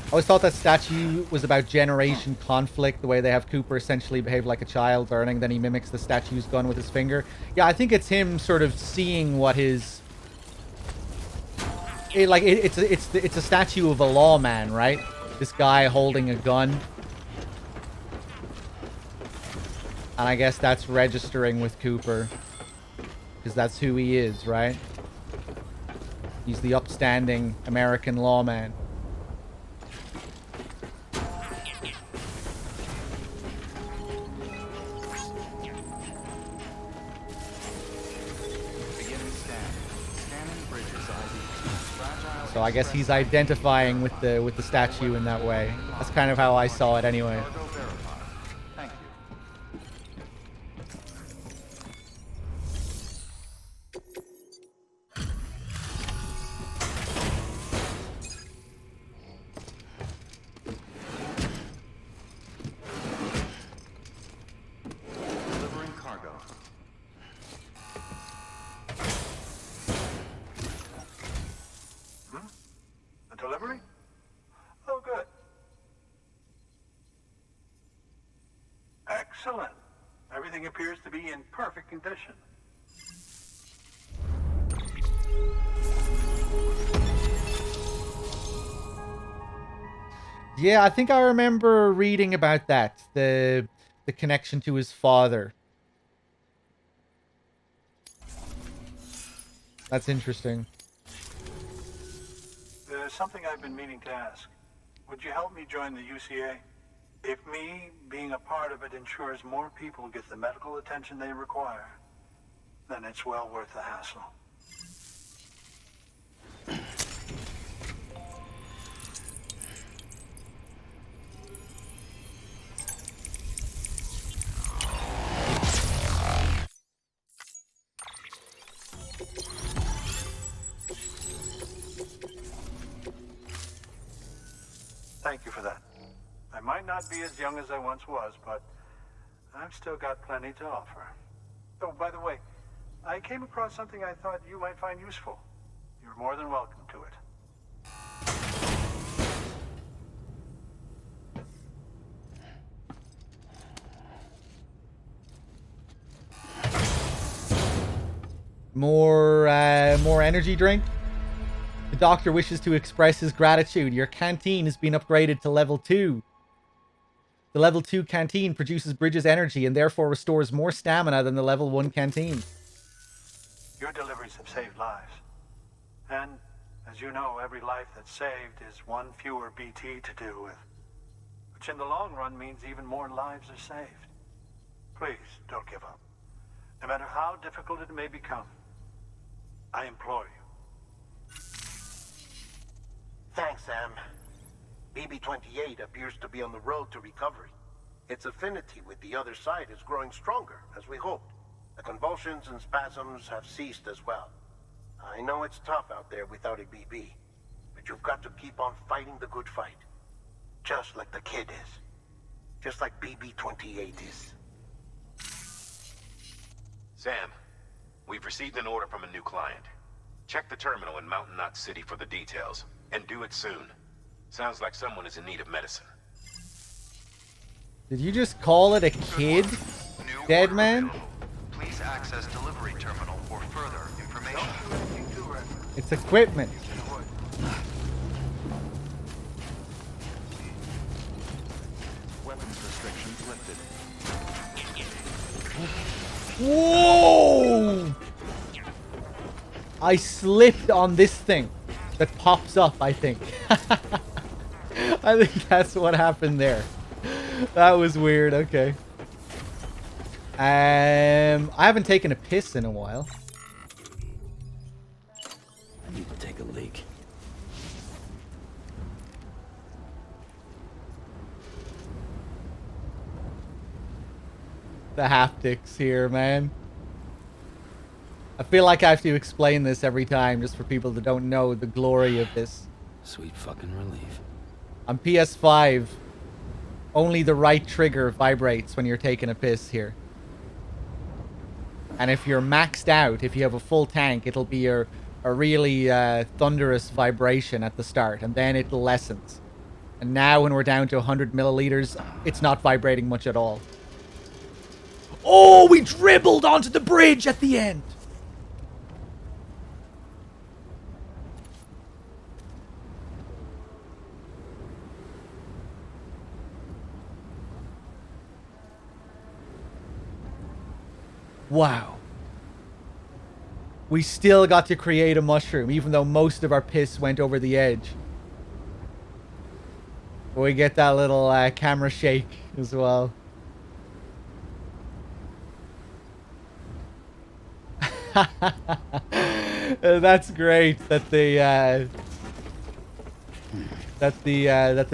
I always thought that statue was about generation conflict, the way they have Cooper essentially behave like a child burning, then he mimics the statue's gun with his finger. Yeah, I think it's him sort of seeing what his... It's a statue of a lawman, right? This guy holding a gun. And I guess that's registering with Cooper. because that's who he is, right? He's the upstanding American lawman. So I guess he's identifying with the statue in that way. That's kind of how I saw it anyway. Thank you. Delivering cargo. A delivery? Oh, good. Excellent. Everything appears to be in perfect condition. Yeah, I think I remember reading about that. The connection to his father. That's interesting. There's something I've been meaning to ask. Would you help me join the UCA? If me being a part of it ensures more people get the medical attention they require, then it's well worth the hassle. Thank you for that. I might not be as young as I once was, but I've still got plenty to offer. Oh, by the way, I came across something I thought you might find useful. You're more than welcome to it. More energy drink. The doctor wishes to express his gratitude. Your canteen has been upgraded to level 2. The level 2 canteen produces Bridges energy and therefore restores more stamina than the level 1 canteen. Your deliveries have saved lives. And, as you know, every life that's saved is one fewer BT to deal with. Which in the long run means even more lives are saved. Please, don't give up. No matter how difficult it may become, I implore you. Thanks, Sam. BB-28 appears to be on the road to recovery. Its affinity with the other side is growing stronger, as we hoped. The convulsions and spasms have ceased as well. I know it's tough out there without a BB, but you've got to keep on fighting the good fight. Just like the kid is. Just like BB-28 is. Sam, we've received an order from a new client. Check the terminal in Mountain Knot City for the details, and do it soon. Sounds like someone is in need of medicine. Did you just call it a kid? Dead man? Please access delivery terminal for further information. It's equipment. Weapons restrictions lifted. Whoa! I slipped on this thing that pops up, I think. I think that's what happened there. That was weird. Okay. I haven't taken a piss in a while. I need to take a leak. The haptics here, man. I feel like I have to explain this every time just for people that don't know the glory of this. Sweet fucking relief. On PS5, only the right trigger vibrates when you're taking a piss here. And if you're maxed out, if you have a full tank, it'll be a really thunderous vibration at the start, and then it lessens. And now when we're down to 100 milliliters, it's not vibrating much at all. Oh, we dribbled onto the bridge at the end! Wow. we still got to create a mushroom, even though most of our piss went over the edge. We get that little camera shake as well. That's great that the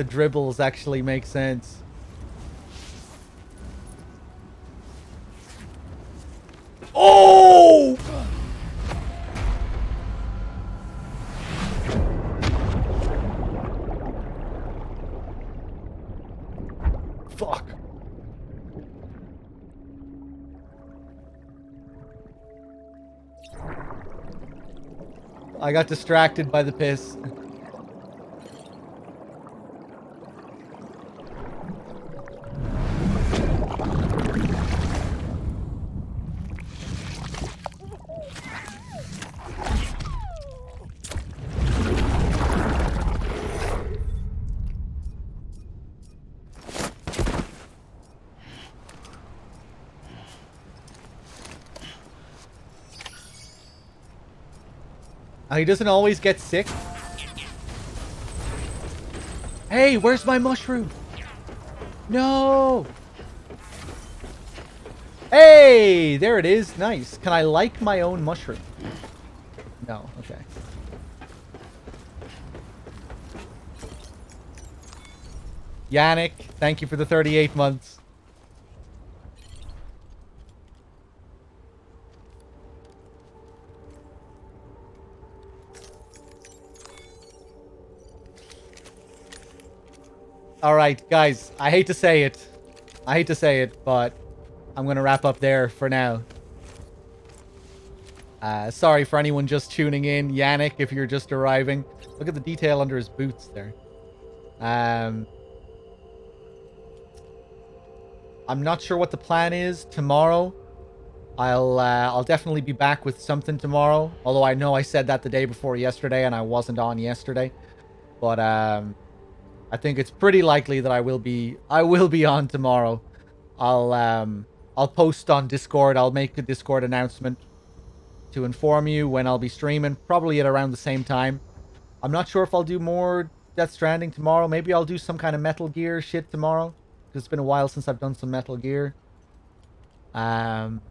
dribbles actually make sense. Oh! Fuck. I got distracted by the piss. He doesn't always get sick. Hey, where's my mushroom? No. Hey, there it is. Nice. Can I like my own mushroom? No. Okay. Yannick, thank you for the 38 months. All right, guys, I hate to say it. But I'm going to wrap up there for now. Sorry for anyone just tuning in. Yannick, if you're just arriving. Look at the detail under his boots there. I'm not sure what the plan is tomorrow. I'll definitely be back with something tomorrow. Although I know I said that the day before yesterday and I wasn't on yesterday. But I think it's pretty likely that I will be on tomorrow. I'll post on Discord. I'll make a Discord announcement to inform you when I'll be streaming, probably at around the same time. I'm not sure if I'll do more Death Stranding tomorrow. Maybe I'll do some kind of Metal Gear shit tomorrow, because it's been a while since I've done some Metal Gear. And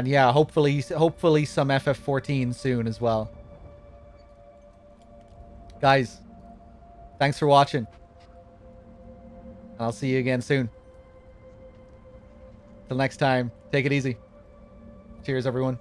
yeah, hopefully some FF14 soon as well. Guys, thanks for watching. I'll see you again soon. Till next time, take it easy. Cheers, everyone.